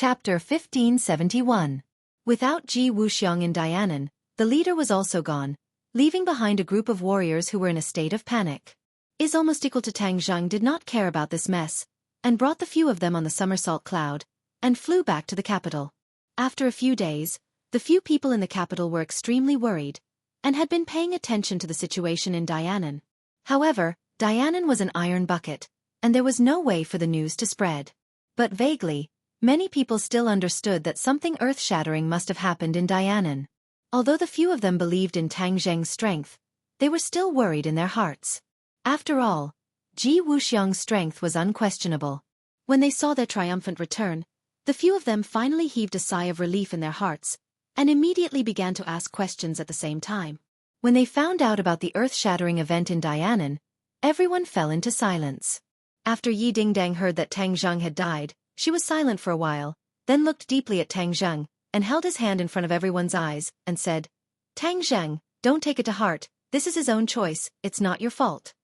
Chapter 1571. Without Ji Wuxiang in Dianan, the leader was also gone, leaving behind a group of warriors who were in a state of panic. Is almost equal to Tang Zheng did not care about this mess, and brought the few of them on the somersault cloud, and flew back to the capital. After a few days, the few people in the capital were extremely worried, and had been paying attention to the situation in Dianan. However, Dianan was an iron bucket, and there was no way for the news to spread. But vaguely, many people still understood that something earth-shattering must have happened in Dianan. Although the few of them believed in Tang Zheng's strength, they were still worried in their hearts. After all, Ji Wuxiang's strength was unquestionable. When they saw their triumphant return, the few of them finally heaved a sigh of relief in their hearts, and immediately began to ask questions at the same time. When they found out about the earth-shattering event in Dianan, everyone fell into silence. After Yi Dingdang heard that Tang Zheng had died, she was silent for a while, then looked deeply at Tang Zheng, and held his hand in front of everyone's eyes, and said, "Tang Zheng, don't take it to heart, this is his own choice, it's not your fault."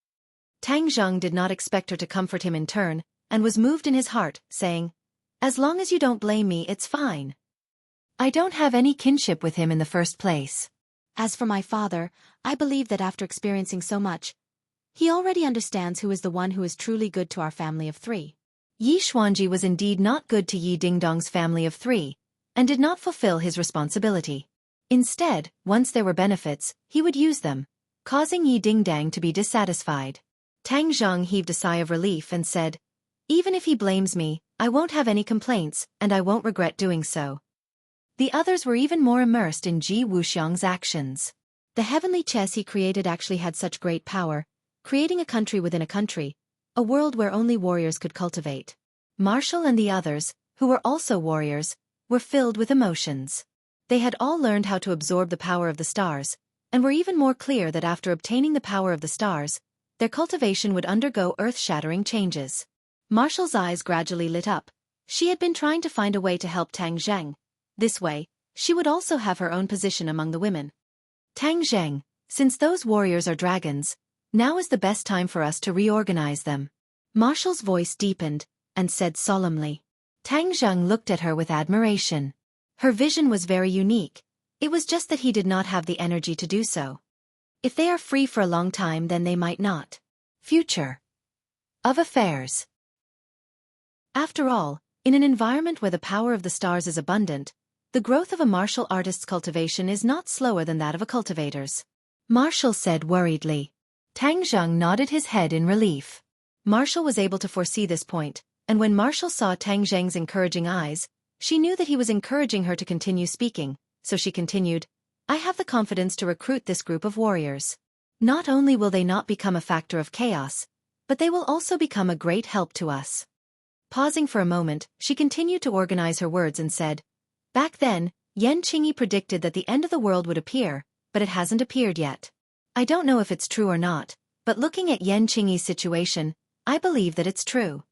Tang Zheng did not expect her to comfort him in turn, and was moved in his heart, saying, "As long as you don't blame me, it's fine. I don't have any kinship with him in the first place. As for my father, I believe that after experiencing so much, he already understands who is the one who is truly good to our family of three." Yi Xuanji was indeed not good to Yi Dingdong's family of three, and did not fulfill his responsibility. Instead, once there were benefits, he would use them, causing Yi Dingdang to be dissatisfied. Tang Zheng heaved a sigh of relief and said, "Even if he blames me, I won't have any complaints, and I won't regret doing so." The others were even more immersed in Ji Wuxiang's actions. The heavenly chess he created actually had such great power, creating a country within a country, a world where only warriors could cultivate. Marshall and the others, who were also warriors, were filled with emotions. They had all learned how to absorb the power of the stars, and were even more clear that after obtaining the power of the stars, their cultivation would undergo earth-shattering changes. Marshall's eyes gradually lit up. She had been trying to find a way to help Tang Zheng. This way, she would also have her own position among the women. "Tang Zheng, since those warriors are dragons, now is the best time for us to reorganize them." Marshall's voice deepened, and said solemnly. Tang Zheng looked at her with admiration. Her vision was very unique. It was just that he did not have the energy to do so. If they are free for a long time, then they might not. Future of affairs. After all, in an environment where the power of the stars is abundant, the growth of a martial artist's cultivation is not slower than that of a cultivator's. Marshall said worriedly. Tang Zheng nodded his head in relief. Marshall was able to foresee this point, and when Marshall saw Tang Zheng's encouraging eyes, she knew that he was encouraging her to continue speaking, so she continued, "I have the confidence to recruit this group of warriors. Not only will they not become a factor of chaos, but they will also become a great help to us." Pausing for a moment, she continued to organize her words and said, "Back then, Yan Qingyi predicted that the end of the world would appear, but it hasn't appeared yet. I don't know if it's true or not, but looking at Yan Qingyi's situation, I believe that it's true.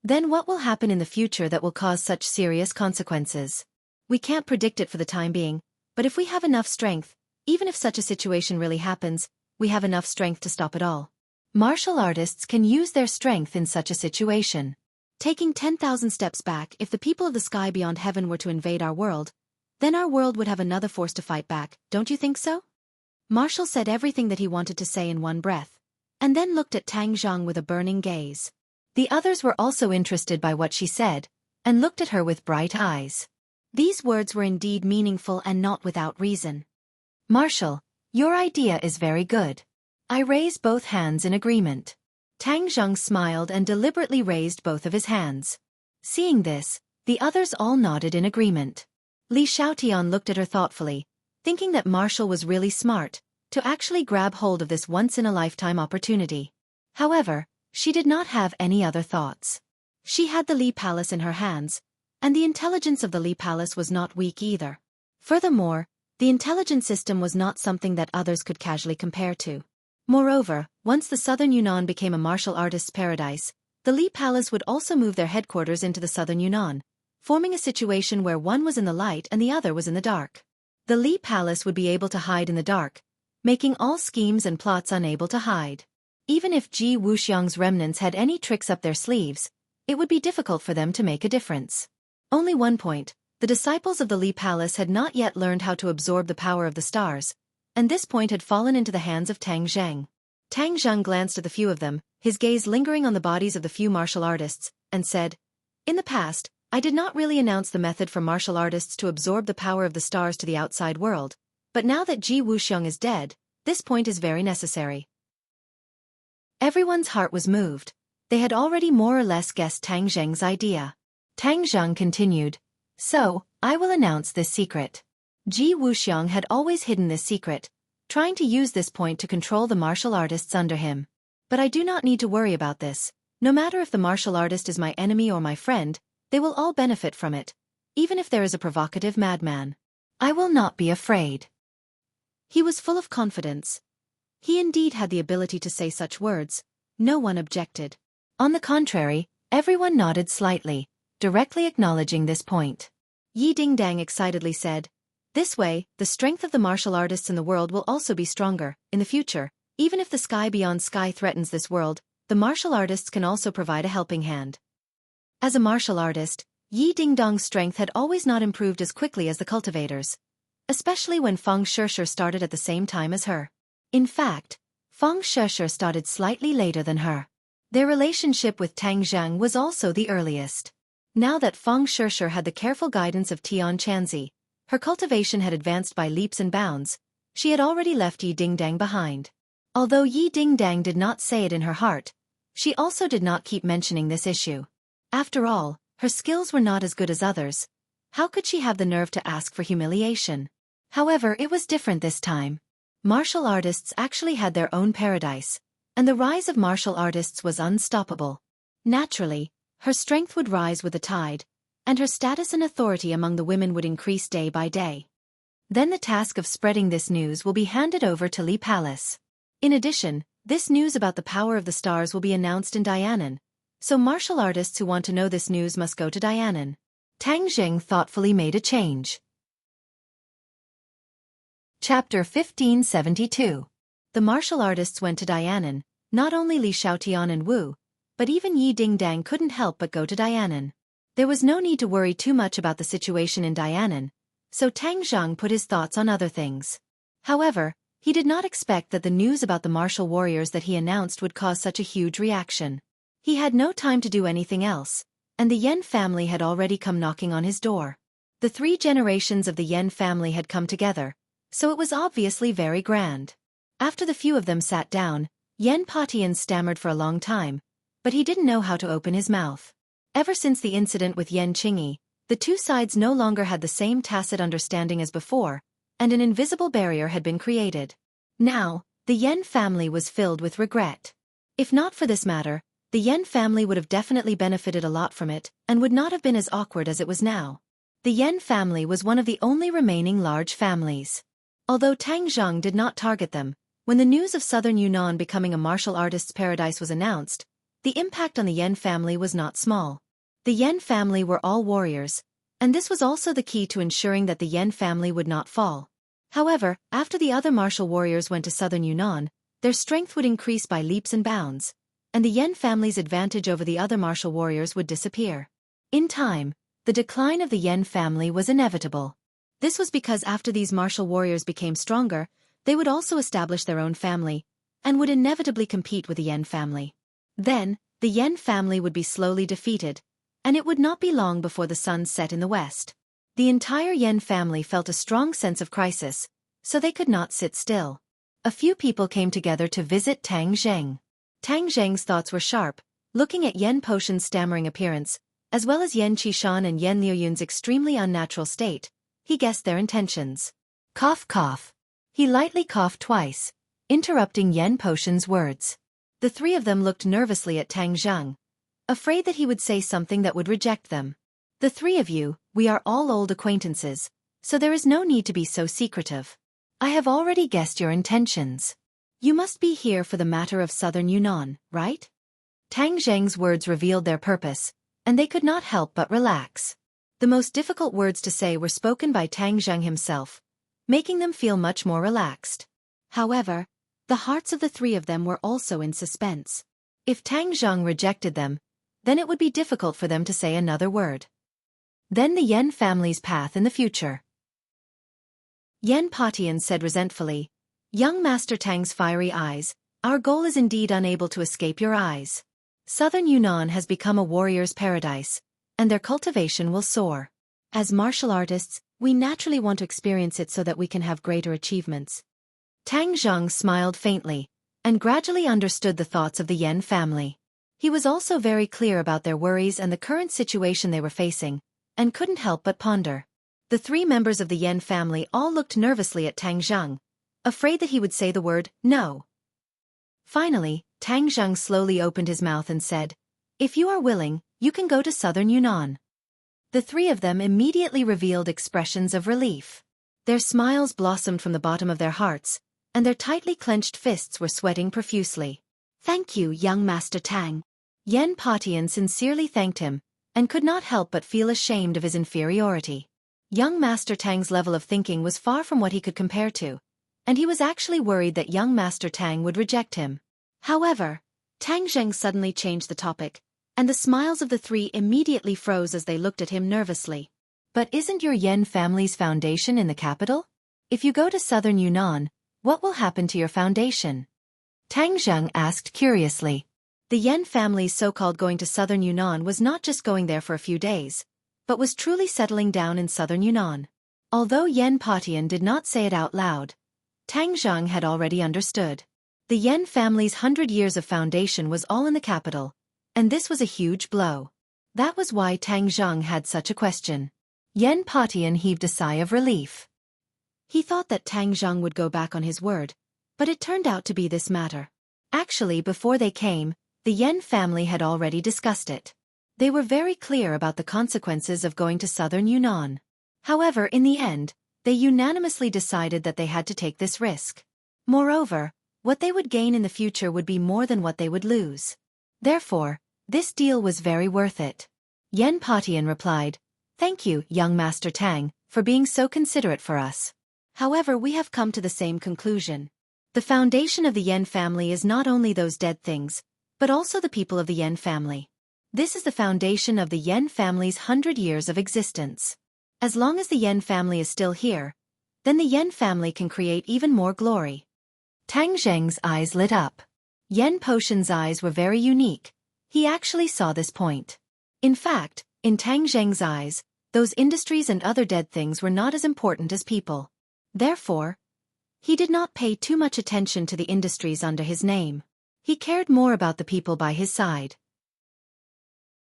Then what will happen in the future that will cause such serious consequences? We can't predict it for the time being, but if we have enough strength, even if such a situation really happens, we have enough strength to stop it all. Martial artists can use their strength in such a situation. Taking 10,000 steps back, if the people of the sky beyond heaven were to invade our world, then our world would have another force to fight back, don't you think so?" Marshall said everything that he wanted to say in one breath, and then looked at Tang Zheng with a burning gaze. The others were also interested by what she said, and looked at her with bright eyes. These words were indeed meaningful and not without reason. "Marshall, your idea is very good." I raised both hands in agreement. Tang Zheng smiled and deliberately raised both of his hands. Seeing this, the others all nodded in agreement. Li Xiaotian looked at her thoughtfully, thinking that Marshall was really smart, to actually grab hold of this once-in-a-lifetime opportunity. However, she did not have any other thoughts. She had the Li Palace in her hands, and the intelligence of the Li Palace was not weak either. Furthermore, the intelligence system was not something that others could casually compare to. Moreover, once the southern Yunnan became a martial artist's paradise, the Li Palace would also move their headquarters into the southern Yunnan, forming a situation where one was in the light and the other was in the dark. The Li Palace would be able to hide in the dark, making all schemes and plots unable to hide. Even if Ji Wuxiang's remnants had any tricks up their sleeves, it would be difficult for them to make a difference. Only one point: the disciples of the Li Palace had not yet learned how to absorb the power of the stars, and this point had fallen into the hands of Tang Zheng. Tang Zheng glanced at the few of them, his gaze lingering on the bodies of the few martial artists, and said, "In the past, I did not really announce the method for martial artists to absorb the power of the stars to the outside world, but now that Ji Wuxiang is dead, this point is very necessary." Everyone's heart was moved. They had already more or less guessed Tang Zheng's idea. Tang Zheng continued, "So, I will announce this secret." Ji Wuxiang had always hidden this secret, trying to use this point to control the martial artists under him. But I do not need to worry about this. No matter if the martial artist is my enemy or my friend, they will all benefit from it, even if there is a provocative madman. I will not be afraid. He was full of confidence. He indeed had the ability to say such words. No one objected. On the contrary, everyone nodded slightly, directly acknowledging this point. Yi Dingdang excitedly said, "This way, the strength of the martial artists in the world will also be stronger. In the future, even if the sky beyond sky threatens this world, the martial artists can also provide a helping hand." As a martial artist, Yi Dingdong's strength had always not improved as quickly as the cultivators, especially when Feng Shishir started at the same time as her. In fact, Feng Shishir started slightly later than her. Their relationship with Tang Zheng was also the earliest. Now that Feng Shishir had the careful guidance of Tian Chanzi, her cultivation had advanced by leaps and bounds. She had already left Yi Dingdang behind. Although Yi Dingdang did not say it in her heart, she also did not keep mentioning this issue. After all, her skills were not as good as others. How could she have the nerve to ask for humiliation? However, it was different this time. Martial artists actually had their own paradise, and the rise of martial artists was unstoppable. Naturally, her strength would rise with the tide, and her status and authority among the women would increase day by day. Then the task of spreading this news will be handed over to Li Palace. In addition, this news about the power of the stars will be announced in Dianan, so martial artists who want to know this news must go to Dianan. Tang Zheng thoughtfully made a change. Chapter 1572. The martial artists went to Dianan. Not only Li Xiaotian and Wu, but even Yi Dingdang couldn't help but go to Dianan. There was no need to worry too much about the situation in Dianan, so Tang Zheng put his thoughts on other things. However, he did not expect that the news about the martial warriors that he announced would cause such a huge reaction. He had no time to do anything else, and the Yen family had already come knocking on his door. The 3 generations of the Yen family had come together, so it was obviously very grand. After the few of them sat down, Yen Patian stammered for a long time, but he didn't know how to open his mouth. Ever since the incident with Yen Qingyi, the two sides no longer had the same tacit understanding as before, and an invisible barrier had been created. Now, the Yen family was filled with regret. If not for this matter, the Yen family would have definitely benefited a lot from it, and would not have been as awkward as it was now. The Yen family was one of the only remaining large families. Although Tang Zheng did not target them, when the news of southern Yunnan becoming a martial artist's paradise was announced, the impact on the Yen family was not small. The Yen family were all warriors, and this was also the key to ensuring that the Yen family would not fall. However, after the other martial warriors went to southern Yunnan, their strength would increase by leaps and bounds, and the Yen family's advantage over the other martial warriors would disappear. In time, the decline of the Yen family was inevitable. This was because after these martial warriors became stronger, they would also establish their own family, and would inevitably compete with the Yen family. Then, the Yen family would be slowly defeated, and it would not be long before the sun set in the west. The entire Yen family felt a strong sense of crisis, so they could not sit still. A few people came together to visit Tang Zheng. Tang Zheng's thoughts were sharp, looking at Yen Potion's stammering appearance, as well as Yen Qishan and Yen Liuyun's extremely unnatural state. He guessed their intentions. Cough cough. He lightly coughed twice, interrupting Yen Potion's words. The 3 of them looked nervously at Tang Zheng, afraid that he would say something that would reject them. "The 3 of you, we are all old acquaintances, so there is no need to be so secretive. I have already guessed your intentions. You must be here for the matter of southern Yunnan, right?" Tang Zheng's words revealed their purpose, and they could not help but relax. The most difficult words to say were spoken by Tang Zheng himself, making them feel much more relaxed. However, the hearts of the 3 of them were also in suspense. If Tang Zheng rejected them, then it would be difficult for them to say another word. Then the Yen family's path in the future. Yen Patian said resentfully, "Young Master Tang's fiery eyes, our goal is indeed unable to escape your eyes. Southern Yunnan has become a warrior's paradise, and their cultivation will soar. As martial artists, we naturally want to experience it so that we can have greater achievements." Tang Zheng smiled faintly, and gradually understood the thoughts of the Yen family. He was also very clear about their worries and the current situation they were facing, and couldn't help but ponder. The three members of the Yen family all looked nervously at Tang Zheng, afraid that he would say the word, no. Finally, Tang Zheng slowly opened his mouth and said, "If you are willing, you can go to southern Yunnan." The three of them immediately revealed expressions of relief. Their smiles blossomed from the bottom of their hearts, and their tightly clenched fists were sweating profusely. "Thank you, young Master Tang." Yen Patian sincerely thanked him, and could not help but feel ashamed of his inferiority. Young Master Tang's level of thinking was far from what he could compare to, and he was actually worried that young Master Tang would reject him. However, Tang Zheng suddenly changed the topic, and the smiles of the three immediately froze as they looked at him nervously. "But isn't your Yen family's foundation in the capital? If you go to southern Yunnan, what will happen to your foundation?" Tang Zheng asked curiously. The Yen family's so-called going to southern Yunnan was not just going there for a few days, but was truly settling down in southern Yunnan. Although Yen Patian did not say it out loud, Tang Zheng had already understood. The Yen family's 100 years of foundation was all in the capital, and this was a huge blow. That was why Tang Zheng had such a question. Yen Patian heaved a sigh of relief. He thought that Tang Zheng would go back on his word, but it turned out to be this matter. Actually, before they came, the Yen family had already discussed it. They were very clear about the consequences of going to southern Yunnan. However, in the end, they unanimously decided that they had to take this risk. Moreover, what they would gain in the future would be more than what they would lose. Therefore, this deal was very worth it. Yen Patian replied, "Thank you, young Master Tang, for being so considerate for us. However, we have come to the same conclusion. The foundation of the Yen family is not only those dead things, but also the people of the Yen family. This is the foundation of the Yen family's 100 years of existence. As long as the Yen family is still here, then the Yen family can create even more glory." Tang Zheng's eyes lit up. Yen Potion's eyes were very unique. He actually saw this point. In fact, in Tang Zheng's eyes, those industries and other dead things were not as important as people. Therefore, he did not pay too much attention to the industries under his name. He cared more about the people by his side.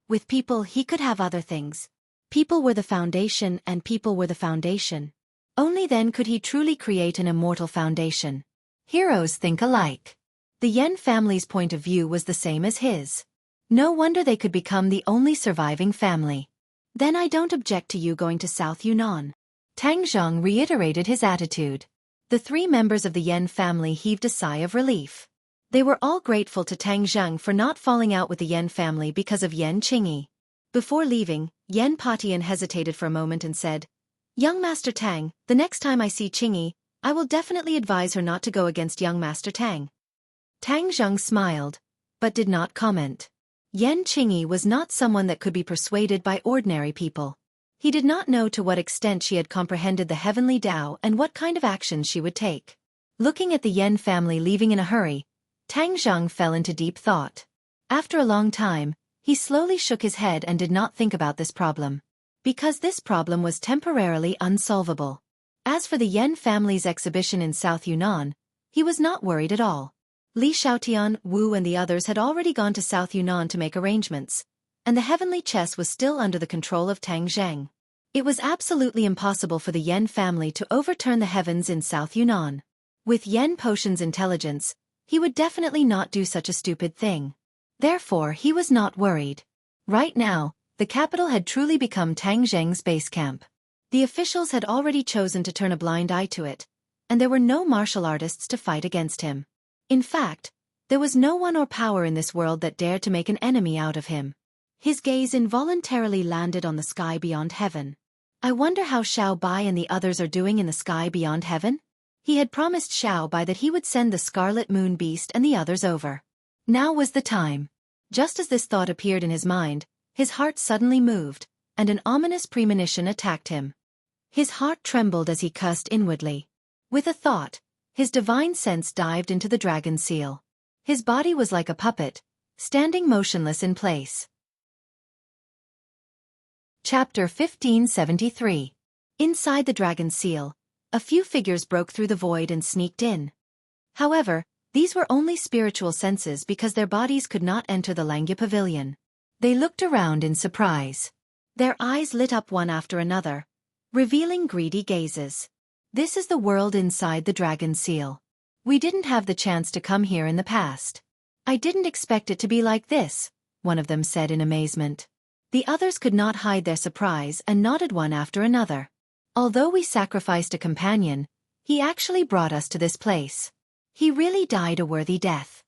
With people, he could have other things. People were the foundation, and people were the foundation. Only then could he truly create an immortal foundation. Heroes think alike. The Yen family's point of view was the same as his. No wonder they could become the only surviving family. "Then I don't object to you going to South Yunnan." Tang Zheng reiterated his attitude. The three members of the Yen family heaved a sigh of relief. They were all grateful to Tang Zheng for not falling out with the Yen family because of Yen Qingyi. Before leaving, Yen Patian hesitated for a moment and said, "Young Master Tang, the next time I see Qingyi, I will definitely advise her not to go against young Master Tang." Tang Zheng smiled, but did not comment. Yen Qingyi was not someone that could be persuaded by ordinary people. He did not know to what extent she had comprehended the heavenly Tao and what kind of actions she would take. Looking at the Yen family leaving in a hurry, Tang Zheng fell into deep thought. After a long time, he slowly shook his head and did not think about this problem. Because this problem was temporarily unsolvable. As for the Yen family's exhibition in South Yunnan, he was not worried at all. Li Xiaotian, Wu and the others had already gone to South Yunnan to make arrangements, and the heavenly chess was still under the control of Tang Zheng. It was absolutely impossible for the Yen family to overturn the heavens in South Yunnan. With Yen Potion's intelligence, he would definitely not do such a stupid thing. Therefore, he was not worried. Right now, the capital had truly become Tang Zheng's base camp. The officials had already chosen to turn a blind eye to it, and there were no martial artists to fight against him. In fact, there was no one or power in this world that dared to make an enemy out of him. His gaze involuntarily landed on the sky beyond heaven. I wonder how Xiao Bai and the others are doing in the sky beyond heaven? He had promised Xiao Bai that he would send the Scarlet Moon Beast and the others over. Now was the time. Just as this thought appeared in his mind, his heart suddenly moved, and an ominous premonition attacked him. His heart trembled as he cursed inwardly. With a thought, his divine sense dived into the dragon seal. His body was like a puppet, standing motionless in place. Chapter 1573. Inside the dragon seal, a few figures broke through the void and sneaked in. However, these were only spiritual senses because their bodies could not enter the Langya pavilion. They looked around in surprise. Their eyes lit up one after another, revealing greedy gazes. This is the world inside the dragon seal. We didn't have the chance to come here in the past. I didn't expect it to be like this, one of them said in amazement. The others could not hide their surprise and nodded one after another. Although we sacrificed a companion, he actually brought us to this place. He really died a worthy death.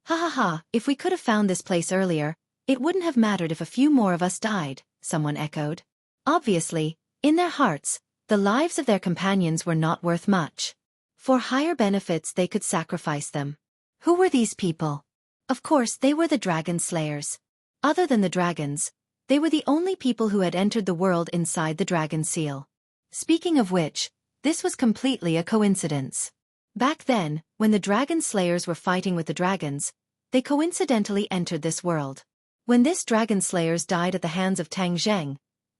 Ha ha ha, if we could have found this place earlier, it wouldn't have mattered if a few more of us died, someone echoed. Obviously, in their hearts, the lives of their companions were not worth much. For higher benefits they could sacrifice them. Who were these people? Of course they were the dragon slayers. Other than the dragons, they were the only people who had entered the world inside the dragon seal. Speaking of which, this was completely a coincidence. Back then, when the dragon slayers were fighting with the dragons, they coincidentally entered this world. When this dragon slayers died at the hands of Tang Zheng,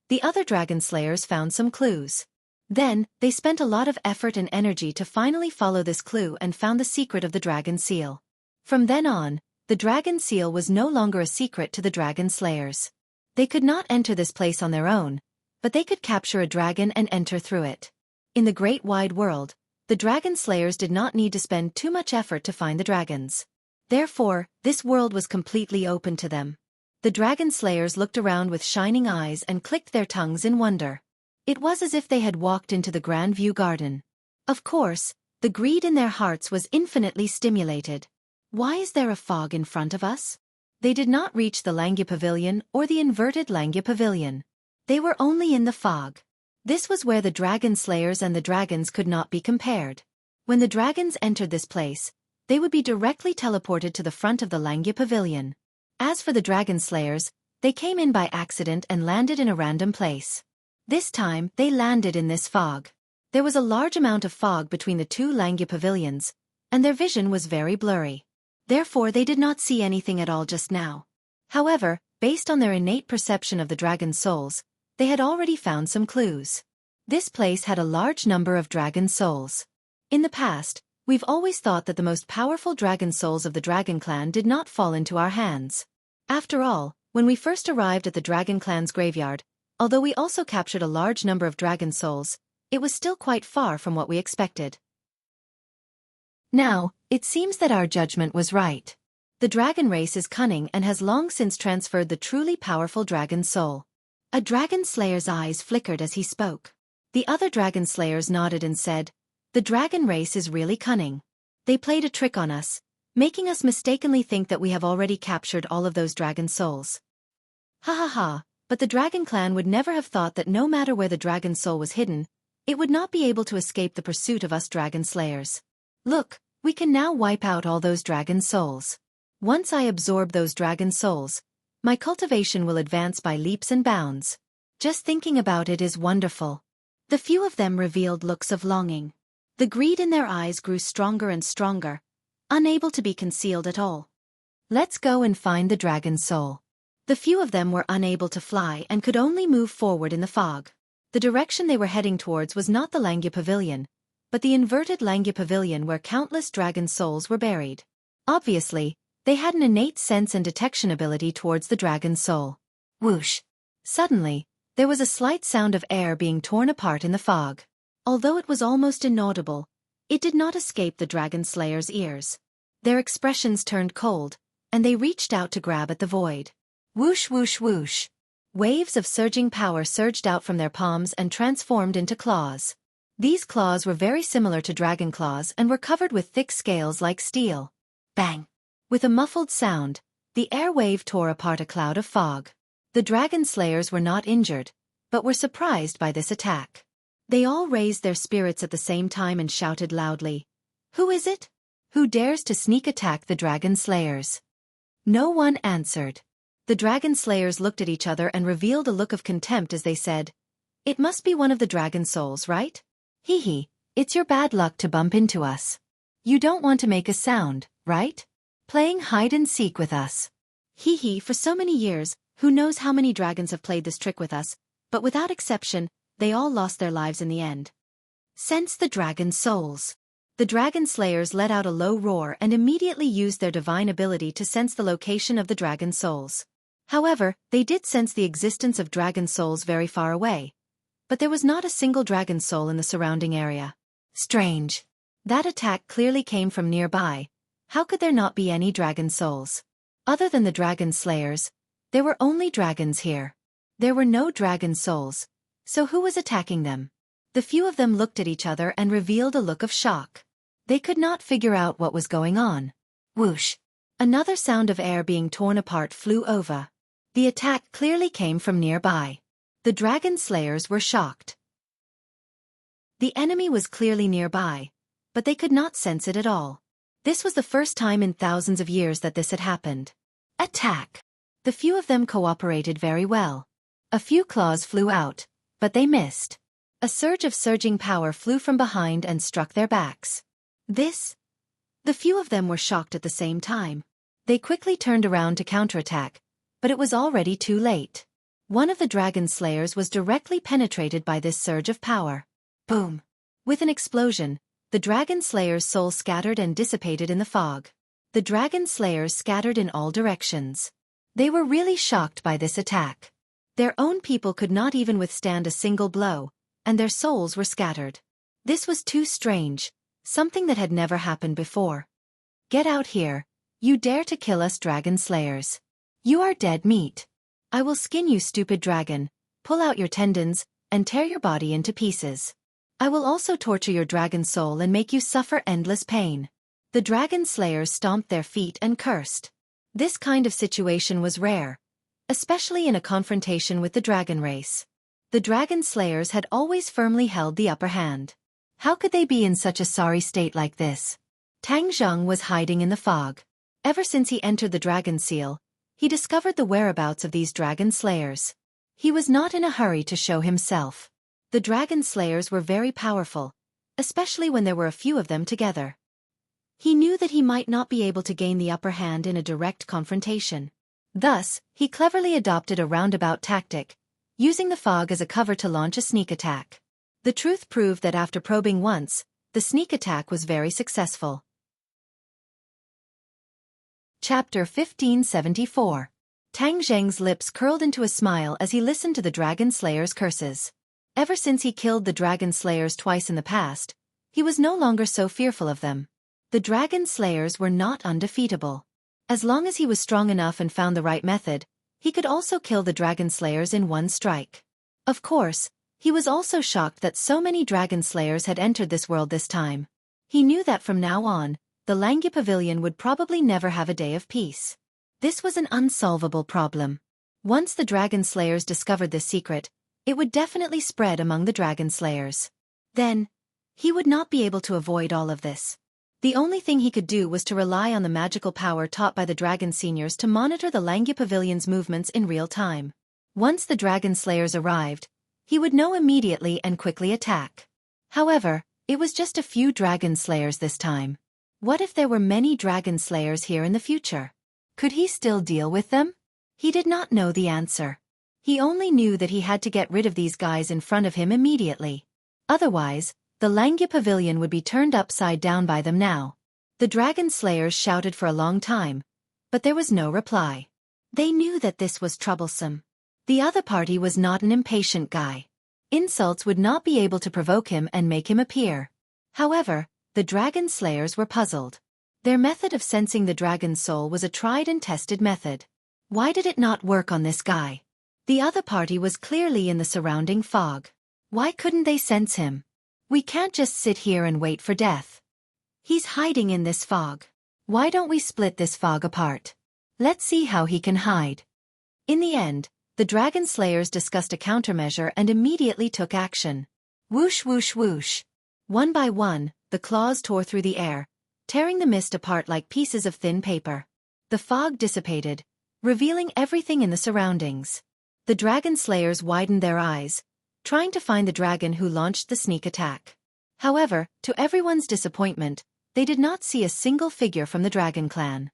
the other dragon slayers found some clues. Then, they spent a lot of effort and energy to finally follow this clue and found the secret of the dragon seal. From then on, the dragon seal was no longer a secret to the dragon slayers. They could not enter this place on their own, but they could capture a dragon and enter through it. In the great wide world, the dragon slayers did not need to spend too much effort to find the dragons. Therefore, this world was completely open to them. The dragon slayers looked around with shining eyes and clicked their tongues in wonder. It was as if they had walked into the Grand View Garden. Of course, the greed in their hearts was infinitely stimulated. Why is there a fog in front of us? They did not reach the Langya Pavilion or the inverted Langya Pavilion. They were only in the fog. This was where the dragon slayers and the dragons could not be compared. When the dragons entered this place, they would be directly teleported to the front of the Langya Pavilion. As for the dragon slayers, they came in by accident and landed in a random place. This time, they landed in this fog. There was a large amount of fog between the two Langya pavilions, and their vision was very blurry. Therefore they did not see anything at all just now. However, based on their innate perception of the dragon souls, they had already found some clues. This place had a large number of dragon souls. In the past, we've always thought that the most powerful dragon souls of the dragon clan did not fall into our hands. After all, when we first arrived at the dragon clan's graveyard, although we also captured a large number of dragon souls, it was still quite far from what we expected. Now, it seems that our judgment was right. The dragon race is cunning and has long since transferred the truly powerful dragon soul. A dragon slayer's eyes flickered as he spoke. The other dragon slayers nodded and said, "The dragon race is really cunning. They played a trick on us, making us mistakenly think that we have already captured all of those dragon souls." Ha ha ha, but the dragon clan would never have thought that no matter where the dragon soul was hidden, it would not be able to escape the pursuit of us dragon slayers. Look, we can now wipe out all those dragon souls. Once I absorb those dragon souls, my cultivation will advance by leaps and bounds. Just thinking about it is wonderful. The few of them revealed looks of longing. The greed in their eyes grew stronger and stronger, unable to be concealed at all. Let's go and find the dragon soul. The few of them were unable to fly and could only move forward in the fog. The direction they were heading towards was not the Langya Pavilion, but the inverted Langya Pavilion where countless dragon souls were buried. Obviously, they had an innate sense and detection ability towards the dragon soul. Whoosh! Suddenly, there was a slight sound of air being torn apart in the fog. Although it was almost inaudible, it did not escape the dragon slayers' ears. Their expressions turned cold, and they reached out to grab at the void. Whoosh whoosh whoosh! Waves of surging power surged out from their palms and transformed into claws. These claws were very similar to dragon claws and were covered with thick scales like steel. Bang! With a muffled sound, the air wave tore apart a cloud of fog. The dragon slayers were not injured, but were surprised by this attack. They all raised their spirits at the same time and shouted loudly, "Who is it? Who dares to sneak attack the dragon slayers?" No one answered. The dragon slayers looked at each other and revealed a look of contempt as they said, "It must be one of the dragon souls, right? Hee hee, it's your bad luck to bump into us. You don't want to make a sound, right? Playing hide and seek with us. Hee hee, for so many years, who knows how many dragons have played this trick with us, but without exception, they all lost their lives in the end." Sense the dragon souls. The dragon slayers let out a low roar and immediately used their divine ability to sense the location of the dragon souls. However, they did sense the existence of dragon souls very far away. But there was not a single dragon soul in the surrounding area. Strange. That attack clearly came from nearby. How could there not be any dragon souls? Other than the dragon slayers, there were only dragons here. There were no dragon souls. So who was attacking them? The few of them looked at each other and revealed a look of shock. They could not figure out what was going on. Whoosh! Another sound of air being torn apart flew over. The attack clearly came from nearby. The dragon slayers were shocked. The enemy was clearly nearby, but they could not sense it at all. This was the first time in thousands of years that this had happened. Attack! The few of them cooperated very well. A few claws flew out, but they missed. A surge of surging power flew from behind and struck their backs. The few of them were shocked at the same time. They quickly turned around to counterattack, but it was already too late. One of the dragon slayers was directly penetrated by this surge of power. Boom! With an explosion, the dragon slayer's soul scattered and dissipated in the fog. The dragon slayers scattered in all directions. They were really shocked by this attack. Their own people could not even withstand a single blow, and their souls were scattered. This was too strange, something that had never happened before. "Get out here, you dare to kill us dragon slayers. You are dead meat. I will skin you, stupid dragon, pull out your tendons, and tear your body into pieces. I will also torture your dragon soul and make you suffer endless pain." The dragon slayers stomped their feet and cursed. This kind of situation was rare, especially in a confrontation with the dragon race. The dragon slayers had always firmly held the upper hand. How could they be in such a sorry state like this? Tang Zheng was hiding in the fog. Ever since he entered the dragon seal, he discovered the whereabouts of these dragon slayers. He was not in a hurry to show himself. The dragon slayers were very powerful, especially when there were a few of them together. He knew that he might not be able to gain the upper hand in a direct confrontation. Thus, he cleverly adopted a roundabout tactic, using the fog as a cover to launch a sneak attack. The truth proved that after probing once, the sneak attack was very successful. Chapter 1574. Tang Zheng's lips curled into a smile as he listened to the dragon slayer's curses. Ever since he killed the dragon slayers twice in the past, he was no longer so fearful of them. The dragon slayers were not undefeatable. As long as he was strong enough and found the right method, he could also kill the dragon slayers in one strike. Of course, he was also shocked that so many dragon slayers had entered this world this time. He knew that from now on, the Langya Pavilion would probably never have a day of peace. This was an unsolvable problem. Once the dragon slayers discovered this secret, it would definitely spread among the dragon slayers. Then, he would not be able to avoid all of this. The only thing he could do was to rely on the magical power taught by the dragon seniors to monitor the Langya Pavilion's movements in real time. Once the dragon slayers arrived, he would know immediately and quickly attack. However, it was just a few dragon slayers this time. What if there were many dragon slayers here in the future? Could he still deal with them? He did not know the answer. He only knew that he had to get rid of these guys in front of him immediately. Otherwise, the Langya Pavilion would be turned upside down by them now. The dragon slayers shouted for a long time, but there was no reply. They knew that this was troublesome. The other party was not an impatient guy. Insults would not be able to provoke him and make him appear. However, the dragon slayers were puzzled. Their method of sensing the dragon's soul was a tried and tested method. Why did it not work on this guy? The other party was clearly in the surrounding fog. Why couldn't they sense him? We can't just sit here and wait for death. He's hiding in this fog. Why don't we split this fog apart? Let's see how he can hide. In the end, the dragon slayers discussed a countermeasure and immediately took action. Whoosh whoosh whoosh. One by one, the claws tore through the air, tearing the mist apart like pieces of thin paper. The fog dissipated, revealing everything in the surroundings. The dragon slayers widened their eyes, trying to find the dragon who launched the sneak attack. However, to everyone's disappointment, they did not see a single figure from the dragon clan.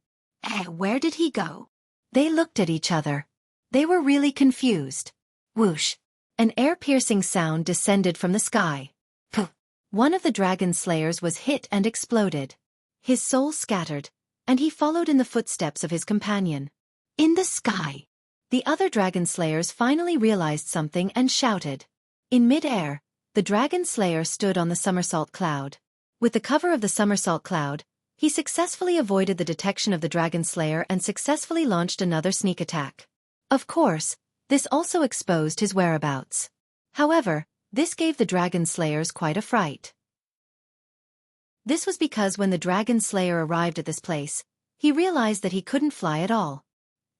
Where did he go? They looked at each other. They were really confused. Whoosh! An air-piercing sound descended from the sky. Puh! One of the dragon slayers was hit and exploded. His soul scattered, and he followed in the footsteps of his companion. In the sky! The other dragon slayers finally realized something and shouted. In mid-air, the dragon slayer stood on the somersault cloud. With the cover of the somersault cloud, he successfully avoided the detection of the dragon slayer and successfully launched another sneak attack. Of course, this also exposed his whereabouts. However, this gave the dragon slayers quite a fright. This was because when the dragon slayer arrived at this place, he realized that he couldn't fly at all.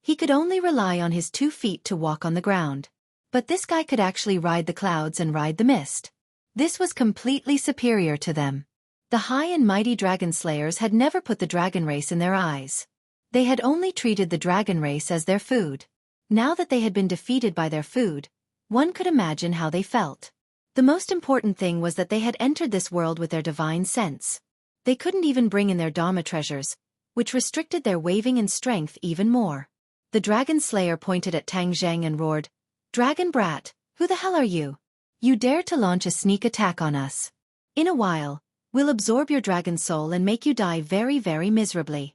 He could only rely on his 2 feet to walk on the ground. But this guy could actually ride the clouds and ride the mist. This was completely superior to them. The high and mighty dragon slayers had never put the dragon race in their eyes. They had only treated the dragon race as their food. Now that they had been defeated by their food, one could imagine how they felt. The most important thing was that they had entered this world with their divine sense. They couldn't even bring in their Dharma treasures, which restricted their waving and strength even more. The dragon slayer pointed at Tang Zheng and roared, "Dragon brat, who the hell are you? You dare to launch a sneak attack on us. In a while, we'll absorb your dragon soul and make you die very, very miserably."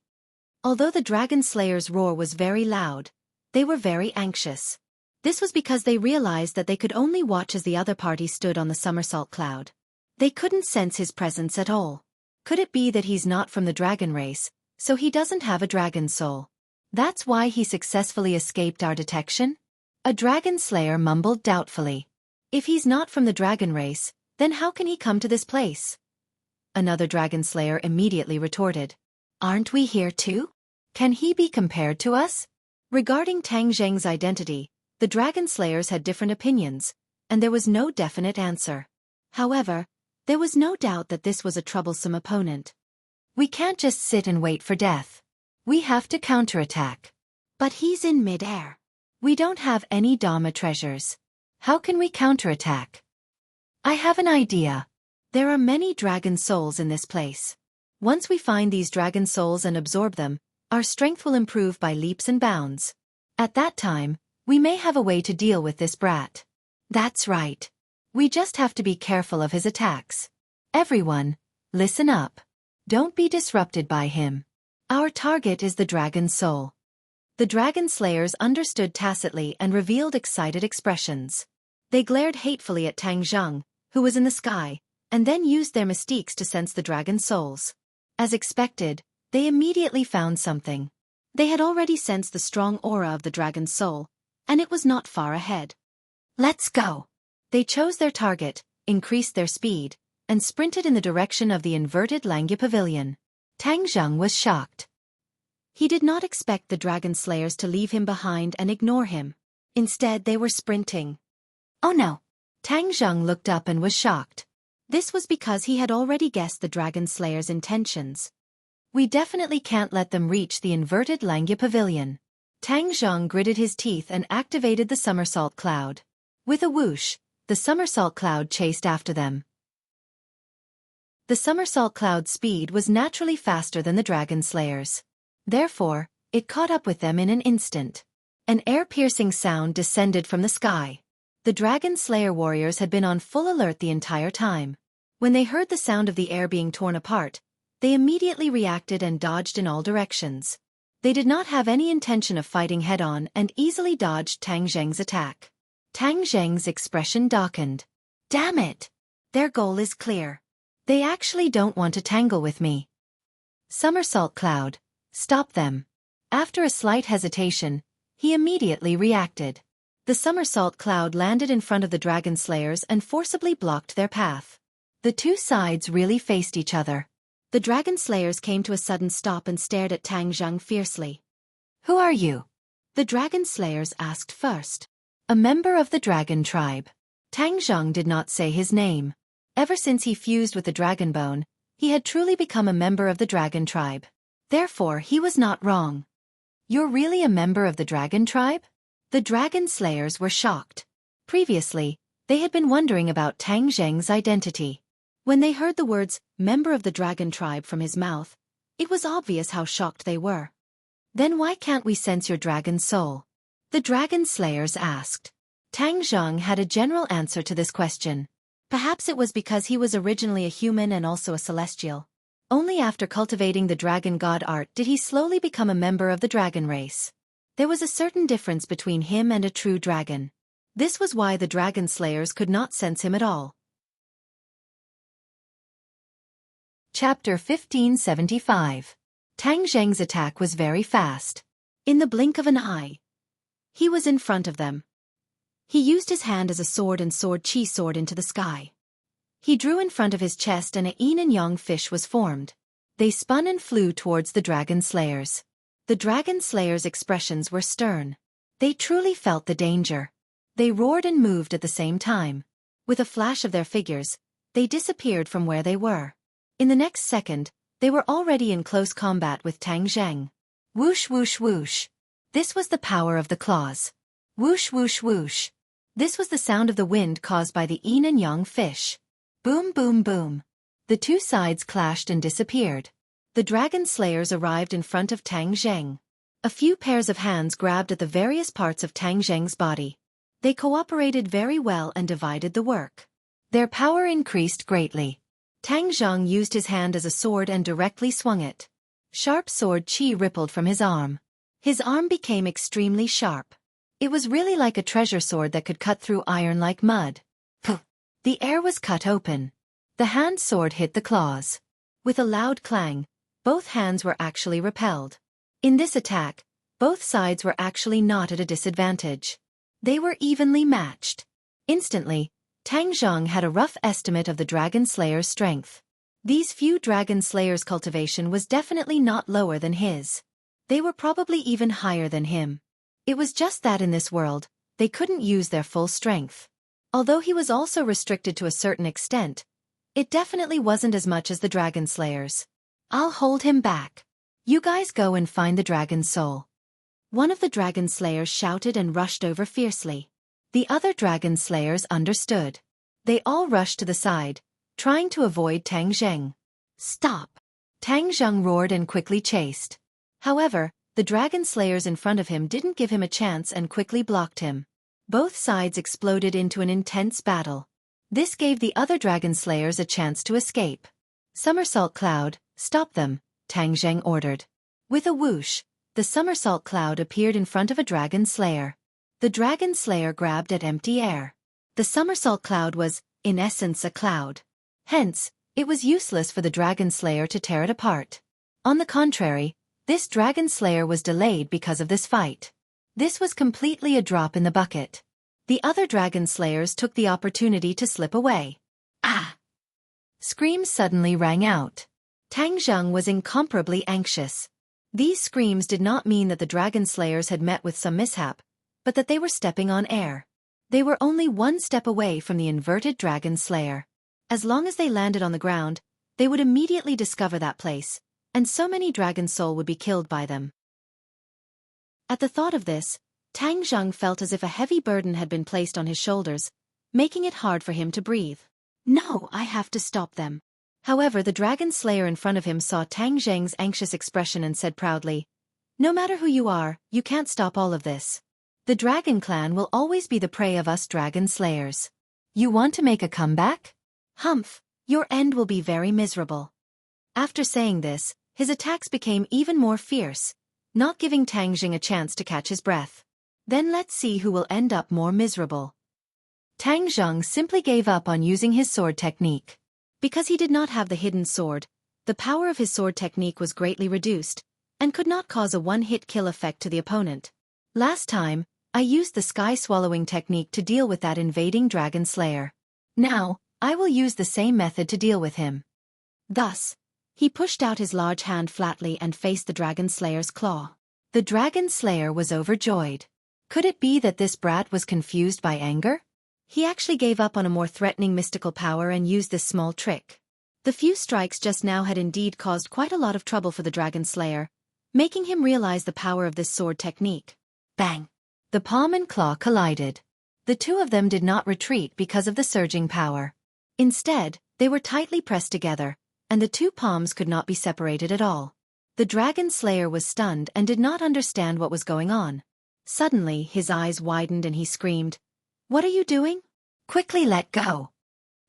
Although the dragon slayer's roar was very loud, they were very anxious. This was because they realized that they could only watch as the other party stood on the somersault cloud. They couldn't sense his presence at all. Could it be that he's not from the dragon race, so he doesn't have a dragon soul? That's why he successfully escaped our detection? A dragon slayer mumbled doubtfully. If he's not from the dragon race, then how can he come to this place? Another dragon slayer immediately retorted. Aren't we here too? Can he be compared to us? Regarding Tang Zheng's identity, the dragon slayers had different opinions, and there was no definite answer. However, there was no doubt that this was a troublesome opponent. We can't just sit and wait for death. We have to counterattack. But he's in mid-air. We don't have any Dharma treasures. How can we counterattack? I have an idea. There are many dragon souls in this place. Once we find these dragon souls and absorb them, our strength will improve by leaps and bounds. At that time, we may have a way to deal with this brat. That's right. We just have to be careful of his attacks. Everyone, listen up. Don't be disrupted by him. Our target is the dragon soul. The dragon slayers understood tacitly and revealed excited expressions. They glared hatefully at Tang Zheng, who was in the sky, and then used their mystiques to sense the dragon souls. As expected, they immediately found something. They had already sensed the strong aura of the dragon soul, and it was not far ahead. Let's go! They chose their target, increased their speed, and sprinted in the direction of the inverted Langya Pavilion. Tang Zheng was shocked. He did not expect the dragon slayers to leave him behind and ignore him. Instead, they were sprinting. Oh no! Tang Zheng looked up and was shocked. This was because he had already guessed the dragon slayers' intentions. We definitely can't let them reach the inverted Langya Pavilion. Tang Zheng gritted his teeth and activated the somersault cloud. With a whoosh, the somersault cloud chased after them. The somersault cloud's speed was naturally faster than the dragon slayers. Therefore, it caught up with them in an instant. An air-piercing sound descended from the sky. The dragon slayer warriors had been on full alert the entire time. When they heard the sound of the air being torn apart, they immediately reacted and dodged in all directions. They did not have any intention of fighting head-on and easily dodged Tang Zheng's attack. Tang Zheng's expression darkened. Damn it! Their goal is clear. They actually don't want to tangle with me. Somersault Cloud, stop them. After a slight hesitation, he immediately reacted. The somersault cloud landed in front of the dragon slayers and forcibly blocked their path. The two sides really faced each other. The dragon slayers came to a sudden stop and stared at Tang Zheng fiercely. Who are you? The dragon slayers asked first. A member of the dragon tribe. Tang Zheng did not say his name. Ever since he fused with the dragon bone, he had truly become a member of the dragon tribe. Therefore he was not wrong. You're really a member of the dragon tribe? The dragon slayers were shocked. Previously, they had been wondering about Tang Zheng's identity. When they heard the words, member of the dragon tribe from his mouth, it was obvious how shocked they were. Then why can't we sense your dragon soul? The dragon slayers asked. Tang Zheng had a general answer to this question. Perhaps it was because he was originally a human and also a celestial. Only after cultivating the dragon god art did he slowly become a member of the dragon race. There was a certain difference between him and a true dragon. This was why the dragon slayers could not sense him at all. Chapter 1575. Tang Zheng's attack was very fast. In the blink of an eye, he was in front of them. He used his hand as a sword and sword chi soared into the sky. He drew in front of his chest and a yin and yang fish was formed. They spun and flew towards the dragon slayers. The dragon slayers' expressions were stern. They truly felt the danger. They roared and moved at the same time. With a flash of their figures, they disappeared from where they were. In the next second, they were already in close combat with Tang Zheng. Whoosh whoosh whoosh. This was the power of the claws. Whoosh whoosh whoosh. This was the sound of the wind caused by the yin and yang fish. Boom boom boom. The two sides clashed and disappeared. The dragon slayers arrived in front of Tang Zheng. A few pairs of hands grabbed at the various parts of Tang Zheng's body. They cooperated very well and divided the work. Their power increased greatly. Tang Zheng used his hand as a sword and directly swung it. Sharp sword chi rippled from his arm. His arm became extremely sharp. It was really like a treasure sword that could cut through iron like mud. The air was cut open. The hand sword hit the claws. With a loud clang, both hands were actually repelled. In this attack, both sides were actually not at a disadvantage. They were evenly matched. Instantly, Tang Zheng had a rough estimate of the dragon slayer's strength. These few dragon slayers' cultivation was definitely not lower than his. They were probably even higher than him. It was just that in this world, they couldn't use their full strength. Although he was also restricted to a certain extent, it definitely wasn't as much as the dragon slayers. I'll hold him back. You guys go and find the dragon's soul. One of the dragon slayers shouted and rushed over fiercely. The other dragon slayers understood. They all rushed to the side, trying to avoid Tang Zheng. Stop! Tang Zheng roared and quickly chased. However, the dragon slayers in front of him didn't give him a chance and quickly blocked him. Both sides exploded into an intense battle. This gave the other dragon slayers a chance to escape. Somersault cloud, stop them, Tang Zheng ordered. With a whoosh, the somersault cloud appeared in front of a dragon slayer. The dragon slayer grabbed at empty air. The somersault cloud was, in essence, a cloud. Hence, it was useless for the dragon slayer to tear it apart. On the contrary, this dragon slayer was delayed because of this fight. This was completely a drop in the bucket. The other dragon slayers took the opportunity to slip away. Ah! Screams suddenly rang out. Tang Zheng was incomparably anxious. These screams did not mean that the dragon slayers had met with some mishap, but that they were stepping on air. They were only one step away from the inverted dragon slayer. As long as they landed on the ground, they would immediately discover that place, and so many dragon soul would be killed by them. At the thought of this, Tang Zheng felt as if a heavy burden had been placed on his shoulders, making it hard for him to breathe. No, I have to stop them. However, the dragon slayer in front of him saw Tang Zheng's anxious expression and said proudly, "No matter who you are, you can't stop all of this. The dragon clan will always be the prey of us dragon slayers. You want to make a comeback? Humph, your end will be very miserable." After saying this, his attacks became even more fierce, not giving Tang Zheng a chance to catch his breath. Then let's see who will end up more miserable. Tang Zheng simply gave up on using his sword technique. Because he did not have the hidden sword, the power of his sword technique was greatly reduced, and could not cause a one-hit kill effect to the opponent. Last time, I used the sky-swallowing technique to deal with that invading dragon slayer. Now, I will use the same method to deal with him. Thus, he pushed out his large hand flatly and faced the dragon slayer's claw. The dragon slayer was overjoyed. Could it be that this brat was confused by anger? He actually gave up on a more threatening mystical power and used this small trick. The few strikes just now had indeed caused quite a lot of trouble for the dragon slayer, making him realize the power of this sword technique. Bang! The palm and claw collided. The two of them did not retreat because of the surging power. Instead, they were tightly pressed together, and the two palms could not be separated at all. The dragon slayer was stunned and did not understand what was going on. Suddenly, his eyes widened and he screamed, "What are you doing? Quickly let go!"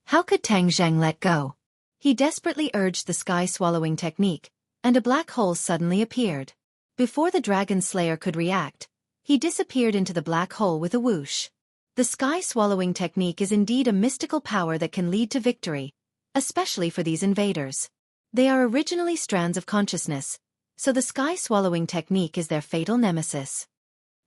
How could Tang Zheng let go? He desperately urged the sky-swallowing technique, and a black hole suddenly appeared. Before the dragon slayer could react, he disappeared into the black hole with a whoosh. The sky-swallowing technique is indeed a mystical power that can lead to victory, especially for these invaders. They are originally strands of consciousness, so the sky-swallowing technique is their fatal nemesis.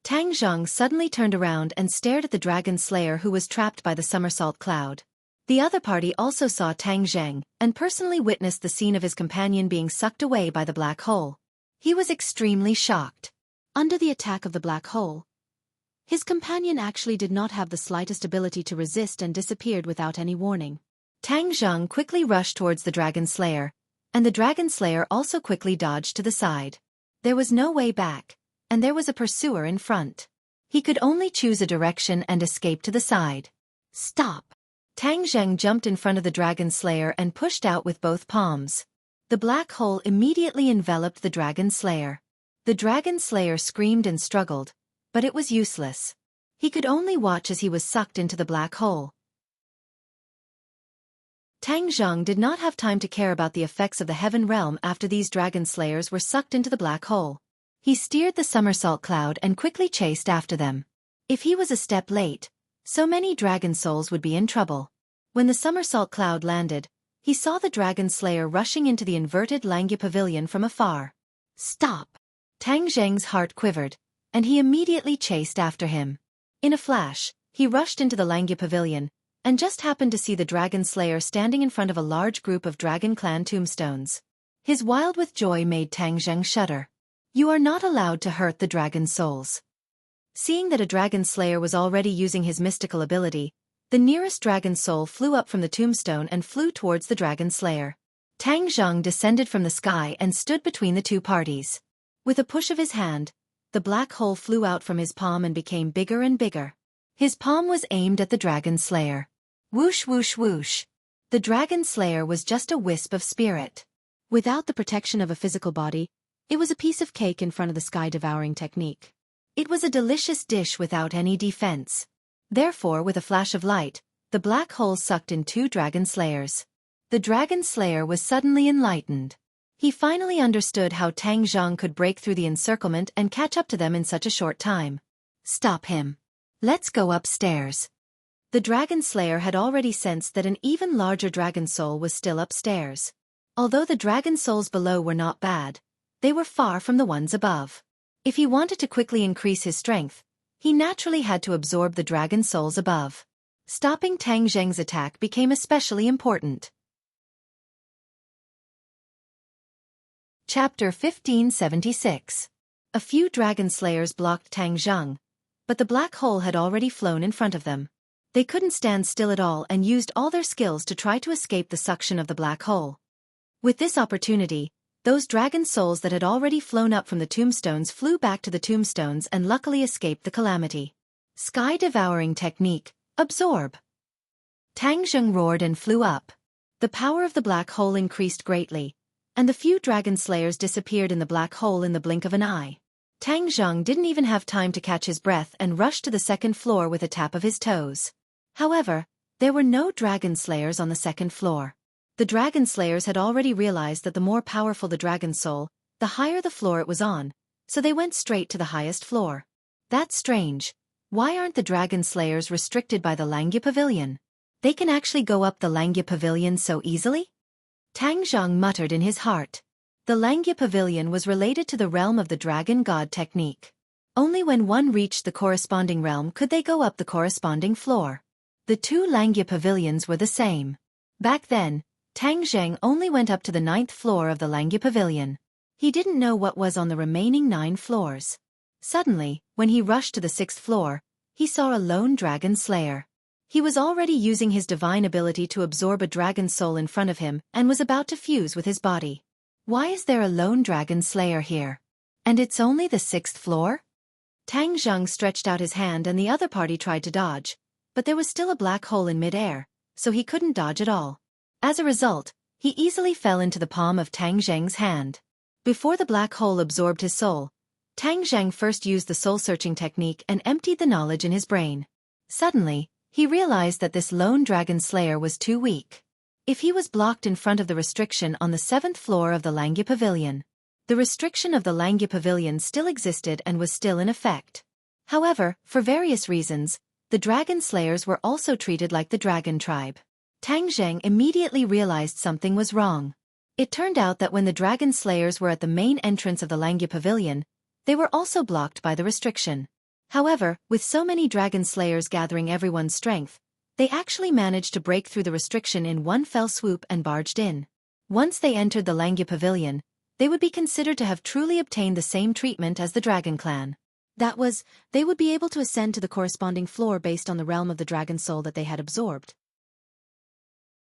Tang Zheng suddenly turned around and stared at the dragon slayer who was trapped by the somersault cloud. The other party also saw Tang Zheng and personally witnessed the scene of his companion being sucked away by the black hole. He was extremely shocked. Under the attack of the black hole, his companion actually did not have the slightest ability to resist and disappeared without any warning. Tang Zheng quickly rushed towards the dragon slayer, and the dragon slayer also quickly dodged to the side. There was no way back, and there was a pursuer in front. He could only choose a direction and escape to the side. Stop! Tang Zheng jumped in front of the dragon slayer and pushed out with both palms. The black hole immediately enveloped the dragon slayer. The dragon slayer screamed and struggled, but it was useless. He could only watch as he was sucked into the black hole. Tang Zheng did not have time to care about the effects of the heaven realm after these dragon slayers were sucked into the black hole. He steered the somersault cloud and quickly chased after them. If he was a step late, so many dragon souls would be in trouble. When the somersault cloud landed, he saw the dragon slayer rushing into the inverted Langya pavilion from afar. Stop! Tang Zheng's heart quivered, and he immediately chased after him. In a flash, he rushed into the Langya pavilion, and just happened to see the dragon slayer standing in front of a large group of dragon clan tombstones. His wild with joy made Tang Zheng shudder. You are not allowed to hurt the dragon souls. Seeing that a dragon slayer was already using his mystical ability, the nearest dragon soul flew up from the tombstone and flew towards the dragon slayer. Tang Zheng descended from the sky and stood between the two parties. With a push of his hand, the black hole flew out from his palm and became bigger and bigger. His palm was aimed at the dragon slayer. Whoosh whoosh whoosh. The dragon slayer was just a wisp of spirit. Without the protection of a physical body, it was a piece of cake in front of the sky-devouring technique. It was a delicious dish without any defense. Therefore, with a flash of light, the black hole sucked in two dragon slayers. The dragon slayer was suddenly enlightened. He finally understood how Tang Zheng could break through the encirclement and catch up to them in such a short time. Stop him. Let's go upstairs. The dragon slayer had already sensed that an even larger dragon soul was still upstairs. Although the dragon souls below were not bad, they were far from the ones above. If he wanted to quickly increase his strength, he naturally had to absorb the dragon souls above. Stopping Tang Zheng's attack became especially important. Chapter 1576. A few dragon slayers blocked Tang Zheng, but the black hole had already flown in front of them. They couldn't stand still at all and used all their skills to try to escape the suction of the black hole. With this opportunity, those dragon souls that had already flown up from the tombstones flew back to the tombstones and luckily escaped the calamity. Sky-devouring technique, absorb. Tang Zheng roared and flew up. The power of the black hole increased greatly, and the few dragon slayers disappeared in the black hole in the blink of an eye. Tang Zheng didn't even have time to catch his breath and rushed to the second floor with a tap of his toes. However, there were no dragon slayers on the second floor. The dragon slayers had already realized that the more powerful the dragon soul, the higher the floor it was on, so they went straight to the highest floor. That's strange. Why aren't the dragon slayers restricted by the Langya pavilion? They can actually go up the Langya pavilion so easily? Tang Zheng muttered in his heart. The Langya pavilion was related to the realm of the dragon god technique. Only when one reached the corresponding realm could they go up the corresponding floor. The two Langya pavilions were the same. Back then, Tang Zheng only went up to the 9th floor of the Langya pavilion. He didn't know what was on the remaining 9 floors. Suddenly, when he rushed to the 6th floor, he saw a lone dragon slayer. He was already using his divine ability to absorb a dragon soul in front of him and was about to fuse with his body. Why is there a lone dragon slayer here? And it's only the 6th floor? Tang Zheng stretched out his hand and the other party tried to dodge, but there was still a black hole in mid-air, so he couldn't dodge at all. As a result, he easily fell into the palm of Tang Zheng's hand. Before the black hole absorbed his soul, Tang Zheng first used the soul-searching technique and emptied the knowledge in his brain. Suddenly, he realized that this lone dragon slayer was too weak. If he was blocked in front of the restriction on the 7th floor of the Langya Pavilion, the restriction of the Langya Pavilion still existed and was still in effect. However, for various reasons, the dragon slayers were also treated like the dragon tribe. Tang Zheng immediately realized something was wrong. It turned out that when the dragon slayers were at the main entrance of the Langya Pavilion, they were also blocked by the restriction. However, with so many dragon slayers gathering everyone's strength, they actually managed to break through the restriction in one fell swoop and barged in. Once they entered the Langya Pavilion, they would be considered to have truly obtained the same treatment as the Dragon Clan. That was, they would be able to ascend to the corresponding floor based on the realm of the dragon soul that they had absorbed.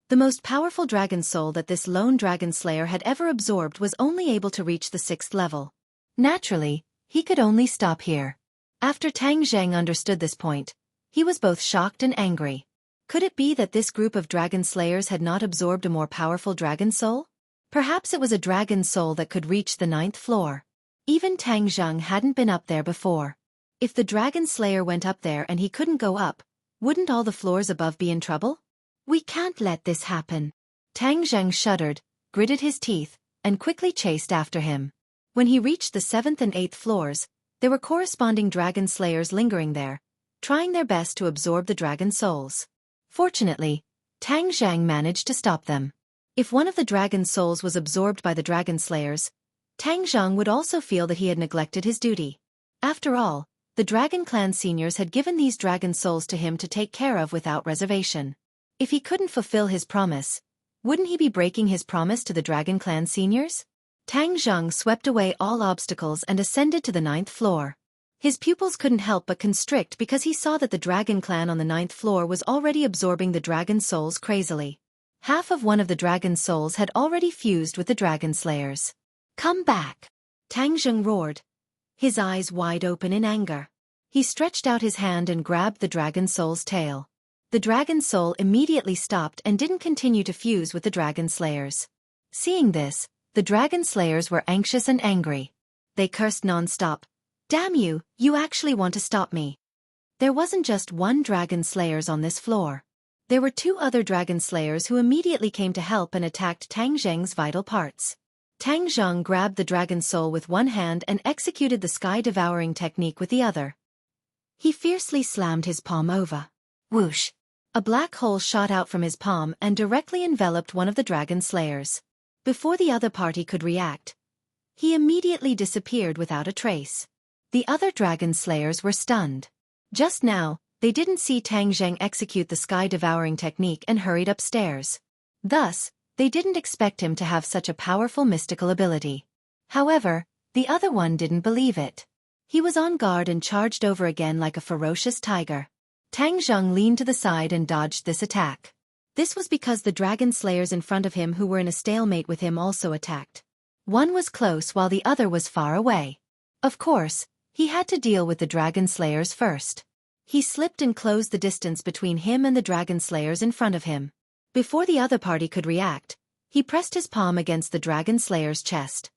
The most powerful dragon soul that this lone dragon slayer had ever absorbed was only able to reach the 6th level. Naturally, he could only stop here. After Tang Zheng understood this point, he was both shocked and angry. Could it be that this group of dragon slayers had not absorbed a more powerful dragon soul? Perhaps it was a dragon soul that could reach the 9th floor. Even Tang Zheng hadn't been up there before. If the dragon slayer went up there and he couldn't go up, wouldn't all the floors above be in trouble? We can't let this happen. Tang Zheng shuddered, gritted his teeth, and quickly chased after him. When he reached the 7th and 8th floors, there were corresponding dragon slayers lingering there, trying their best to absorb the dragon souls. Fortunately, Tang Zheng managed to stop them. If one of the dragon souls was absorbed by the dragon slayers, Tang Zheng would also feel that he had neglected his duty. After all, the Dragon Clan seniors had given these dragon souls to him to take care of without reservation. If he couldn't fulfill his promise, wouldn't he be breaking his promise to the Dragon Clan seniors? Tang Zheng swept away all obstacles and ascended to the 9th floor. His pupils couldn't help but constrict because he saw that the Dragon Clan on the 9th floor was already absorbing the dragon souls crazily. Half of one of the dragon souls had already fused with the dragon slayers. Come back! Tang Zheng roared, his eyes wide open in anger. He stretched out his hand and grabbed the dragon soul's tail. The dragon soul immediately stopped and didn't continue to fuse with the dragon slayers. Seeing this, the dragon slayers were anxious and angry. They cursed non-stop. Damn you, you actually want to stop me. There wasn't just one dragon slayers on this floor. There were 2 other dragon slayers who immediately came to help and attacked Tang Zheng's vital parts. Tang Zheng grabbed the dragon soul with one hand and executed the sky-devouring technique with the other. He fiercely slammed his palm over. Whoosh! A black hole shot out from his palm and directly enveloped one of the dragon slayers. Before the other party could react, he immediately disappeared without a trace. The other dragon slayers were stunned. Just now, they didn't see Tang Zheng execute the sky-devouring technique and hurried upstairs. Thus, they didn't expect him to have such a powerful mystical ability. However, the other one didn't believe it. He was on guard and charged over again like a ferocious tiger. Tang Zheng leaned to the side and dodged this attack. This was because the dragon slayers in front of him who were in a stalemate with him also attacked. One was close while the other was far away. Of course, he had to deal with the dragon slayers first. He slipped and closed the distance between him and the dragon slayers in front of him. Before the other party could react, he pressed his palm against the dragon slayer's chest.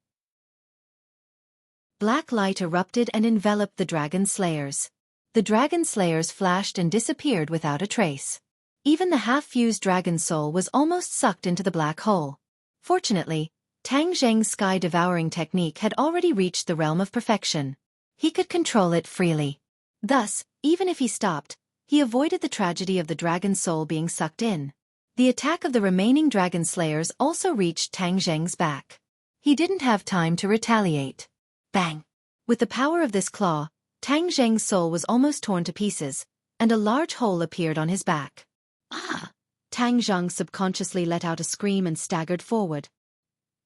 Black light erupted and enveloped the dragon slayers. The dragon slayers flashed and disappeared without a trace. Even the half-fused dragon soul was almost sucked into the black hole. Fortunately, Tang Zheng's sky-devouring technique had already reached the realm of perfection. He could control it freely. Thus, even if he stopped, he avoided the tragedy of the dragon soul being sucked in. The attack of the remaining dragon slayers also reached Tang Zheng's back. He didn't have time to retaliate. Bang! With the power of this claw, Tang Zheng's soul was almost torn to pieces, and a large hole appeared on his back. Ah! Tang Zheng subconsciously let out a scream and staggered forward.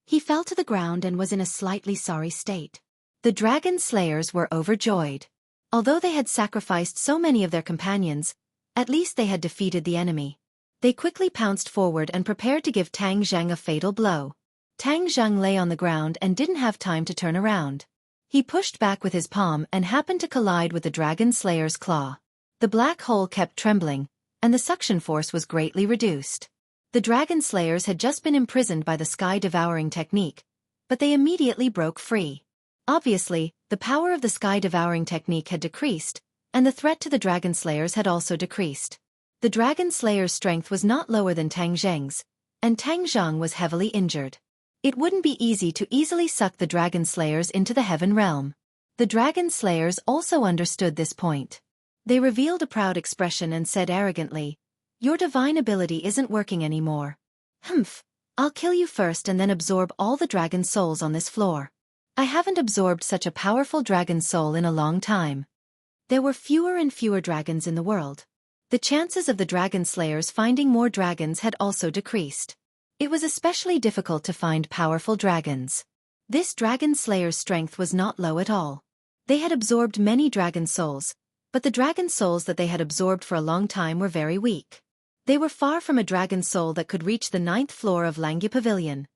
He fell to the ground and was in a slightly sorry state. The dragon slayers were overjoyed. Although they had sacrificed so many of their companions, at least they had defeated the enemy. They quickly pounced forward and prepared to give Tang Zheng a fatal blow. Tang Zheng lay on the ground and didn't have time to turn around. He pushed back with his palm and happened to collide with the dragon slayer's claw. The black hole kept trembling, and the suction force was greatly reduced. The dragon slayers had just been imprisoned by the sky-devouring technique, but they immediately broke free. Obviously, the power of the sky-devouring technique had decreased, and the threat to the dragon slayers had also decreased. The dragon slayer's strength was not lower than Tang Zheng's, and Tang Zheng was heavily injured. It wouldn't be easy to easily suck the dragon slayers into the heaven realm. The dragon slayers also understood this point. They revealed a proud expression and said arrogantly, "Your divine ability isn't working anymore. Humph, I'll kill you first and then absorb all the dragon souls on this floor." I haven't absorbed such a powerful dragon soul in a long time. There were fewer and fewer dragons in the world. The chances of the dragon slayers finding more dragons had also decreased. It was especially difficult to find powerful dragons. This dragon slayer's strength was not low at all. They had absorbed many dragon souls, but the dragon souls that they had absorbed for a long time were very weak. They were far from a dragon soul that could reach the 9th floor of Langya Pavilion.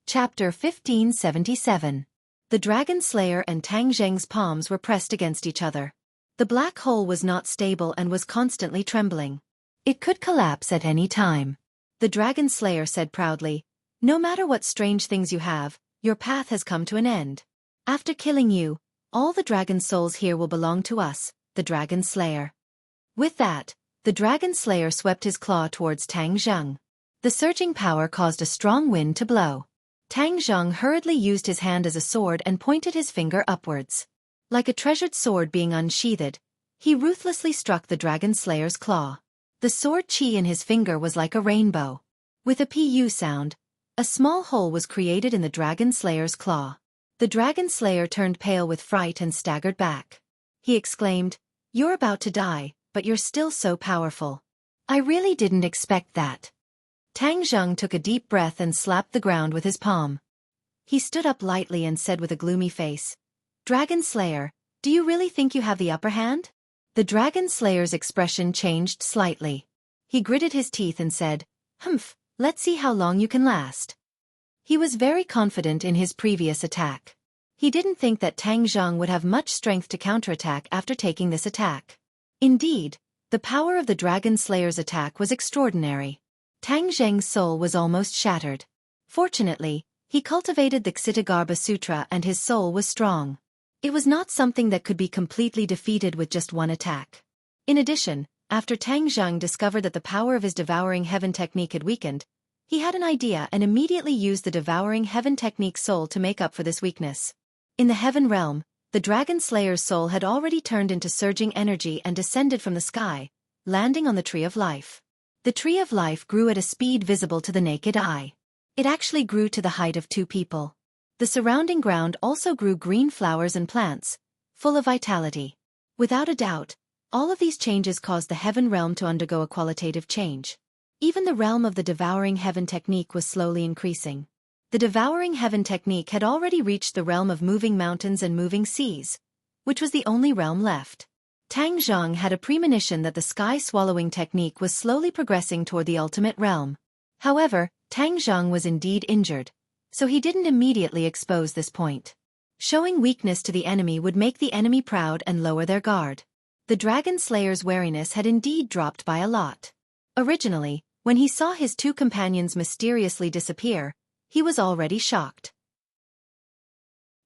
Chapter 1577. The dragon slayer and Tang Zheng's palms were pressed against each other. The black hole was not stable and was constantly trembling. It could collapse at any time. The dragon slayer said proudly, "No matter what strange things you have, your path has come to an end. After killing you, all the dragon souls here will belong to us, the dragon slayer." With that, the dragon slayer swept his claw towards Tang Zheng. The surging power caused a strong wind to blow. Tang Zheng hurriedly used his hand as a sword and pointed his finger upwards. Like a treasured sword being unsheathed, he ruthlessly struck the dragon slayer's claw. The sword chi in his finger was like a rainbow. With a pu sound, a small hole was created in the dragon slayer's claw. The dragon slayer turned pale with fright and staggered back. He exclaimed, "You're about to die, but you're still so powerful. I really didn't expect that." Tang Zheng took a deep breath and slapped the ground with his palm. He stood up lightly and said with a gloomy face, "Dragon Slayer, do you really think you have the upper hand?" The dragon slayer's expression changed slightly. He gritted his teeth and said, "Humph, let's see how long you can last." He was very confident in his previous attack. He didn't think that Tang Zheng would have much strength to counterattack after taking this attack. Indeed, the power of the dragon slayer's attack was extraordinary. Tang Zheng's soul was almost shattered. Fortunately, he cultivated the Ksitigarbha Sutra and his soul was strong. It was not something that could be completely defeated with just one attack. In addition, after Tang Zheng discovered that the power of his devouring heaven technique had weakened, he had an idea and immediately used the devouring heaven technique soul to make up for this weakness. In the heaven realm, the dragon slayer's soul had already turned into surging energy and descended from the sky, landing on the Tree of Life. The Tree of Life grew at a speed visible to the naked eye. It actually grew to the height of 2 people. The surrounding ground also grew green flowers and plants, full of vitality. Without a doubt, all of these changes caused the heaven realm to undergo a qualitative change. Even the realm of the devouring heaven technique was slowly increasing. The devouring heaven technique had already reached the realm of moving mountains and moving seas, which was the only realm left. Tang Zheng had a premonition that the sky-swallowing technique was slowly progressing toward the ultimate realm. However, Tang Zheng was indeed injured, so he didn't immediately expose this point. Showing weakness to the enemy would make the enemy proud and lower their guard. The dragon slayer's wariness had indeed dropped by a lot. Originally, when he saw his 2 companions mysteriously disappear, he was already shocked.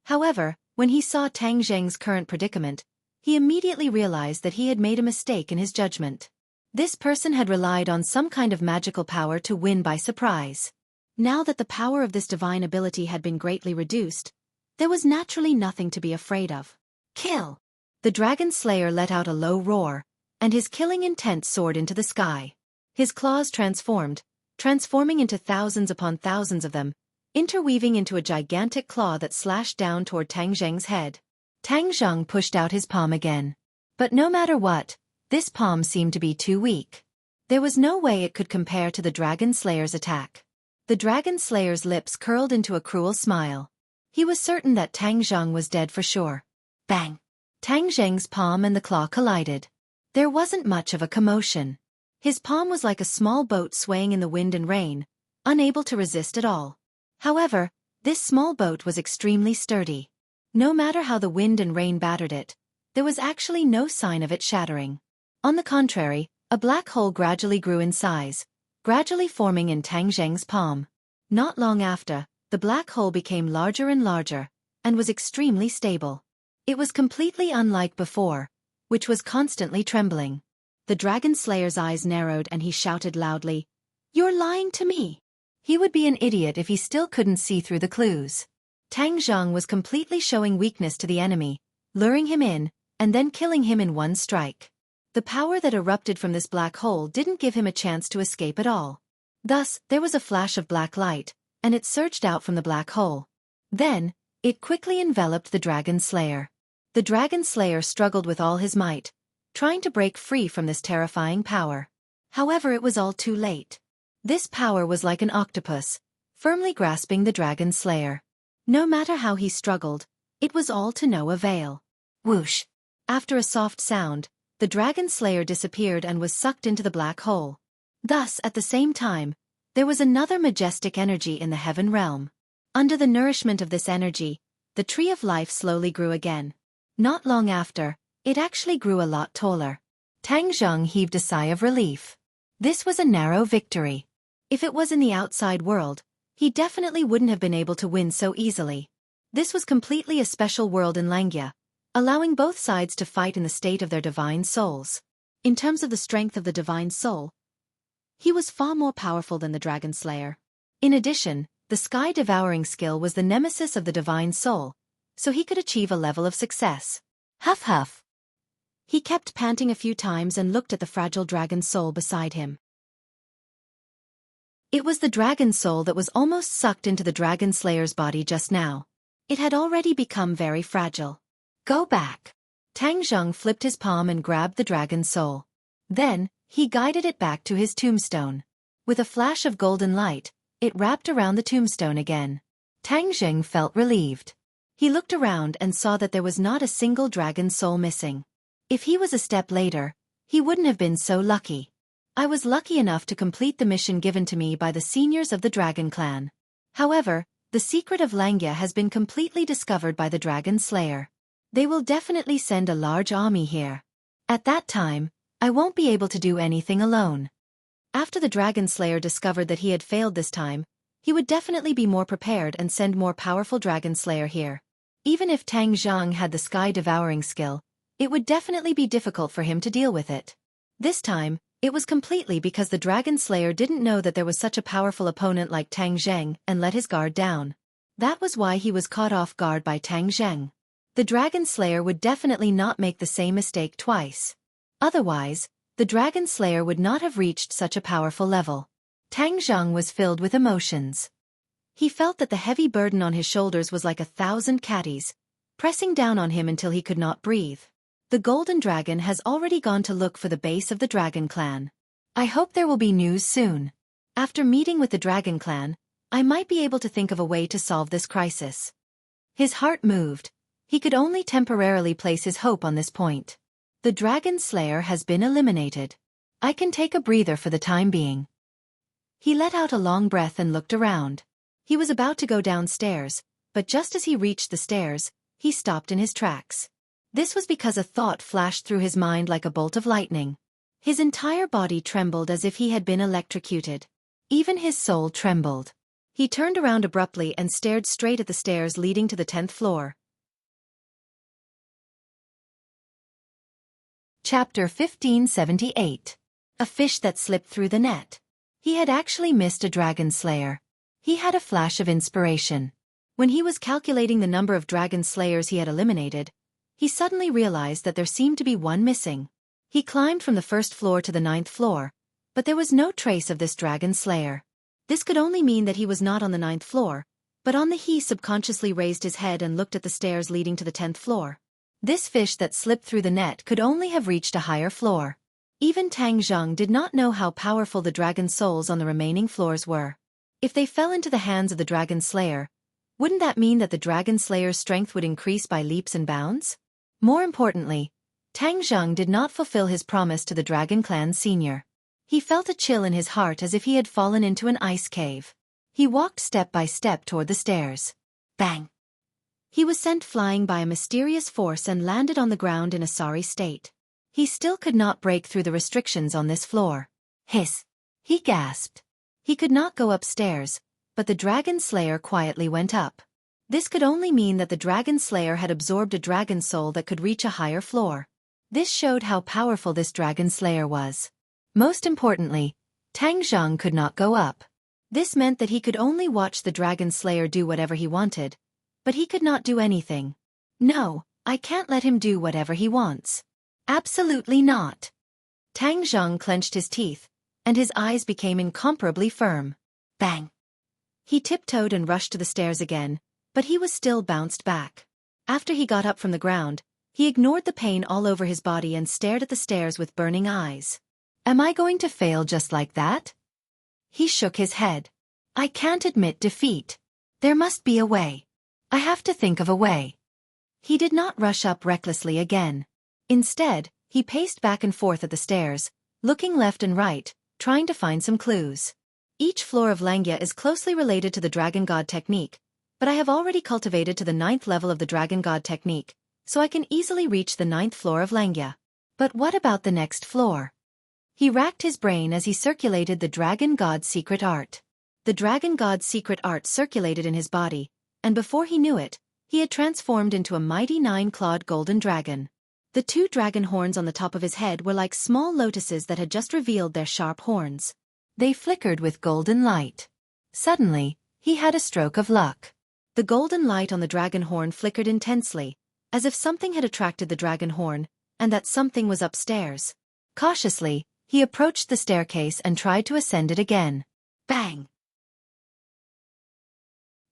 However, when he saw Tang Zheng's current predicament, he immediately realized that he had made a mistake in his judgment. This person had relied on some kind of magical power to win by surprise. Now that the power of this divine ability had been greatly reduced, there was naturally nothing to be afraid of. Kill! The dragon slayer let out a low roar, and his killing intent soared into the sky. His claws transforming into thousands upon thousands of them, interweaving into a gigantic claw that slashed down toward Tang Zheng's head. Tang Zheng pushed out his palm again. But no matter what, this palm seemed to be too weak. There was no way it could compare to the dragon slayer's attack. The dragon slayer's lips curled into a cruel smile. He was certain that Tang Zheng was dead for sure. Bang! Tang Zheng's palm and the claw collided. There wasn't much of a commotion. His palm was like a small boat swaying in the wind and rain, unable to resist at all. However, This small boat was extremely sturdy. No matter how the wind and rain battered it, there was actually no sign of it shattering. On the contrary, a black hole gradually grew in size, gradually forming in Tang Zheng's palm. Not long after, the black hole became larger and larger, and was extremely stable. It was completely unlike before, which was constantly trembling. The dragon slayer's eyes narrowed and he shouted loudly, "You're lying to me!" He would be an idiot if he still couldn't see through the clues. Tang Zheng was completely showing weakness to the enemy, luring him in, and then killing him in one strike. The power that erupted from this black hole didn't give him a chance to escape at all. Thus, there was a flash of black light, and it surged out from the black hole. Then, it quickly enveloped the dragon slayer. The dragon slayer struggled with all his might, trying to break free from this terrifying power. However, it was all too late. This power was like an octopus, firmly grasping the dragon slayer. No matter how he struggled, it was all to no avail. Whoosh! After a soft sound, the dragon slayer disappeared and was sucked into the black hole. Thus, at the same time, there was another majestic energy in the heaven realm. Under the nourishment of this energy, the tree of life slowly grew again. Not long after, it actually grew a lot taller. Tang Zheng heaved a sigh of relief. This was a narrow victory. If it was in the outside world, he definitely wouldn't have been able to win so easily. This was completely a special world in Langya, allowing both sides to fight in the state of their divine souls. In terms of the strength of the divine soul, he was far more powerful than the dragon slayer. In addition, the sky-devouring skill was the nemesis of the divine soul, so he could achieve a level of success. Huff huff. He kept panting a few times and looked at the fragile dragon soul beside him. It was the dragon soul that was almost sucked into the dragon slayer's body just now. It had already become very fragile. Go back. Tang Zheng flipped his palm and grabbed the dragon soul. Then, he guided it back to his tombstone. With a flash of golden light, it wrapped around the tombstone again. Tang Zheng felt relieved. He looked around and saw that there was not a single dragon soul missing. If he was a step later, he wouldn't have been so lucky. I was lucky enough to complete the mission given to me by the seniors of the Dragon Clan. However, the secret of Langya has been completely discovered by the Dragon Slayer. They will definitely send a large army here. At that time, I won't be able to do anything alone. After the Dragon Slayer discovered that he had failed this time, he would definitely be more prepared and send more powerful Dragon Slayer here. Even if Tang Zheng had the sky-devouring skill, it would definitely be difficult for him to deal with it. This time, it was completely because the Dragon Slayer didn't know that there was such a powerful opponent like Tang Zheng and let his guard down. That was why he was caught off guard by Tang Zheng. The Dragon Slayer would definitely not make the same mistake twice. Otherwise, the Dragon Slayer would not have reached such a powerful level. Tang Zheng was filled with emotions. He felt that the heavy burden on his shoulders was like 1,000 catties, pressing down on him until he could not breathe. The Golden Dragon has already gone to look for the base of the Dragon Clan. I hope there will be news soon. After meeting with the Dragon Clan, I might be able to think of a way to solve this crisis. His heart moved. He could only temporarily place his hope on this point. The Dragon Slayer has been eliminated. I can take a breather for the time being. He let out a long breath and looked around. He was about to go downstairs, but just as he reached the stairs, he stopped in his tracks. This was because a thought flashed through his mind like a bolt of lightning. His entire body trembled as if he had been electrocuted. Even his soul trembled. He turned around abruptly and stared straight at the stairs leading to the 10th floor. Chapter 1578. A fish that slipped through the net. He had actually missed a dragon slayer. He had a flash of inspiration. When he was calculating the number of dragon slayers he had eliminated, he suddenly realized that there seemed to be one missing. He climbed from the 1st floor to the 9th floor, but there was no trace of this dragon slayer. This could only mean that he was not on the 9th floor, but on the he subconsciously raised his head and looked at the stairs leading to the 10th floor. This fish that slipped through the net could only have reached a higher floor. Even Tang Zheng did not know how powerful the dragon souls on the remaining floors were. If they fell into the hands of the dragon slayer, wouldn't that mean that the dragon slayer's strength would increase by leaps and bounds? More importantly, Tang Zheng did not fulfill his promise to the Dragon Clan senior. He felt a chill in his heart as if he had fallen into an ice cave. He walked step by step toward the stairs. Bang! He was sent flying by a mysterious force and landed on the ground in a sorry state. He still could not break through the restrictions on this floor. Hiss! He gasped. He could not go upstairs, but the Dragon Slayer quietly went up. This could only mean that the Dragon Slayer had absorbed a dragon soul that could reach a higher floor. This showed how powerful this Dragon Slayer was. Most importantly, Tang Zhang could not go up. This meant that he could only watch the Dragon Slayer do whatever he wanted, but he could not do anything. No, I can't let him do whatever he wants. Absolutely not. Tang Zhang clenched his teeth, and his eyes became incomparably firm. Bang! He tiptoed and rushed to the stairs again, but he was still bounced back. After he got up from the ground, he ignored the pain all over his body and stared at the stairs with burning eyes. Am I going to fail just like that? He shook his head. I can't admit defeat. There must be a way. I have to think of a way. He did not rush up recklessly again. Instead, he paced back and forth at the stairs, looking left and right, trying to find some clues. Each floor of Langya is closely related to the Dragon God technique, but I have already cultivated to the 9th level of the Dragon God technique, so I can easily reach the 9th floor of Langya. But what about the next floor? He racked his brain as he circulated the Dragon God's secret art. The Dragon God's secret art circulated in his body, and before he knew it, he had transformed into a mighty 9-clawed golden dragon. The 2 dragon horns on the top of his head were like small lotuses that had just revealed their sharp horns. They flickered with golden light. Suddenly, he had a stroke of luck. The golden light on the dragon horn flickered intensely, as if something had attracted the dragon horn, and that something was upstairs. Cautiously, he approached the staircase and tried to ascend it again. Bang!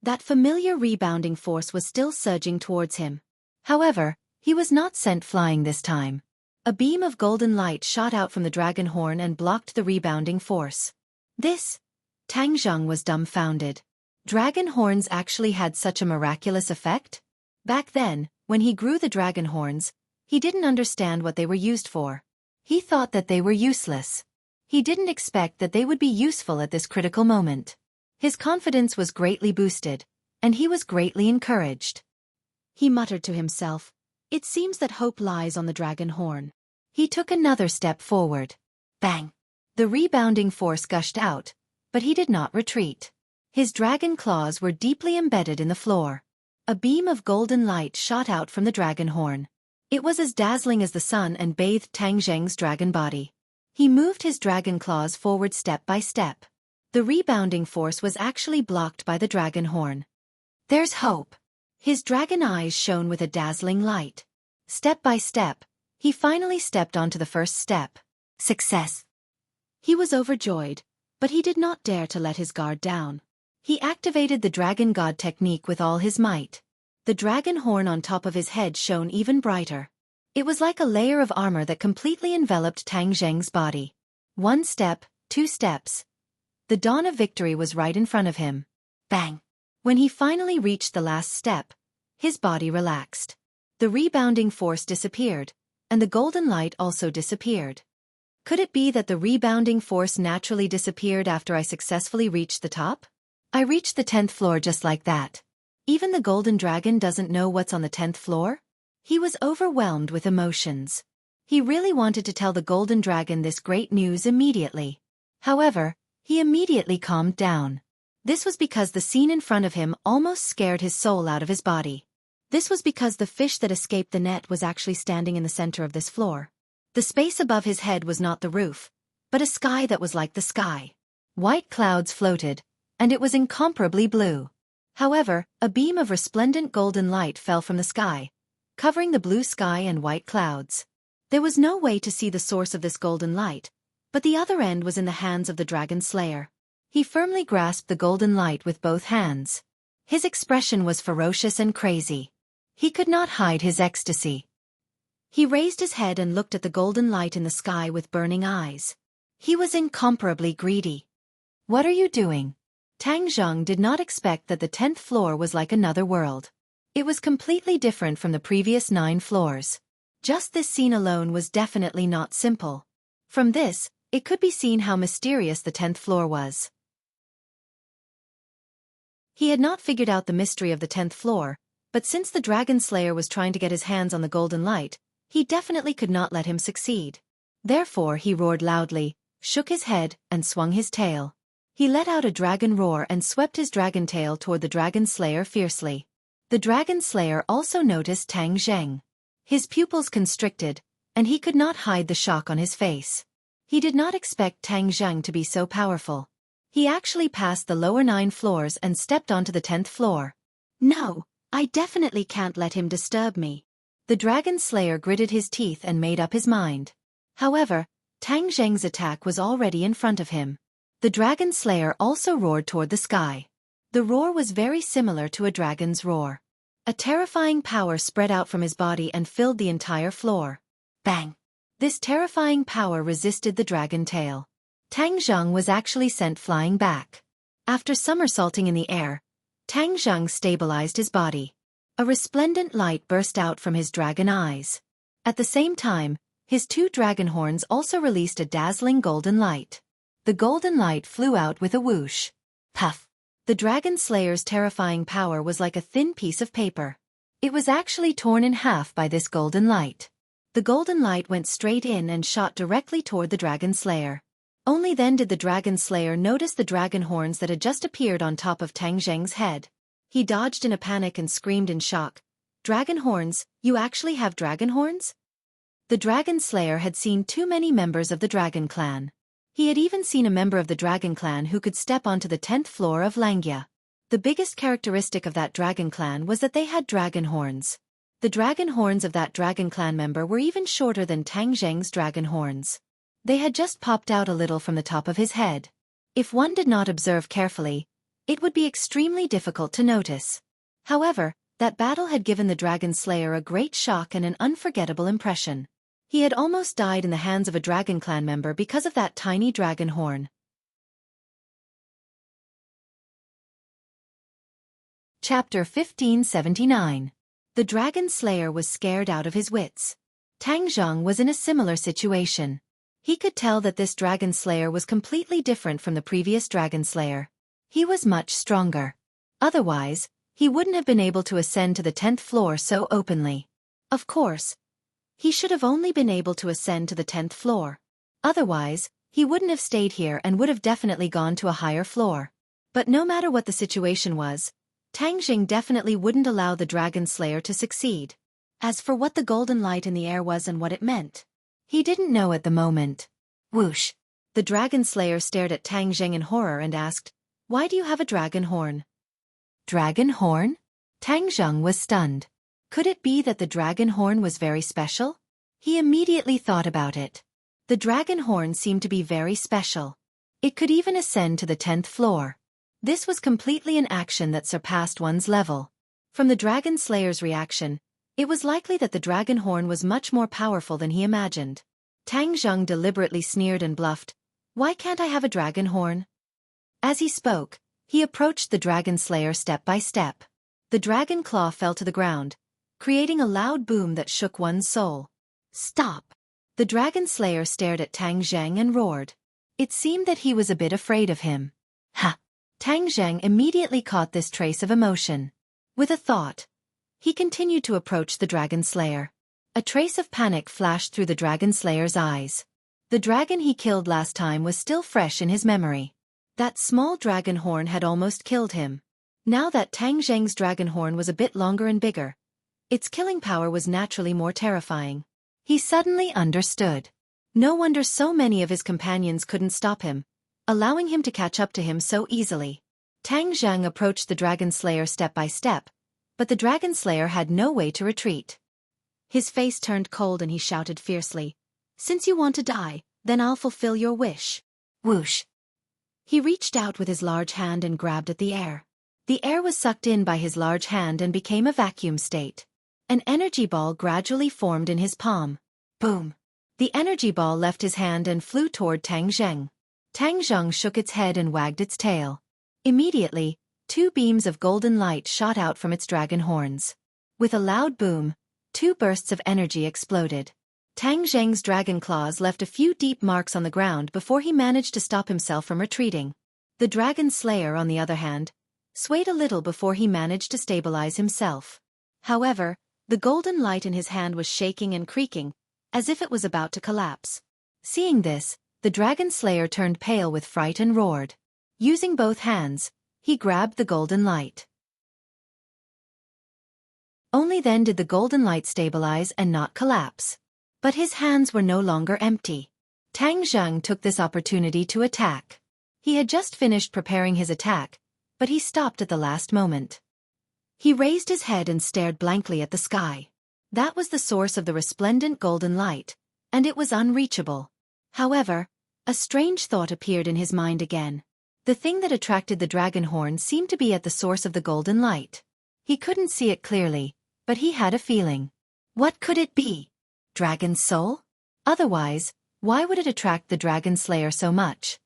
That familiar rebounding force was still surging towards him. However, he was not sent flying this time. A beam of golden light shot out from the dragon horn and blocked the rebounding force. Tang Zhang was dumbfounded. Dragon horns actually had such a miraculous effect? Back then, when he grew the dragon horns, he didn't understand what they were used for. He thought that they were useless. He didn't expect that they would be useful at this critical moment. His confidence was greatly boosted, and he was greatly encouraged. He muttered to himself, "It seems that hope lies on the dragon horn." He took another step forward. Bang! The rebounding force gushed out, but he did not retreat. His dragon claws were deeply embedded in the floor. A beam of golden light shot out from the dragon horn. It was as dazzling as the sun and bathed Tang Zheng's dragon body. He moved his dragon claws forward step by step. The rebounding force was actually blocked by the dragon horn. There's hope. His dragon eyes shone with a dazzling light. Step by step, he finally stepped onto the first step. Success! He was overjoyed, but he did not dare to let his guard down. He activated the Dragon God technique with all his might. The dragon horn on top of his head shone even brighter. It was like a layer of armor that completely enveloped Tang Zheng's body. 1 step, 2 steps. The dawn of victory was right in front of him. Bang! When he finally reached the last step, his body relaxed. The rebounding force disappeared, and the golden light also disappeared. Could it be that the rebounding force naturally disappeared after I successfully reached the top? I reached the 10th floor just like that. Even the golden dragon doesn't know what's on the 10th floor? He was overwhelmed with emotions. He really wanted to tell the golden dragon this great news immediately. However, he immediately calmed down. This was because the scene in front of him almost scared his soul out of his body. This was because the fish that escaped the net was actually standing in the center of this floor. The space above his head was not the roof, but a sky that was like the sky. White clouds floated, and it was incomparably blue. However, a beam of resplendent golden light fell from the sky, covering the blue sky and white clouds. There was no way to see the source of this golden light, but the other end was in the hands of the dragon slayer. He firmly grasped the golden light with both hands. His expression was ferocious and crazy. He could not hide his ecstasy. He raised his head and looked at the golden light in the sky with burning eyes. He was incomparably greedy. What are you doing? Tang Zhang did not expect that the 10th floor was like another world. It was completely different from the previous 9 floors. Just this scene alone was definitely not simple. From this, it could be seen how mysterious the 10th floor was. He had not figured out the mystery of the 10th floor, but since the Dragon Slayer was trying to get his hands on the golden light, he definitely could not let him succeed. Therefore he roared loudly, shook his head, and swung his tail. He let out a dragon roar and swept his dragon tail toward the Dragon Slayer fiercely. The Dragon Slayer also noticed Tang Zheng. His pupils constricted, and he could not hide the shock on his face. He did not expect Tang Zheng to be so powerful. He actually passed the lower 9 floors and stepped onto the 10th floor. No, I definitely can't let him disturb me. The Dragon Slayer gritted his teeth and made up his mind. However, Tang Zheng's attack was already in front of him. The Dragon Slayer also roared toward the sky. The roar was very similar to a dragon's roar. A terrifying power spread out from his body and filled the entire floor. Bang! This terrifying power resisted the dragon tail. Tang Zheng was actually sent flying back. After somersaulting in the air, Tang Zheng stabilized his body. A resplendent light burst out from his dragon eyes. At the same time, his 2 dragon horns also released a dazzling golden light. The golden light flew out with a whoosh. Puff! The Dragon Slayer's terrifying power was like a thin piece of paper. It was actually torn in half by this golden light. The golden light went straight in and shot directly toward the Dragon Slayer. Only then did the Dragon Slayer notice the dragon horns that had just appeared on top of Tang Zheng's head. He dodged in a panic and screamed in shock, "Dragon horns, you actually have dragon horns?" The Dragon Slayer had seen too many members of the Dragon Clan. He had even seen a member of the Dragon Clan who could step onto the 10th floor of Langya. The biggest characteristic of that Dragon Clan was that they had dragon horns. The dragon horns of that Dragon Clan member were even shorter than Tang Zheng's dragon horns. They had just popped out a little from the top of his head. If one did not observe carefully, it would be extremely difficult to notice. However, that battle had given the Dragon Slayer a great shock and an unforgettable impression. He had almost died in the hands of a Dragon Clan member because of that tiny dragon horn. Chapter 1579. The Dragon Slayer was scared out of his wits. Tang Zheng was in a similar situation. He could tell that this Dragon Slayer was completely different from the previous Dragon Slayer. He was much stronger. Otherwise, he wouldn't have been able to ascend to the 10th floor so openly. Of course, he should have only been able to ascend to the 10th floor. Otherwise, he wouldn't have stayed here and would have definitely gone to a higher floor. But no matter what the situation was, Tang Zheng definitely wouldn't allow the Dragon Slayer to succeed. As for what the golden light in the air was and what it meant, he didn't know at the moment. Whoosh! The Dragon Slayer stared at Tang Zheng in horror and asked, "Why do you have a dragon horn?" Dragon horn? Tang Zheng was stunned. Could it be that the dragon horn was very special? He immediately thought about it. The dragon horn seemed to be very special. It could even ascend to the 10th floor. This was completely an action that surpassed one's level. From the Dragon Slayer's reaction, it was likely that the dragon horn was much more powerful than he imagined. Tang Zheng deliberately sneered and bluffed, "Why can't I have a dragon horn?" As he spoke, he approached the Dragon Slayer step by step. The dragon claw fell to the ground, creating a loud boom that shook one's soul. "Stop!" The Dragon Slayer stared at Tang Zheng and roared. It seemed that he was a bit afraid of him. Ha! Tang Zheng immediately caught this trace of emotion. With a thought, he continued to approach the Dragon Slayer. A trace of panic flashed through the Dragon Slayer's eyes. The dragon he killed last time was still fresh in his memory. That small dragon horn had almost killed him. Now that Tang Zheng's dragon horn was a bit longer and bigger, its killing power was naturally more terrifying. He suddenly understood. No wonder so many of his companions couldn't stop him, allowing him to catch up to him so easily. Tang Zheng approached the Dragon Slayer step by step, but the Dragon Slayer had no way to retreat. His face turned cold and he shouted fiercely, "Since you want to die, then I'll fulfill your wish." Whoosh! He reached out with his large hand and grabbed at the air. The air was sucked in by his large hand and became a vacuum state. An energy ball gradually formed in his palm. Boom! The energy ball left his hand and flew toward Tang Zheng. Tang Zheng shook its head and wagged its tail. Immediately, 2 beams of golden light shot out from its dragon horns. With a loud boom, 2 bursts of energy exploded. Tang Zheng's dragon claws left a few deep marks on the ground before he managed to stop himself from retreating. The Dragon Slayer, on the other hand, swayed a little before he managed to stabilize himself. However, the golden light in his hand was shaking and creaking, as if it was about to collapse. Seeing this, the dragon slayer turned pale with fright and roared. Using both hands, he grabbed the golden light. Only then did the golden light stabilize and not collapse. But his hands were no longer empty. Tang Zheng took this opportunity to attack. He had just finished preparing his attack, but he stopped at the last moment. He raised his head and stared blankly at the sky. That was the source of the resplendent golden light, and it was unreachable. However, a strange thought appeared in his mind again. The thing that attracted the dragon horn seemed to be at the source of the golden light. He couldn't see it clearly, but he had a feeling. What could it be? Dragon's soul? Otherwise, why would it attract the dragon slayer so much?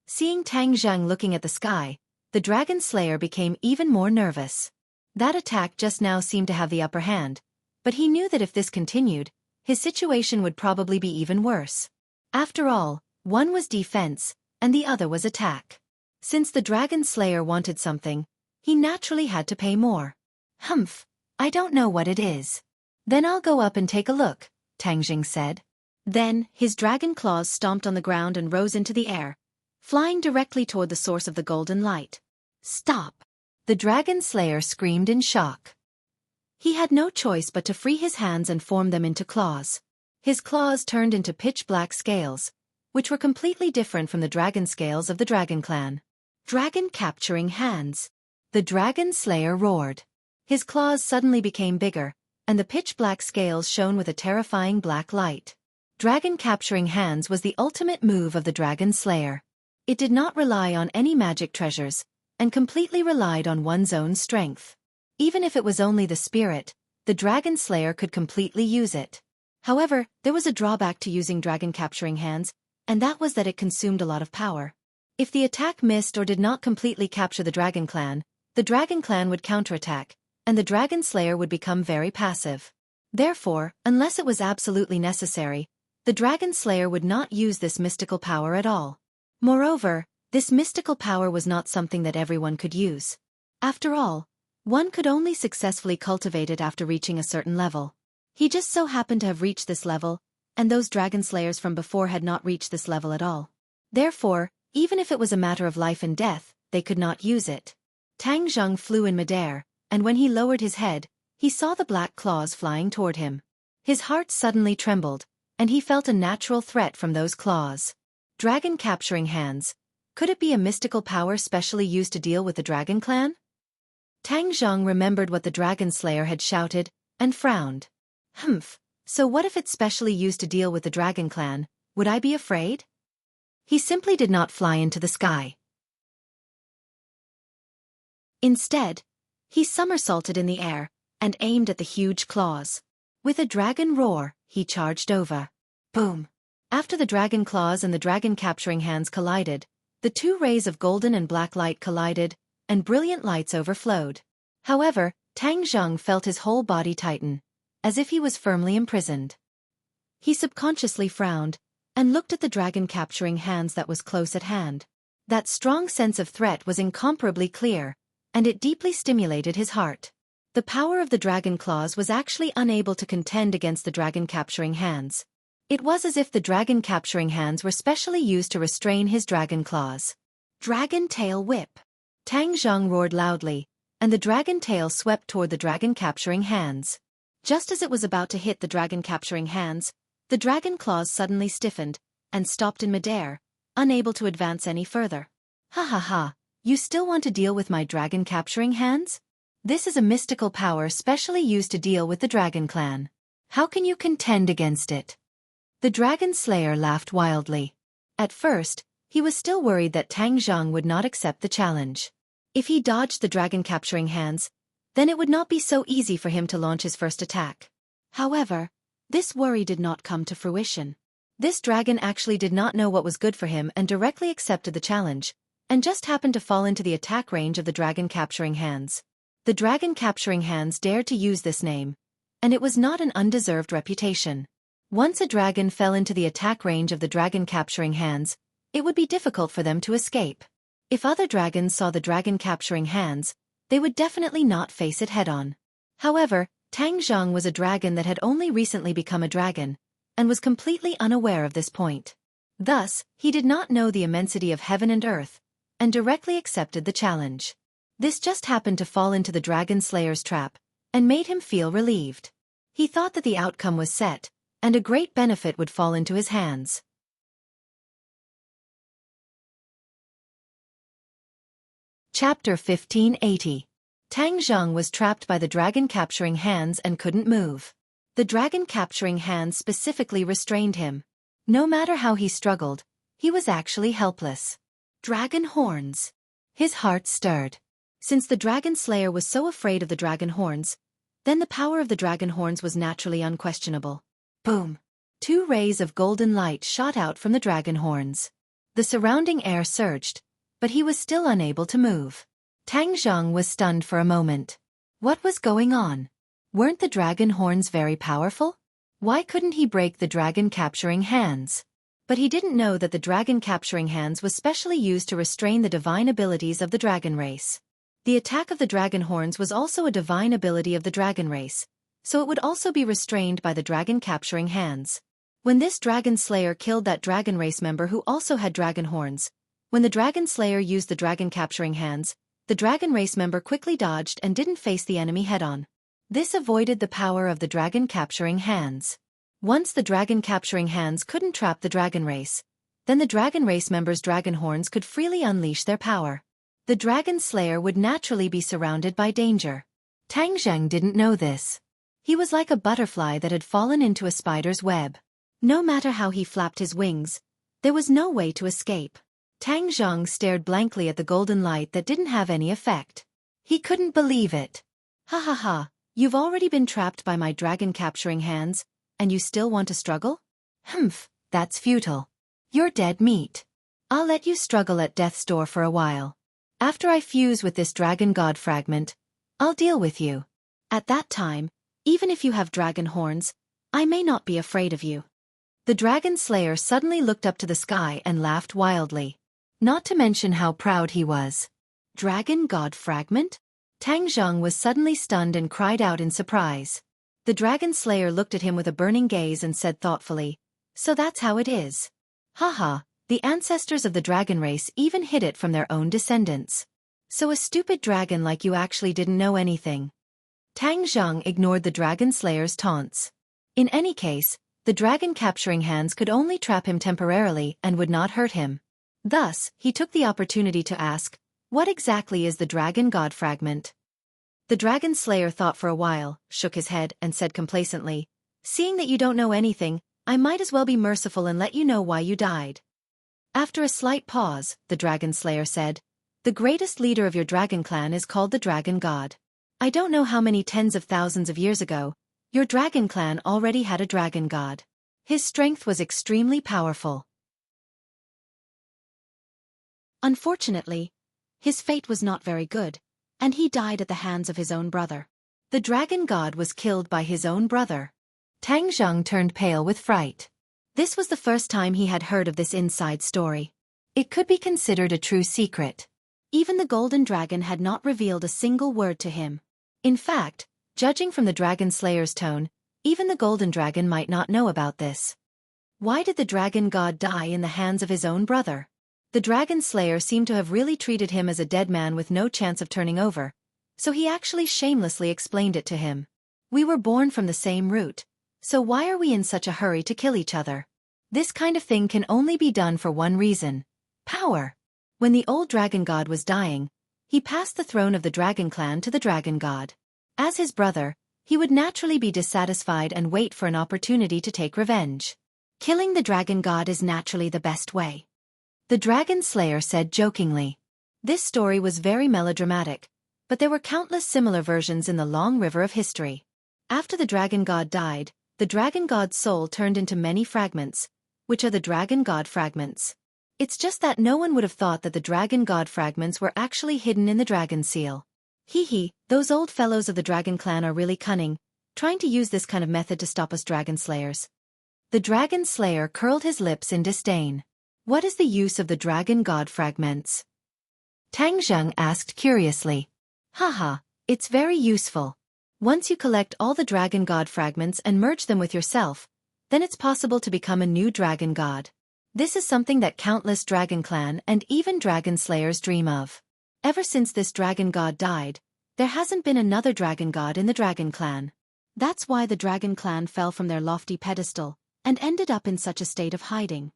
Seeing Tang Zheng looking at the sky, the dragon slayer became even more nervous. That attack just now seemed to have the upper hand, but he knew that if this continued, his situation would probably be even worse. After all, one was defense, and the other was attack. Since the dragon slayer wanted something, he naturally had to pay more. Humph, I don't know what it is. Then I'll go up and take a look, Tang Jing said. Then, his dragon claws stomped on the ground and rose into the air, flying directly toward the source of the golden light. Stop! The dragon slayer screamed in shock. He had no choice but to free his hands and form them into claws. His claws turned into pitch-black scales, which were completely different from the dragon scales of the dragon clan. Dragon capturing hands. The dragon slayer roared. His claws suddenly became bigger, and the pitch-black scales shone with a terrifying black light. Dragon capturing hands was the ultimate move of the dragon slayer. It did not rely on any magic treasures, and completely relied on one's own strength. Even if it was only the spirit, the dragon slayer could completely use it. However, there was a drawback to using dragon capturing hands, and that was that it consumed a lot of power. If the attack missed or did not completely capture the dragon clan would counterattack, and the dragon slayer would become very passive. Therefore, unless it was absolutely necessary, the dragon slayer would not use this mystical power at all. Moreover, this mystical power was not something that everyone could use. After all, one could only successfully cultivate it after reaching a certain level. He just so happened to have reached this level, and those dragon slayers from before had not reached this level at all. Therefore, even if it was a matter of life and death, they could not use it. Tang Zheng flew in midair, and when he lowered his head, he saw the black claws flying toward him. His heart suddenly trembled, and he felt a natural threat from those claws. Dragon capturing hands. Could it be a mystical power specially used to deal with the dragon clan? Tang Zheng remembered what the dragon slayer had shouted, and frowned. Humph, so what if it's specially used to deal with the dragon clan? Would I be afraid? He simply did not fly into the sky. Instead, he somersaulted in the air, and aimed at the huge claws. With a dragon roar, he charged over. Boom! After the dragon claws and the dragon capturing hands collided, the two rays of golden and black light collided, and brilliant lights overflowed. However, Tang Zheng felt his whole body tighten, as if he was firmly imprisoned. He subconsciously frowned, and looked at the dragon capturing hands that was close at hand. That strong sense of threat was incomparably clear, and it deeply stimulated his heart. The power of the dragon claws was actually unable to contend against the dragon capturing hands. It was as if the dragon capturing hands were specially used to restrain his dragon claws. Dragon tail whip. Tang Zheng roared loudly, and the dragon tail swept toward the dragon capturing hands. Just as it was about to hit the dragon capturing hands, the dragon claws suddenly stiffened, and stopped in midair, unable to advance any further. Ha ha ha, you still want to deal with my dragon capturing hands? This is a mystical power specially used to deal with the dragon clan. How can you contend against it? The dragon slayer laughed wildly. At first, he was still worried that Tang Zheng would not accept the challenge. If he dodged the dragon capturing hands, then it would not be so easy for him to launch his first attack. However, this worry did not come to fruition. This dragon actually did not know what was good for him and directly accepted the challenge, and just happened to fall into the attack range of the dragon capturing hands. The dragon capturing hands dared to use this name, and it was not an undeserved reputation. Once a dragon fell into the attack range of the dragon capturing hands, it would be difficult for them to escape. If other dragons saw the dragon capturing hands, they would definitely not face it head-on. However, Tang Zhang was a dragon that had only recently become a dragon, and was completely unaware of this point. Thus, he did not know the immensity of heaven and earth, and directly accepted the challenge. This just happened to fall into the dragon slayer's trap, and made him feel relieved. He thought that the outcome was set, and a great benefit would fall into his hands. Chapter 1580. Tang Zhang was trapped by the dragon capturing hands and couldn't move. The dragon capturing hands specifically restrained him. No matter how he struggled, he was actually helpless. Dragon horns. His heart stirred. Since the dragon slayer was so afraid of the dragon horns, then the power of the dragon horns was naturally unquestionable. Boom! 2 rays of golden light shot out from the dragon horns. The surrounding air surged, but he was still unable to move. Tang Zhang was stunned for a moment. What was going on? Weren't the dragon horns very powerful? Why couldn't he break the dragon capturing hands? But he didn't know that the dragon capturing hands was specially used to restrain the divine abilities of the dragon race. The attack of the dragon horns was also a divine ability of the dragon race, so it would also be restrained by the dragon capturing hands. When this dragon slayer killed that dragon race member who also had dragon horns, when the dragon slayer used the dragon capturing hands, the dragon race member quickly dodged and didn't face the enemy head-on. This avoided the power of the dragon capturing hands. Once the dragon capturing hands couldn't trap the dragon race, then the dragon race members' dragon horns could freely unleash their power. The dragon slayer would naturally be surrounded by danger. Tang Zhang didn't know this. He was like a butterfly that had fallen into a spider's web. No matter how he flapped his wings, there was no way to escape. Tang Zhang stared blankly at the golden light that didn't have any effect. He couldn't believe it. Ha ha ha, you've already been trapped by my dragon capturing hands, and you still want to struggle? Humph, that's futile. You're dead meat. I'll let you struggle at death's door for a while. After I fuse with this dragon god fragment, I'll deal with you. At that time, even if you have dragon horns, I may not be afraid of you. The dragon slayer suddenly looked up to the sky and laughed wildly. Not to mention how proud he was. Dragon god fragment? Tang Zhang was suddenly stunned and cried out in surprise. The dragon slayer looked at him with a burning gaze and said thoughtfully, "So that's how it is. Haha, the ancestors of the dragon race even hid it from their own descendants. So a stupid dragon like you actually didn't know anything." Tang Zhang ignored the dragon slayer's taunts. In any case, the dragon capturing hands could only trap him temporarily and would not hurt him. Thus, he took the opportunity to ask, "What exactly is the dragon god fragment?" The dragon slayer thought for a while, shook his head, and said complacently, "Seeing that you don't know anything, I might as well be merciful and let you know why you died." After a slight pause, the dragon slayer said, "The greatest leader of your dragon clan is called the dragon god. I don't know how many tens of thousands of years ago, your dragon clan already had a dragon god. His strength was extremely powerful. Unfortunately, his fate was not very good, and he died at the hands of his own brother. The dragon god was killed by his own brother." Tang Zhang turned pale with fright. This was the first time he had heard of this inside story. It could be considered a true secret. Even the golden dragon had not revealed a single word to him. In fact, judging from the dragon slayer's tone, even the golden dragon might not know about this. Why did the dragon god die in the hands of his own brother? The dragon slayer seemed to have really treated him as a dead man with no chance of turning over, so he actually shamelessly explained it to him. "We were born from the same root, so why are we in such a hurry to kill each other? This kind of thing can only be done for one reason: power." When the old dragon god was dying, he passed the throne of the dragon clan to the dragon god. As his brother, he would naturally be dissatisfied and wait for an opportunity to take revenge. Killing the dragon god is naturally the best way, the dragon slayer said jokingly. This story was very melodramatic, but there were countless similar versions in the long river of history. After the dragon god died, the dragon god's soul turned into many fragments, which are the dragon god fragments. It's just that no one would have thought that the dragon god fragments were actually hidden in the dragon seal. Hee hee, those old fellows of the dragon clan are really cunning, trying to use this kind of method to stop us dragon slayers. The dragon slayer curled his lips in disdain. What is the use of the dragon god fragments? Tang Zheng asked curiously. Haha, it's very useful. Once you collect all the dragon god fragments and merge them with yourself, then it's possible to become a new dragon god. This is something that countless dragon clan and even dragon slayers dream of. Ever since this dragon god died, there hasn't been another dragon god in the dragon clan. That's why the dragon clan fell from their lofty pedestal and ended up in such a state of hiding.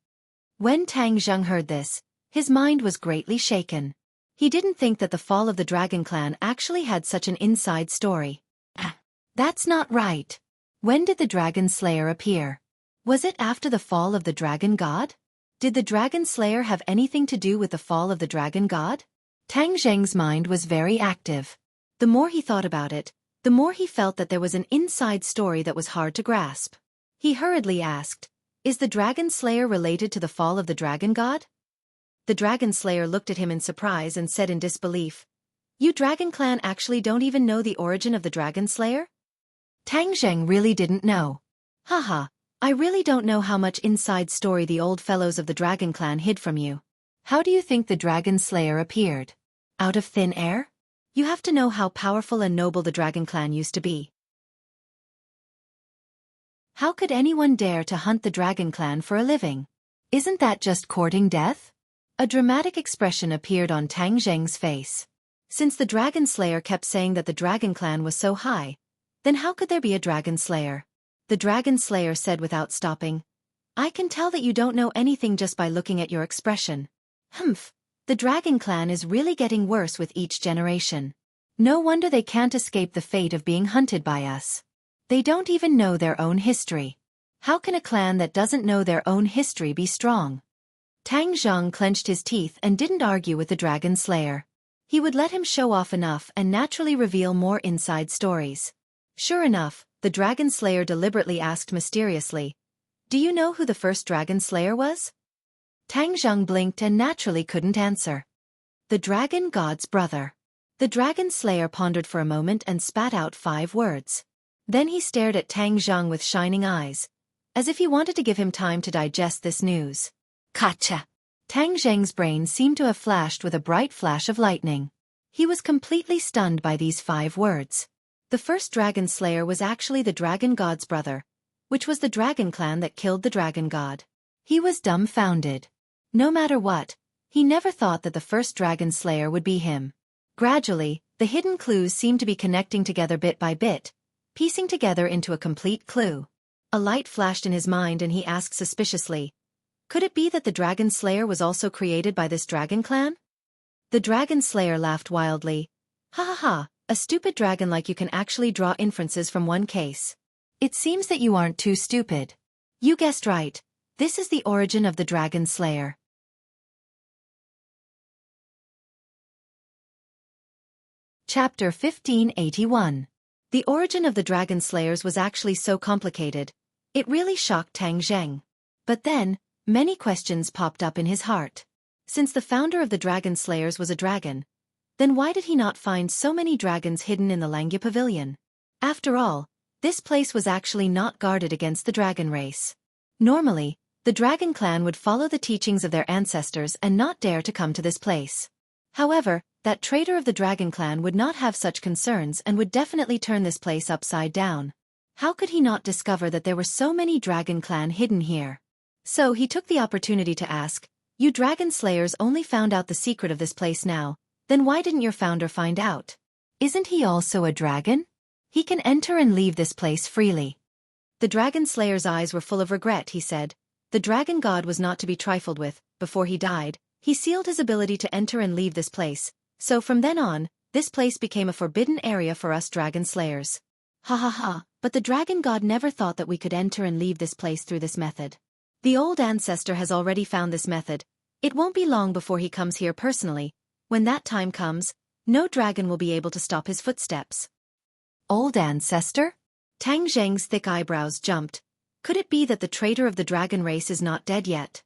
When Tang Zheng heard this, his mind was greatly shaken. He didn't think that the fall of the dragon clan actually had such an inside story. That's not right. When did the dragon slayer appear? Was it after the fall of the dragon god? Did the dragon slayer have anything to do with the fall of the dragon god? Tang Zheng's mind was very active. The more he thought about it, the more he felt that there was an inside story that was hard to grasp. He hurriedly asked, "Is the dragon slayer related to the fall of the dragon god?" The dragon slayer looked at him in surprise and said in disbelief, "You dragon clan actually don't even know the origin of the dragon slayer?" Tang Zheng really didn't know. Haha, I really don't know how much inside story the old fellows of the dragon clan hid from you. How do you think the dragon slayer appeared? Out of thin air? You have to know how powerful and noble the dragon clan used to be. How could anyone dare to hunt the dragon clan for a living? Isn't that just courting death? A dramatic expression appeared on Tang Zheng's face. Since the dragon slayer kept saying that the dragon clan was so high, then how could there be a dragon slayer? The dragon slayer said without stopping, "I can tell that you don't know anything just by looking at your expression. Humph, the dragon clan is really getting worse with each generation. No wonder they can't escape the fate of being hunted by us. They don't even know their own history. How can a clan that doesn't know their own history be strong?" Tang Zheng clenched his teeth and didn't argue with the dragon slayer. He would let him show off enough and naturally reveal more inside stories. Sure enough, the dragon slayer deliberately asked mysteriously, "Do you know who the first dragon slayer was?" Tang Zheng blinked and naturally couldn't answer. "The dragon god's brother." The dragon slayer pondered for a moment and spat out 5 words. Then he stared at Tang Zheng with shining eyes, as if he wanted to give him time to digest this news. Gotcha! Tang Zheng's brain seemed to have flashed with a bright flash of lightning. He was completely stunned by these 5 words. The first dragon slayer was actually the dragon god's brother, which was the dragon clan that killed the dragon god. He was dumbfounded. No matter what, he never thought that the first dragon slayer would be him. Gradually, the hidden clues seemed to be connecting together bit by bit, piecing together into a complete clue. A light flashed in his mind and he asked suspiciously, "Could it be that the dragon slayer was also created by this dragon clan?" The dragon slayer laughed wildly. "Ha ha ha, a stupid dragon like you can actually draw inferences from one case. It seems that you aren't too stupid. You guessed right. This is the origin of the dragon slayer." Chapter 1581. The origin of the dragon slayers was actually so complicated, it really shocked Tang Zheng. But then, many questions popped up in his heart. Since the founder of the dragon slayers was a dragon, then why did he not find so many dragons hidden in the Langya Pavilion? After all, this place was actually not guarded against the dragon race. Normally, the dragon clan would follow the teachings of their ancestors and not dare to come to this place. However, that traitor of the dragon clan would not have such concerns and would definitely turn this place upside down. How could he not discover that there were so many dragon clan hidden here? So he took the opportunity to ask, "You dragon slayers only found out the secret of this place now, then why didn't your founder find out? Isn't he also a dragon? He can enter and leave this place freely." The dragon slayer's eyes were full of regret, he said. The dragon god was not to be trifled with. Before he died, he sealed his ability to enter and leave this place, so from then on, this place became a forbidden area for us dragon slayers. Ha ha ha, but the dragon god never thought that we could enter and leave this place through this method. The old ancestor has already found this method. It won't be long before he comes here personally. When that time comes, no dragon will be able to stop his footsteps. Old ancestor? Tang Zheng's thick eyebrows jumped. Could it be that the traitor of the dragon race is not dead yet?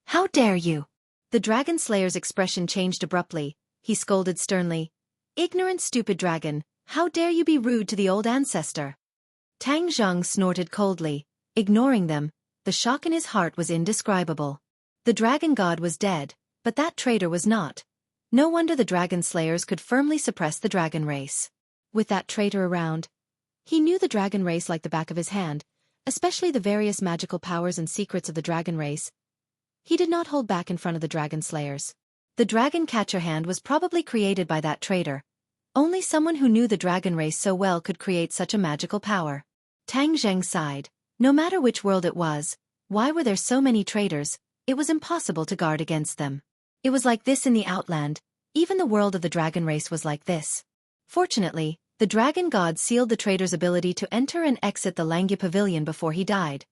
How dare you? The dragon slayer's expression changed abruptly. He scolded sternly. "Ignorant stupid dragon, how dare you be rude to the old ancestor?" Tang Zheng snorted coldly, ignoring them. The shock in his heart was indescribable. The dragon god was dead, but that traitor was not. No wonder the dragon slayers could firmly suppress the dragon race. With that traitor around, he knew the dragon race like the back of his hand, especially the various magical powers and secrets of the dragon race. He did not hold back in front of the dragon slayers. The dragon catcher hand was probably created by that traitor. Only someone who knew the dragon race so well could create such a magical power. Tang Zheng sighed. No matter which world it was, why were there so many traitors? It was impossible to guard against them. It was like this in the Outland. Even the world of the dragon race was like this. Fortunately, the dragon god sealed the traitor's ability to enter and exit the Langya pavilion before he died,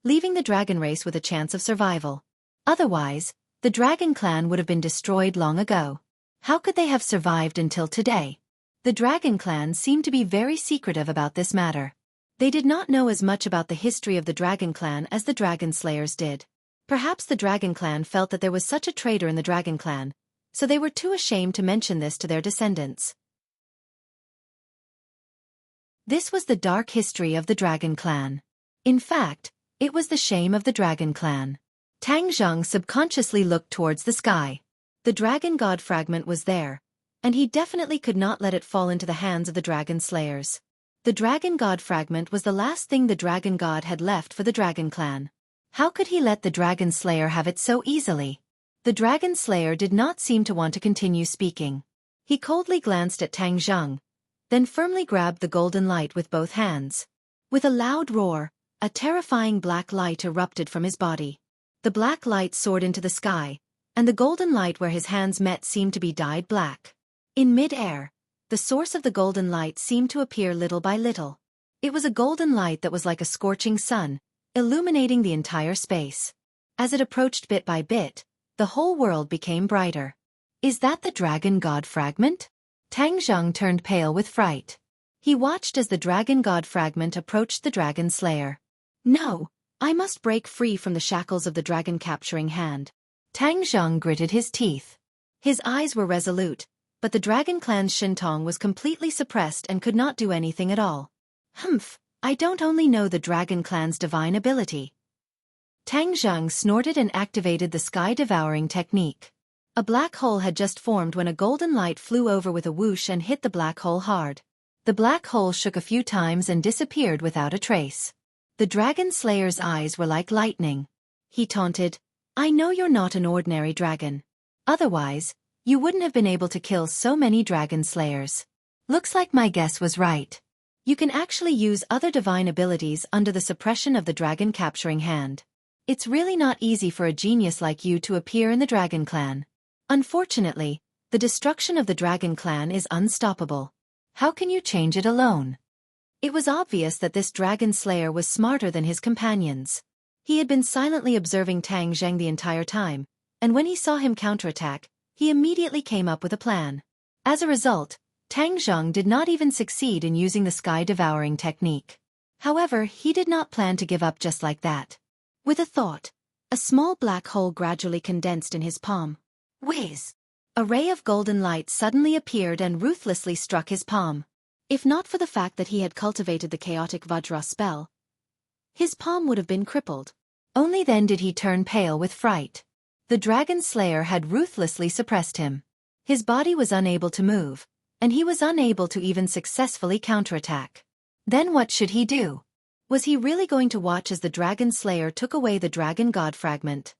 leaving the dragon race with a chance of survival. Otherwise, the dragon clan would have been destroyed long ago. How could they have survived until today? The dragon clan seemed to be very secretive about this matter. They did not know as much about the history of the dragon clan as the dragon slayers did. Perhaps the dragon clan felt that there was such a traitor in the dragon clan, so they were too ashamed to mention this to their descendants. This was the dark history of the dragon clan. In fact, it was the shame of the dragon clan. Tang Zheng subconsciously looked towards the sky. The dragon god fragment was there, and he definitely could not let it fall into the hands of the dragon slayers. The dragon god fragment was the last thing the dragon god had left for the dragon clan. How could he let the dragon slayer have it so easily? The dragon slayer did not seem to want to continue speaking. He coldly glanced at Tang Zheng, then firmly grabbed the golden light with both hands. With a loud roar, a terrifying black light erupted from his body. The black light soared into the sky, and the golden light where his hands met seemed to be dyed black. In mid-air, the source of the golden light seemed to appear little by little. It was a golden light that was like a scorching sun, illuminating the entire space. As it approached bit by bit, the whole world became brighter. Is that the dragon god fragment? Tang Zheng turned pale with fright. He watched as the dragon god fragment approached the dragon slayer. No, I must break free from the shackles of the dragon capturing hand. Tang Zheng gritted his teeth. His eyes were resolute, but the dragon clan's Shintong was completely suppressed and could not do anything at all. Humph, I don't only know the dragon clan's divine ability. Tang Zheng snorted and activated the sky-devouring technique. A black hole had just formed when a golden light flew over with a whoosh and hit the black hole hard. The black hole shook a few times and disappeared without a trace. The dragon slayer's eyes were like lightning. He taunted, I know you're not an ordinary dragon. Otherwise, you wouldn't have been able to kill so many dragon slayers. Looks like my guess was right. You can actually use other divine abilities under the suppression of the dragon capturing hand. It's really not easy for a genius like you to appear in the dragon clan. Unfortunately, the destruction of the dragon clan is unstoppable. How can you change it alone? It was obvious that this dragon slayer was smarter than his companions. He had been silently observing Tang Zheng the entire time, and when he saw him counterattack, he immediately came up with a plan. As a result, Tang Zheng did not even succeed in using the sky-devouring technique. However, he did not plan to give up just like that. With a thought, a small black hole gradually condensed in his palm. Whiz! A ray of golden light suddenly appeared and ruthlessly struck his palm. If not for the fact that he had cultivated the chaotic Vajra spell, his palm would have been crippled. Only then did he turn pale with fright. The dragon slayer had ruthlessly suppressed him. His body was unable to move, and he was unable to even successfully counterattack. Then what should he do? Was he really going to watch as the dragon slayer took away the dragon god fragment?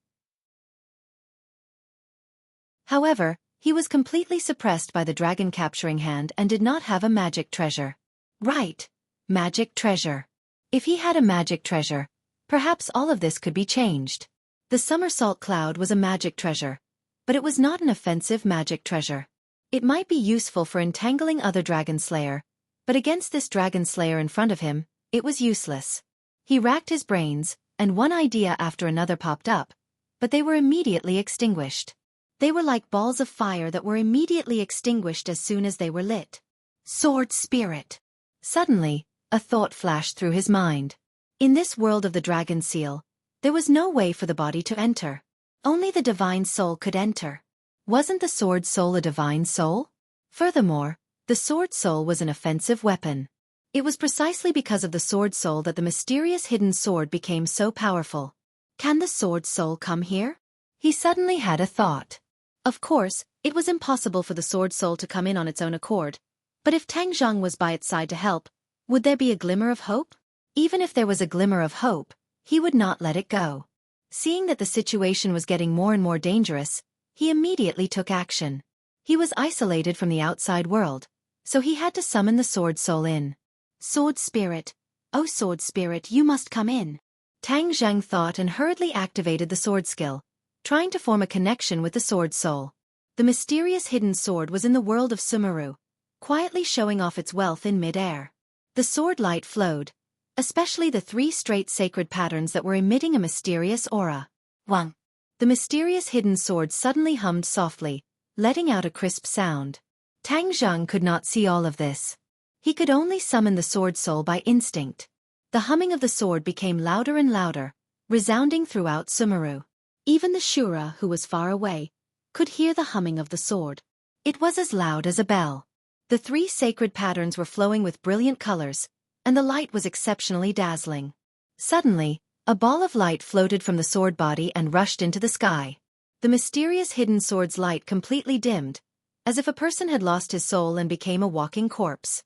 However, he was completely suppressed by the dragon capturing hand and did not have a magic treasure. Right, magic treasure. If he had a magic treasure, perhaps all of this could be changed. The somersault cloud was a magic treasure, but it was not an offensive magic treasure. It might be useful for entangling other dragon slayer, but against this dragon slayer in front of him, it was useless. He racked his brains, and one idea after another popped up, but they were immediately extinguished. They were like balls of fire that were immediately extinguished as soon as they were lit. Sword spirit. Suddenly, a thought flashed through his mind. In this world of the dragon seal, there was no way for the body to enter. Only the divine soul could enter. Wasn't the sword soul a divine soul? Furthermore, the sword soul was an offensive weapon. It was precisely because of the sword soul that the mysterious hidden sword became so powerful. Can the sword soul come here? He suddenly had a thought. Of course, It was impossible for the sword soul to come in on its own accord, but if Tang Zhang was by its side to help, would there be a glimmer of hope? Even if there was a glimmer of hope, he would not let it go. Seeing that the situation was getting more and more dangerous, he immediately took action. He was isolated from the outside world, so he had to summon the sword soul in. Sword spirit, oh sword spirit, you must come in. Tang Zhang thought and hurriedly activated the sword skill, trying to form a connection with the sword soul. The mysterious hidden sword was in the world of Sumeru, quietly showing off its wealth in mid-air. The sword light flowed, especially the 3 straight sacred patterns that were emitting a mysterious aura. Wang. The mysterious hidden sword suddenly hummed softly, letting out a crisp sound. Tang Zhang could not see all of this. He could only summon the sword soul by instinct. The humming of the sword became louder and louder, resounding throughout Sumeru. Even the Shura, who was far away, could hear the humming of the sword. It was as loud as a bell. The 3 sacred patterns were flowing with brilliant colors, and the light was exceptionally dazzling. Suddenly, a ball of light floated from the sword body and rushed into the sky. The mysterious hidden sword's light completely dimmed, as if a person had lost his soul and became a walking corpse.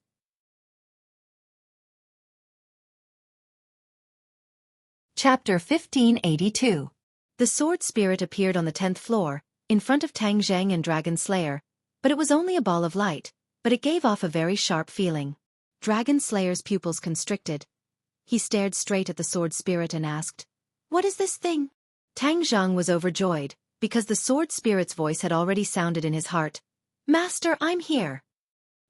Chapter 1582. The sword spirit appeared on the 10th floor, in front of Tang Zhang and Dragon Slayer, but it was only a ball of light, but it gave off a very sharp feeling. Dragon Slayer's pupils constricted. He stared straight at the sword spirit and asked, "What is this thing?" Tang Zhang was overjoyed, because the sword spirit's voice had already sounded in his heart. "Master, I'm here."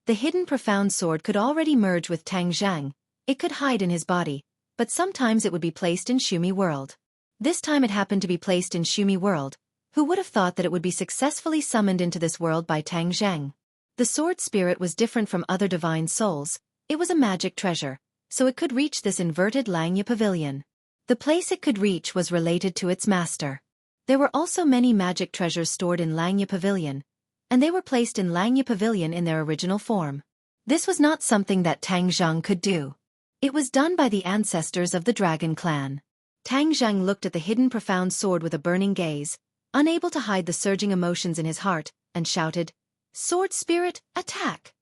The hidden profound sword could already merge with Tang Zhang. It could hide in his body, but sometimes it would be placed in Shumi World. This time it happened to be placed in Shumi World. Who would have thought that it would be successfully summoned into this world by Tang Zhang? The sword spirit was different from other divine souls. It was a magic treasure, so it could reach this inverted Langya pavilion. The place it could reach was related to its master. There were also many magic treasures stored in Langya pavilion, and they were placed in Langya pavilion in their original form. This was not something that Tang Zhang could do. It was done by the ancestors of the Dragon Clan. Tang Zhang looked at the hidden profound sword with a burning gaze, unable to hide the surging emotions in his heart, and shouted, "Sword spirit, attack!"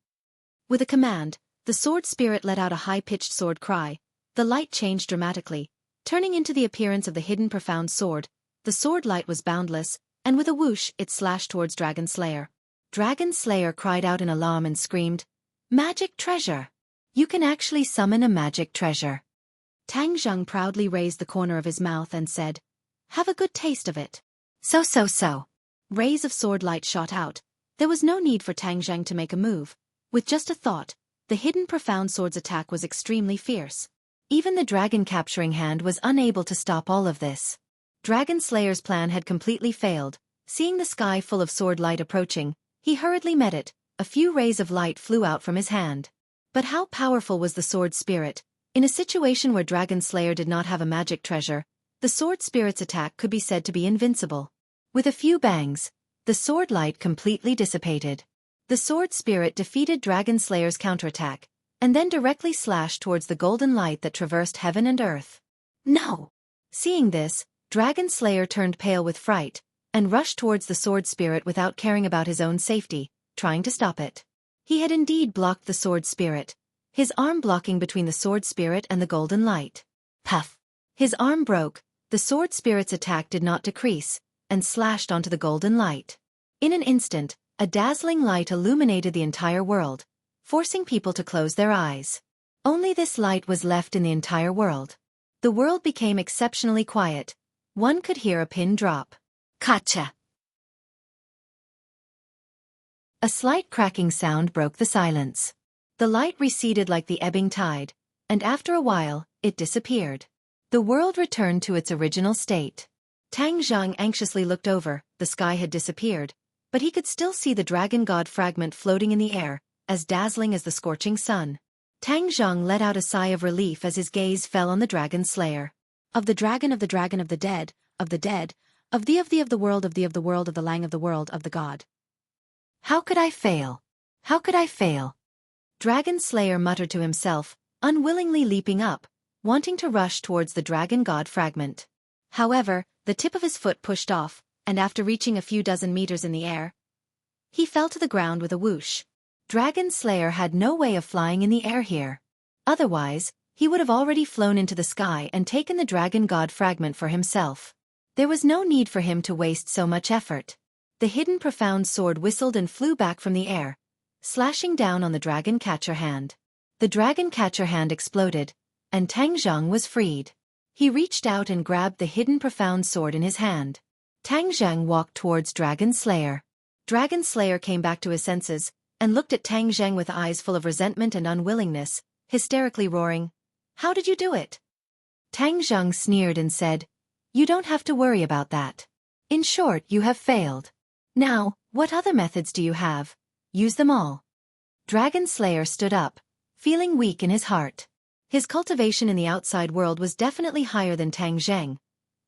With a command, the sword spirit let out a high-pitched sword cry. The light changed dramatically, turning into the appearance of the hidden profound sword. The sword light was boundless, and with a whoosh it slashed towards Dragon Slayer. Dragon Slayer cried out in alarm and screamed, "Magic treasure! You can actually summon a magic treasure." Tang Zhang proudly raised the corner of his mouth and said, "Have a good taste of it." So. Rays of sword light shot out. There was no need for Tang Zhang to make a move. With just a thought, the hidden profound sword's attack was extremely fierce. Even the dragon capturing hand was unable to stop all of this. Dragon Slayer's plan had completely failed. Seeing the sky full of sword light approaching, he hurriedly met it. A few rays of light flew out from his hand. But how powerful was the sword spirit? In a situation where Dragon Slayer did not have a magic treasure, the sword spirit's attack could be said to be invincible. With a few bangs, the sword light completely dissipated. The sword spirit defeated Dragon Slayer's counterattack, and then directly slashed towards the golden light that traversed heaven and earth. No! Seeing this, Dragon Slayer turned pale with fright, and rushed towards the sword spirit without caring about his own safety, trying to stop it. He had indeed blocked the sword spirit, his arm blocking between the sword spirit and the golden light. Puff! His arm broke, the sword spirit's attack did not decrease, and slashed onto the golden light. In an instant, a dazzling light illuminated the entire world, forcing people to close their eyes. Only this light was left in the entire world. The world became exceptionally quiet. One could hear a pin drop. Kacha! A slight cracking sound broke the silence. The light receded like the ebbing tide, and after a while, it disappeared. The world returned to its original state. Tang Zhang anxiously looked over. The sky had disappeared, but he could still see the dragon god fragment floating in the air, as dazzling as the scorching sun. Tang Zhang let out a sigh of relief as his gaze fell on the dragon slayer. Of the dragon, of the dragon, of the dead, of the dead, of the world, of the world, of the lang, of the world, of the god. How could I fail? How could I fail? Dragon Slayer muttered to himself, unwillingly leaping up, wanting to rush towards the dragon god fragment. However, the tip of his foot pushed off, and after reaching a few dozen meters in the air, He fell to the ground with a whoosh. Dragon Slayer had no way of flying in the air here. Otherwise, he would have already flown into the sky and taken the Dragon God fragment for himself. There was no need for him to waste so much effort. The hidden profound sword whistled and flew back from the air, slashing down on the Dragon Catcher hand. The Dragon Catcher hand exploded, and Tang Zheng was freed. He reached out and grabbed the hidden profound sword in his hand. Tang Zheng walked towards Dragon Slayer. Dragon Slayer came back to his senses, and looked at Tang Zheng with eyes full of resentment and unwillingness, hysterically roaring, "How did you do it?" Tang Zheng sneered and said, "You don't have to worry about that. In short, you have failed. Now, what other methods do you have? Use them all." Dragon Slayer stood up, feeling weak in his heart. His cultivation in the outside world was definitely higher than Tang Zheng,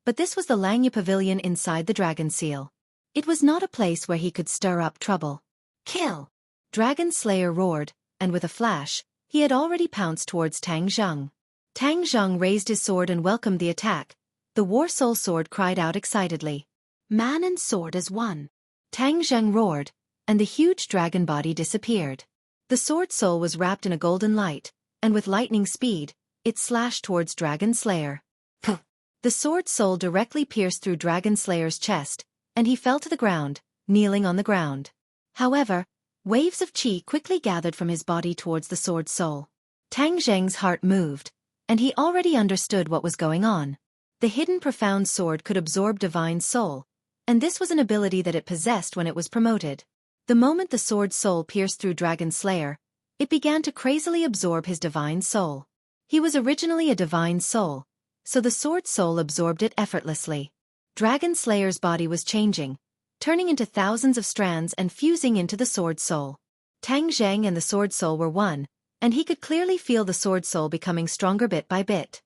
but this was the Langya Pavilion inside the Dragon Seal. It was not a place where he could stir up trouble. "Kill!" Dragon Slayer roared, and with a flash, he had already pounced towards Tang Zheng. Tang Zheng raised his sword and welcomed the attack. The War Soul Sword cried out excitedly. "Man and sword as one." Tang Zheng roared, and the huge dragon body disappeared. The Sword Soul was wrapped in a golden light, and with lightning speed, it slashed towards Dragon Slayer. Puh! The Sword Soul directly pierced through Dragon Slayer's chest, and he fell to the ground, kneeling on the ground. However, waves of qi quickly gathered from his body towards the Sword Soul. Tang Zheng's heart moved, and he already understood what was going on. The hidden profound sword could absorb divine soul, and this was an ability that it possessed when it was promoted. The moment the Sword Soul pierced through Dragon Slayer, it began to crazily absorb his divine soul. He was originally a divine soul, so the Sword Soul absorbed it effortlessly. Dragon Slayer's body was changing, turning into thousands of strands and fusing into the Sword Soul. Tang Zheng and the Sword Soul were one, and he could clearly feel the Sword Soul becoming stronger bit by bit.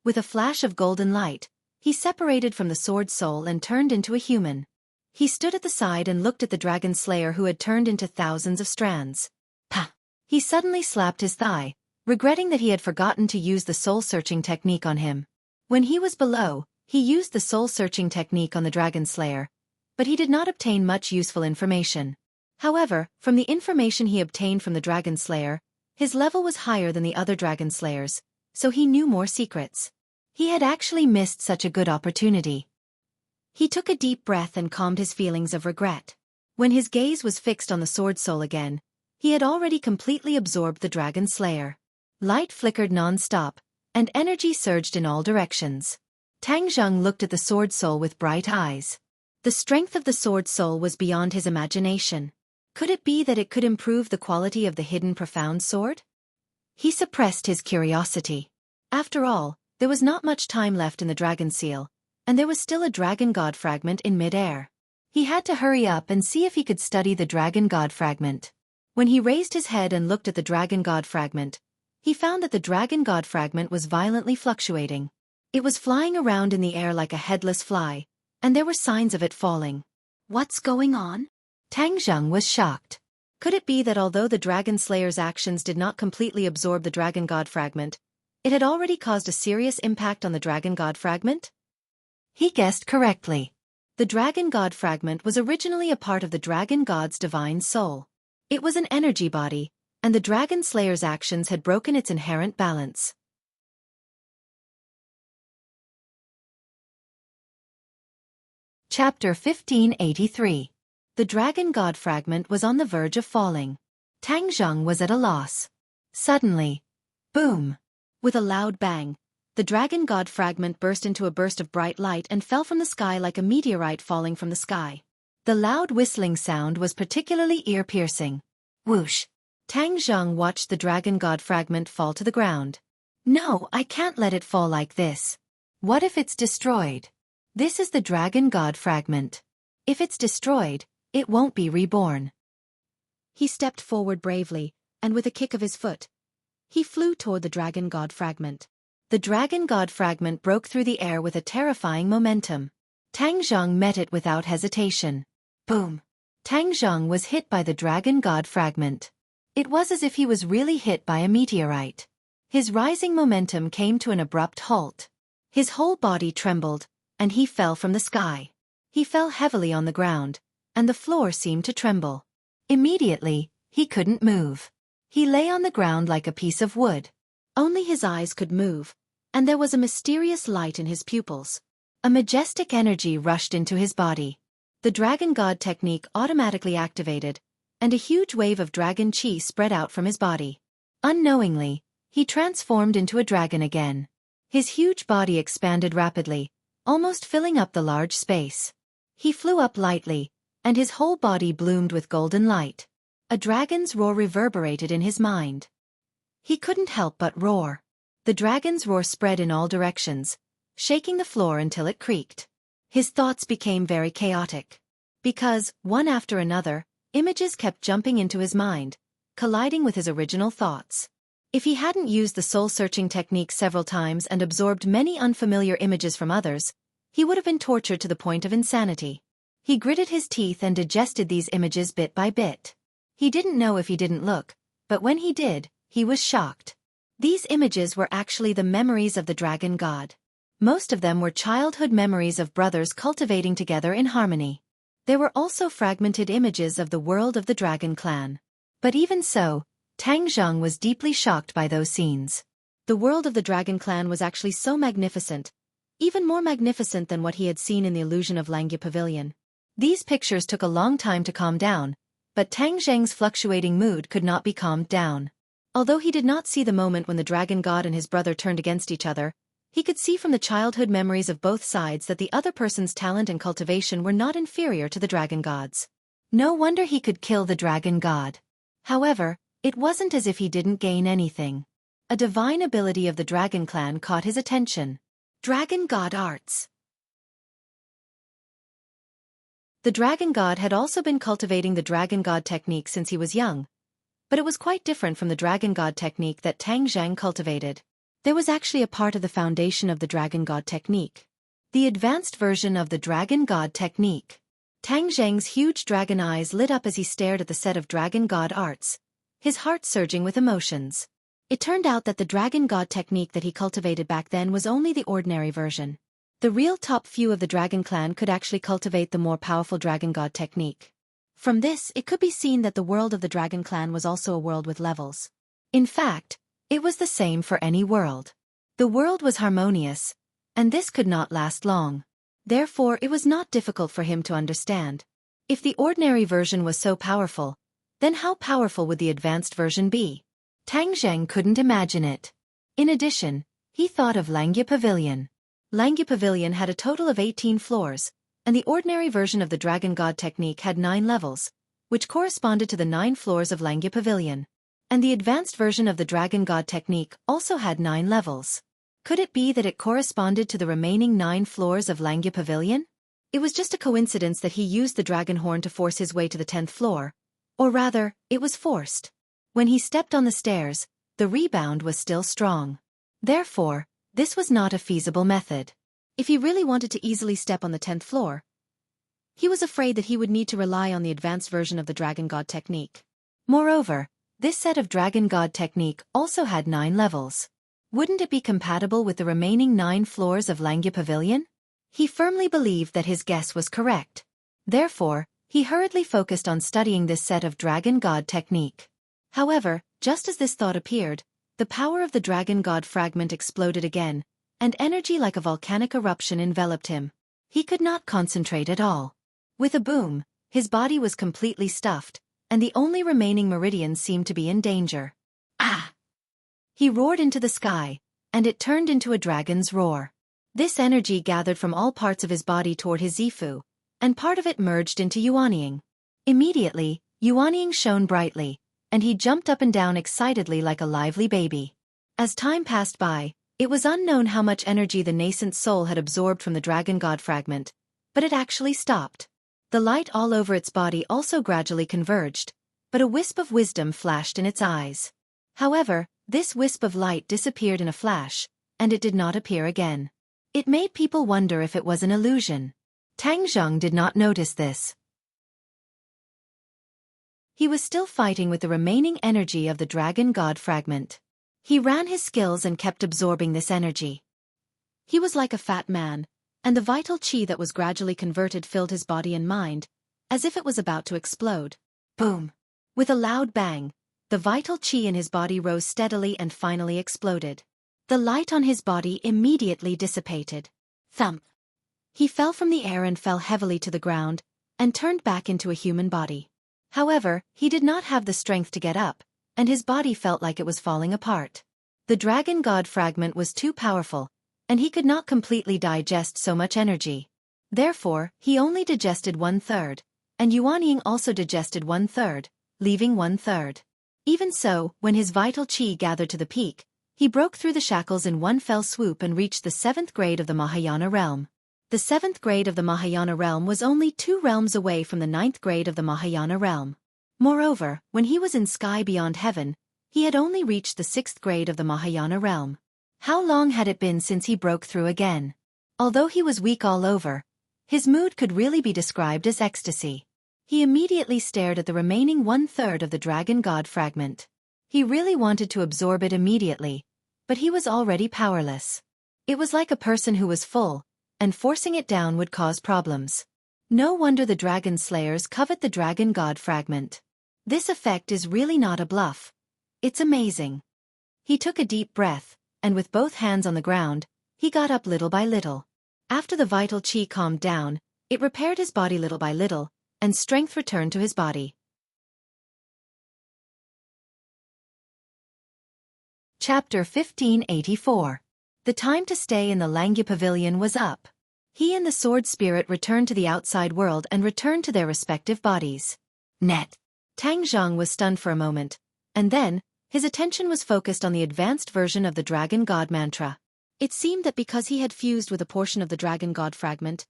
With a flash of golden light, he separated from the Sword Soul and turned into a human. He stood at the side and looked at the Dragon Slayer who had turned into thousands of strands. Pah! He suddenly slapped his thigh, regretting that he had forgotten to use the soul-searching technique on him. When he was below, he used the soul-searching technique on the Dragon Slayer, but he did not obtain much useful information. However, from the information he obtained from the Dragon Slayer, his level was higher than the other Dragon Slayers, so he knew more secrets. He had actually missed such a good opportunity. He took a deep breath and calmed his feelings of regret. When his gaze was fixed on the Sword Soul again, he had already completely absorbed the Dragon Slayer. Light flickered non-stop, and energy surged in all directions. Tang Zheng looked at the Sword Soul with bright eyes. The strength of the Sword Soul was beyond his imagination. Could it be that it could improve the quality of the hidden profound sword? He suppressed his curiosity. After all, there was not much time left in the Dragon Seal, and there was still a Dragon God fragment in mid-air. He had to hurry up and see if he could study the Dragon God fragment. When he raised his head and looked at the Dragon God fragment, he found that the Dragon God fragment was violently fluctuating. It was flying around in the air like a headless fly, and there were signs of it falling. What's going on? Tang Zheng was shocked. Could it be that although the Dragon Slayer's actions did not completely absorb the Dragon God fragment, it had already caused a serious impact on the Dragon God fragment? He guessed correctly. The Dragon God fragment was originally a part of the Dragon God's divine soul. It was an energy body, and the Dragon Slayer's actions had broken its inherent balance. Chapter 1583. The Dragon God fragment was on the verge of falling. Tang Zheng was at a loss. Suddenly, boom! With a loud bang, the Dragon God fragment burst into a burst of bright light and fell from the sky like a meteorite falling from the sky. The loud whistling sound was particularly ear-piercing. Whoosh! Tang Zheng watched the Dragon God fragment fall to the ground. No, I can't let it fall like this. What if it's destroyed? This is the Dragon God fragment. If it's destroyed, it won't be reborn. He stepped forward bravely, and with a kick of his foot, he flew toward the Dragon God fragment. The Dragon God fragment broke through the air with a terrifying momentum. Tang Zheng met it without hesitation. Boom! Tang Zheng was hit by the Dragon God fragment. It was as if he was really hit by a meteorite. His rising momentum came to an abrupt halt. His whole body trembled, and he fell from the sky. He fell heavily on the ground, and the floor seemed to tremble. Immediately, he couldn't move. He lay on the ground like a piece of wood. Only his eyes could move, and there was a mysterious light in his pupils. A majestic energy rushed into his body. The Dragon God technique automatically activated, and a huge wave of dragon chi spread out from his body. Unknowingly, he transformed into a dragon again. His huge body expanded rapidly, almost filling up the large space. He flew up lightly, and his whole body bloomed with golden light. A dragon's roar reverberated in his mind. He couldn't help but roar. The dragon's roar spread in all directions, shaking the floor until it creaked. His thoughts became very chaotic. Because, one after another, images kept jumping into his mind, colliding with his original thoughts. If he hadn't used the soul-searching technique several times and absorbed many unfamiliar images from others, he would have been tortured to the point of insanity. He gritted his teeth and digested these images bit by bit. He didn't know if he didn't look, but when he did, he was shocked. These images were actually the memories of the Dragon God. Most of them were childhood memories of brothers cultivating together in harmony. There were also fragmented images of the world of the Dragon Clan. But even so, Tang Zheng was deeply shocked by those scenes. The world of the Dragon Clan was actually so magnificent, even more magnificent than what he had seen in the illusion of Langya Pavilion. These pictures took a long time to calm down, but Tang Zheng's fluctuating mood could not be calmed down. Although he did not see the moment when the Dragon God and his brother turned against each other, he could see from the childhood memories of both sides that the other person's talent and cultivation were not inferior to the Dragon God's. No wonder he could kill the Dragon God. However, it wasn't as if he didn't gain anything. A divine ability of the Dragon Clan caught his attention. Dragon God Arts. The Dragon God had also been cultivating the Dragon God technique since he was young, but it was quite different from the Dragon God technique that Tang Zheng cultivated. There was actually a part of the foundation of the Dragon God technique. The advanced version of the Dragon God technique. Tang Zheng's huge dragon eyes lit up as he stared at the set of Dragon God Arts, his heart surging with emotions. It turned out that the Dragon God technique that he cultivated back then was only the ordinary version. The real top few of the Dragon Clan could actually cultivate the more powerful Dragon God technique. From this, it could be seen that the world of the Dragon Clan was also a world with levels. In fact, it was the same for any world. The world was harmonious, and this could not last long. Therefore, it was not difficult for him to understand. If the ordinary version was so powerful, then how powerful would the advanced version be? Tang Zheng couldn't imagine it. In addition, he thought of Langya Pavilion. Langya Pavilion had a total of 18 floors, and the ordinary version of the Dragon God technique had 9 levels, which corresponded to the 9 floors of Langya Pavilion. And the advanced version of the Dragon God technique also had 9 levels. Could it be that it corresponded to the remaining 9 floors of Langya Pavilion? It was just a coincidence that he used the dragon horn to force his way to the 10th floor. Or rather, it was forced. When he stepped on the stairs, the rebound was still strong. Therefore, this was not a feasible method. If he really wanted to easily step on the 10th floor, he was afraid that he would need to rely on the advanced version of the Dragon God technique. Moreover, this set of Dragon God technique also had 9 levels. Wouldn't it be compatible with the remaining 9 floors of Langya Pavilion? He firmly believed that his guess was correct. Therefore, he hurriedly focused on studying this set of Dragon God technique. However, just as this thought appeared, the power of the Dragon God fragment exploded again, and energy like a volcanic eruption enveloped him. He could not concentrate at all. With a boom, his body was completely stuffed, and the only remaining meridians seemed to be in danger. Ah! He roared into the sky, and it turned into a dragon's roar. This energy gathered from all parts of his body toward his Zifu, and part of it merged into Yuanying. Immediately, Yuanying shone brightly, and he jumped up and down excitedly like a lively baby. As time passed by, it was unknown how much energy the nascent soul had absorbed from the Dragon God fragment, but it actually stopped. The light all over its body also gradually converged, but a wisp of wisdom flashed in its eyes. However, this wisp of light disappeared in a flash, and it did not appear again. It made people wonder if it was an illusion. Tang Zheng did not notice this. He was still fighting with the remaining energy of the Dragon God fragment. He ran his skills and kept absorbing this energy. He was like a fat man, and the vital qi that was gradually converted filled his body and mind, as if it was about to explode. Boom! With a loud bang, the vital qi in his body rose steadily and finally exploded. The light on his body immediately dissipated. Thump! He fell from the air and fell heavily to the ground, and turned back into a human body. However, he did not have the strength to get up, and his body felt like it was falling apart. The dragon god fragment was too powerful, and he could not completely digest so much energy. Therefore, he only digested 1/3, and Yuanying also digested 1/3, leaving 1/3. Even so, when his vital qi gathered to the peak, he broke through the shackles in one fell swoop and reached the 7th grade of the Mahayana realm. The 7th grade of the Mahayana realm was only 2 realms away from the 9th grade of the Mahayana realm. Moreover, when he was in sky beyond heaven, he had only reached the 6th grade of the Mahayana realm. How long had it been since he broke through again? Although he was weak all over, his mood could really be described as ecstasy. He immediately stared at the remaining 1/3 of the dragon god fragment. He really wanted to absorb it immediately, but he was already powerless. It was like a person who was full, and forcing it down would cause problems. No wonder the dragon slayers covet the dragon god fragment. This effect is really not a bluff. It's amazing. He took a deep breath, and with both hands on the ground, he got up little by little. After the vital qi calmed down, it repaired his body little by little, and strength returned to his body. Chapter 1584. The time to stay in the Langya Pavilion was up. He and the sword spirit returned to the outside world and returned to their respective bodies. Net. Tang Zhang was stunned for a moment, and then, his attention was focused on the advanced version of the Dragon God mantra. It seemed that because he had fused with a portion of the Dragon God fragment,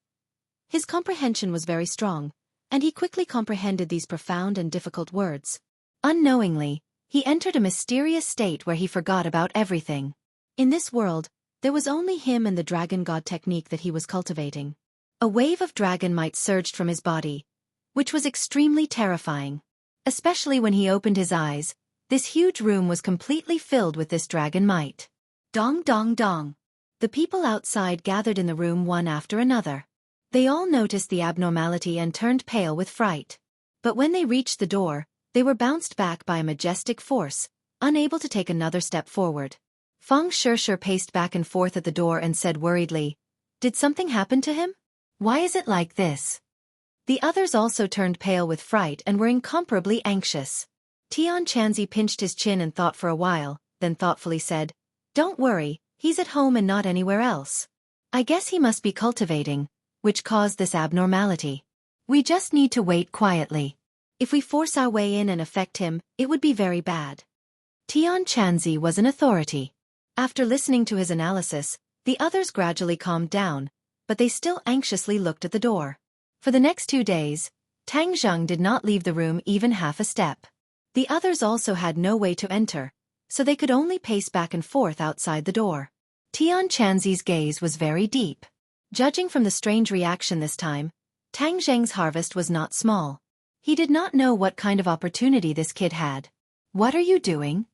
his comprehension was very strong, and he quickly comprehended these profound and difficult words. Unknowingly, he entered a mysterious state where he forgot about everything. In this world, there was only him and the Dragon God technique that he was cultivating. A wave of dragon might surged from his body, which was extremely terrifying. Especially when he opened his eyes, this huge room was completely filled with this dragon might. Dong dong dong. The people outside gathered in the room one after another. They all noticed the abnormality and turned pale with fright. But when they reached the door, they were bounced back by a majestic force, unable to take another step forward. Feng Shishir paced back and forth at the door and said worriedly, "Did something happen to him? Why is it like this?" The others also turned pale with fright and were incomparably anxious. Tian Chanzi pinched his chin and thought for a while, then thoughtfully said, "Don't worry, he's at home and not anywhere else. I guess he must be cultivating, which caused this abnormality. We just need to wait quietly. If we force our way in and affect him, it would be very bad." Tian Chanzi was an authority. After listening to his analysis, the others gradually calmed down, but they still anxiously looked at the door. For the next 2 days, Tang Zhang did not leave the room even half a step. The others also had no way to enter, so they could only pace back and forth outside the door. Tian Chanzi's gaze was very deep. Judging from the strange reaction this time, Tang Zheng's harvest was not small. He did not know what kind of opportunity this kid had. "What are you doing?"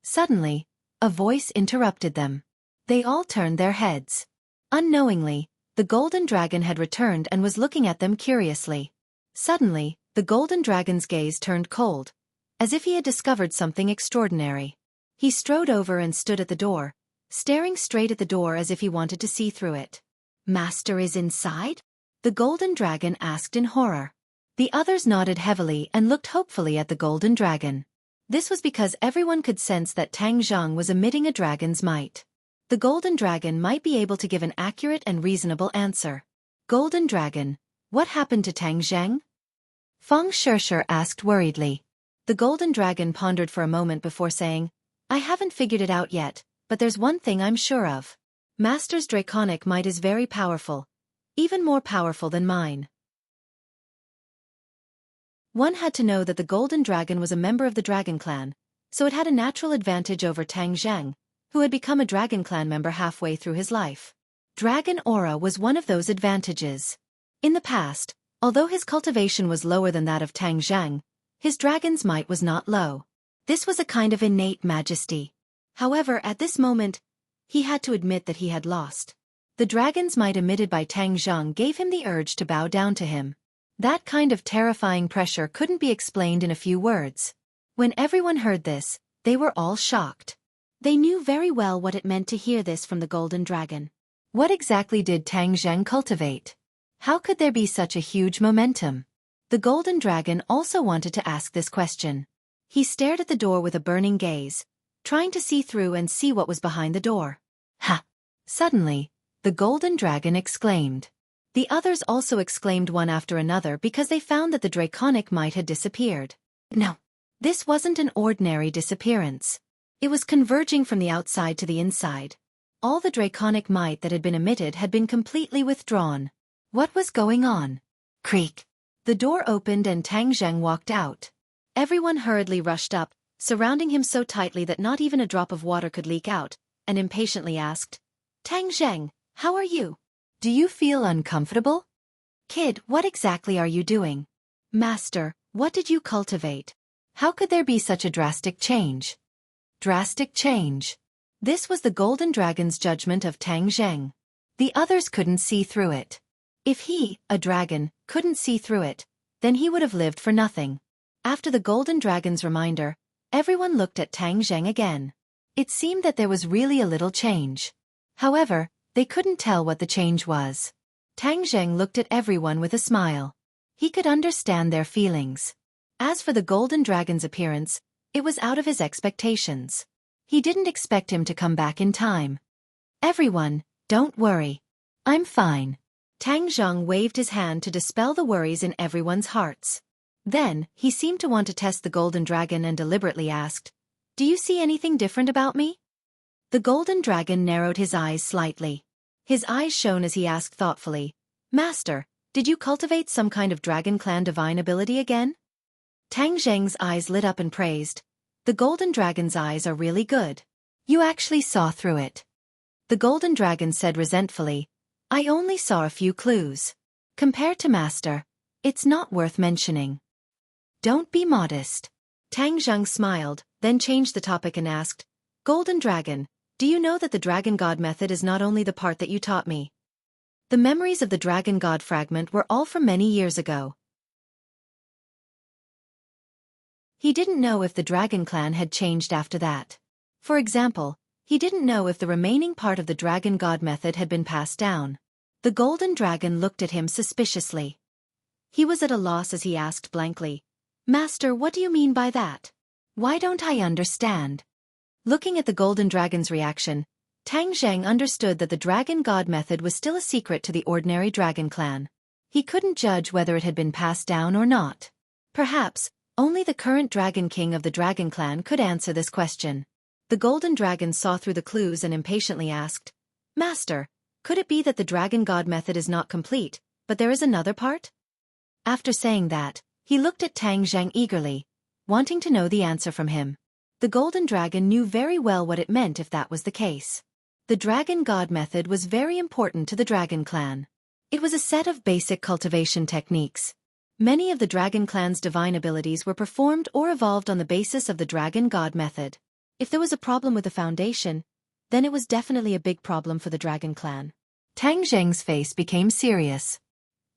Suddenly, a voice interrupted them. They all turned their heads. Unknowingly, the golden dragon had returned and was looking at them curiously. Suddenly, the golden dragon's gaze turned cold, as if he had discovered something extraordinary. He strode over and stood at the door, staring straight at the door as if he wanted to see through it. "Master is inside?" the golden dragon asked in horror. The others nodded heavily and looked hopefully at the golden dragon. This was because everyone could sense that Tang Zhang was emitting a dragon's might. The golden dragon might be able to give an accurate and reasonable answer. "Golden dragon, what happened to Tang Zhang?" Feng Shishir asked worriedly. The golden dragon pondered for a moment before saying, "I haven't figured it out yet, but there's one thing I'm sure of. Master's draconic might is very powerful, even more powerful than mine." One had to know that the golden dragon was a member of the dragon clan, so it had a natural advantage over Tang Zhang, who had become a dragon clan member halfway through his life. Dragon aura was one of those advantages. In the past, although his cultivation was lower than that of Tang Zhang, his dragon's might was not low. This was a kind of innate majesty. However, at this moment, he had to admit that he had lost. The dragon's might emitted by Tang Zhang gave him the urge to bow down to him. That kind of terrifying pressure couldn't be explained in a few words. When everyone heard this, they were all shocked. They knew very well what it meant to hear this from the golden dragon. What exactly did Tang Zhang cultivate? How could there be such a huge momentum? The golden dragon also wanted to ask this question. He stared at the door with a burning gaze, trying to see through and see what was behind the door. Ha! Suddenly, the golden dragon exclaimed. The others also exclaimed one after another because they found that the draconic might had disappeared. No, this wasn't an ordinary disappearance. It was converging from the outside to the inside. All the draconic might that had been emitted had been completely withdrawn. What was going on? Creak. The door opened and Tang Zhang walked out. Everyone hurriedly rushed up, surrounding him so tightly that not even a drop of water could leak out, and impatiently asked, "Tang Zhang, how are you? Do you feel uncomfortable? Kid, what exactly are you doing? Master, what did you cultivate? How could there be such a drastic change?" Drastic change. This was the golden dragon's judgment of Tang Zhang. The others couldn't see through it. If he, a dragon, couldn't see through it, then he would have lived for nothing. After the golden dragon's reminder, everyone looked at Tang Zhang again. It seemed that there was really a little change. However, they couldn't tell what the change was. Tang Zhang looked at everyone with a smile. He could understand their feelings. As for the golden dragon's appearance, it was out of his expectations. He didn't expect him to come back in time. "Everyone, don't worry. I'm fine." Tang Zhang waved his hand to dispel the worries in everyone's hearts. Then, he seemed to want to test the golden dragon and deliberately asked, "Do you see anything different about me?" The golden dragon narrowed his eyes slightly. His eyes shone as he asked thoughtfully, "Master, did you cultivate some kind of dragon clan divine ability again?" Tang Zhang's eyes lit up and praised, "The golden dragon's eyes are really good. You actually saw through it." The golden dragon said resentfully, "I only saw a few clues. Compared to Master, it's not worth mentioning." "Don't be modest." Tang Zhang smiled, then changed the topic and asked, "Golden Dragon, do you know that the Dragon God method is not only the part that you taught me? The memories of the Dragon God fragment were all from many years ago." He didn't know if the Dragon Clan had changed after that. For example, he didn't know if the remaining part of the Dragon God method had been passed down. The Golden Dragon looked at him suspiciously. He was at a loss as he asked blankly, "Master, what do you mean by that? Why don't I understand?" Looking at the Golden Dragon's reaction, Tang Zhang understood that the Dragon God method was still a secret to the ordinary Dragon Clan. He couldn't judge whether it had been passed down or not. Perhaps, only the current Dragon King of the Dragon Clan could answer this question. The Golden Dragon saw through the clues and impatiently asked, "Master, could it be that the Dragon God method is not complete, but there is another part?" After saying that, he looked at Tang Zhang eagerly, wanting to know the answer from him. The Golden Dragon knew very well what it meant if that was the case. The Dragon God method was very important to the Dragon Clan. It was a set of basic cultivation techniques. Many of the Dragon Clan's divine abilities were performed or evolved on the basis of the Dragon God method. If there was a problem with the foundation, then it was definitely a big problem for the Dragon Clan. Tang Zhang's face became serious.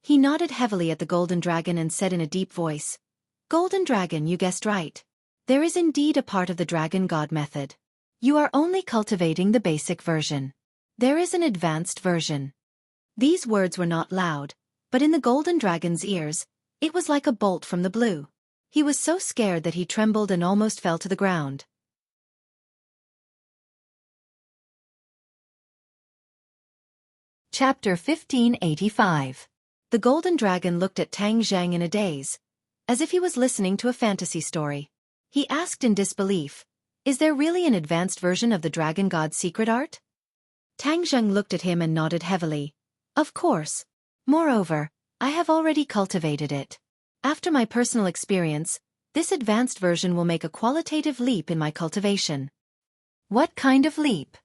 He nodded heavily at the Golden Dragon and said in a deep voice, "Golden Dragon, you guessed right. There is indeed a part of the Dragon God method. You are only cultivating the basic version. There is an advanced version." These words were not loud, but in the Golden Dragon's ears, it was like a bolt from the blue. He was so scared that he trembled and almost fell to the ground. Chapter 1585. The Golden Dragon looked at Tang Zhang in a daze, as if he was listening to a fantasy story. He asked in disbelief, "Is there really an advanced version of the Dragon God's secret art?" Tang Zhang looked at him and nodded heavily. "Of course. Moreover, I have already cultivated it. After my personal experience, this advanced version will make a qualitative leap in my cultivation." "What kind of leap?"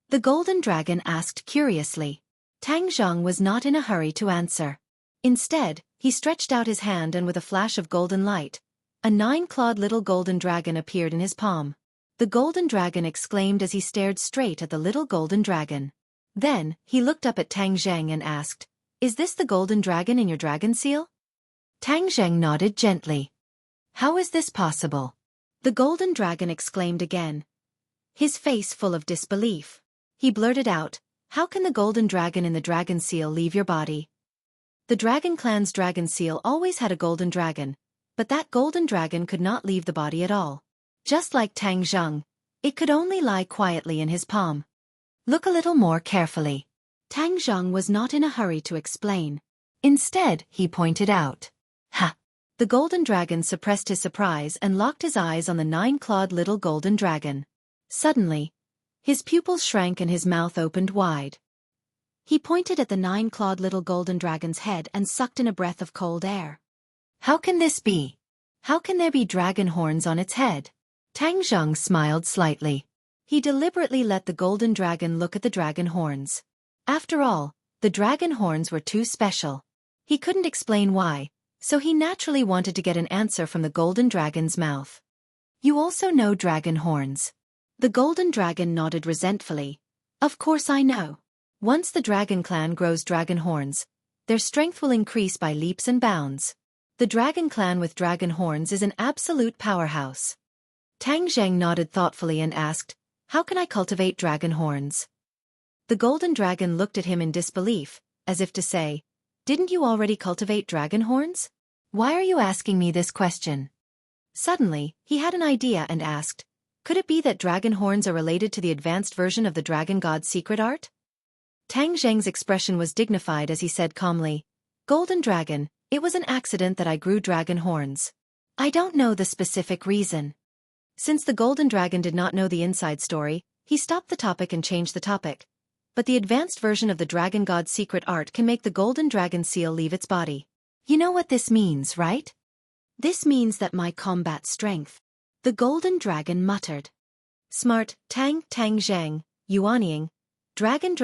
the Golden Dragon asked curiously. Tang Zhang was not in a hurry to answer. Instead, he stretched out his hand and with a flash of golden light, a 9-clawed little golden dragon appeared in his palm. The Golden Dragon exclaimed as he stared straight at the little golden dragon. Then, he looked up at Tang Zheng and asked, "Is this the golden dragon in your dragon seal?" Tang Zheng nodded gently. "How is this possible?" The golden dragon exclaimed again, his face full of disbelief. He blurted out, "How can the golden dragon in the dragon seal leave your body?" The dragon clan's dragon seal always had a golden dragon, but that golden dragon could not leave the body at all. Just like Tang Zheng, it could only lie quietly in his palm. "Look a little more carefully." Tang Zheng was not in a hurry to explain. Instead, he pointed out. "Ha!" The golden dragon suppressed his surprise and locked his eyes on the 9-clawed little golden dragon. Suddenly, his pupils shrank and his mouth opened wide. He pointed at the 9-clawed little golden dragon's head and sucked in a breath of cold air. "How can this be? How can there be dragon horns on its head?" Tang Zheng smiled slightly. He deliberately let the golden dragon look at the dragon horns. After all, the dragon horns were too special. He couldn't explain why, so he naturally wanted to get an answer from the golden dragon's mouth. "You also know dragon horns?" The golden dragon nodded resentfully. "Of course I know. Once the dragon clan grows dragon horns, their strength will increase by leaps and bounds. The dragon clan with dragon horns is an absolute powerhouse." Tang Zheng nodded thoughtfully and asked, "How can I cultivate dragon horns?" The golden dragon looked at him in disbelief, as if to say, "Didn't you already cultivate dragon horns? Why are you asking me this question?" Suddenly, he had an idea and asked, "Could it be that dragon horns are related to the advanced version of the dragon god's secret art?" Tang Zheng's expression was dignified as he said calmly, "Golden dragon, it was an accident that I grew dragon horns. I don't know the specific reason." Since the golden dragon did not know the inside story, he stopped the topic and changed the topic. "But the advanced version of the dragon god's secret art can make the golden dragon seal leave its body. You know what this means, right?" "This means that my combat strength," the golden dragon muttered. "Smart, Tang Zheng, Yuanying, dragon,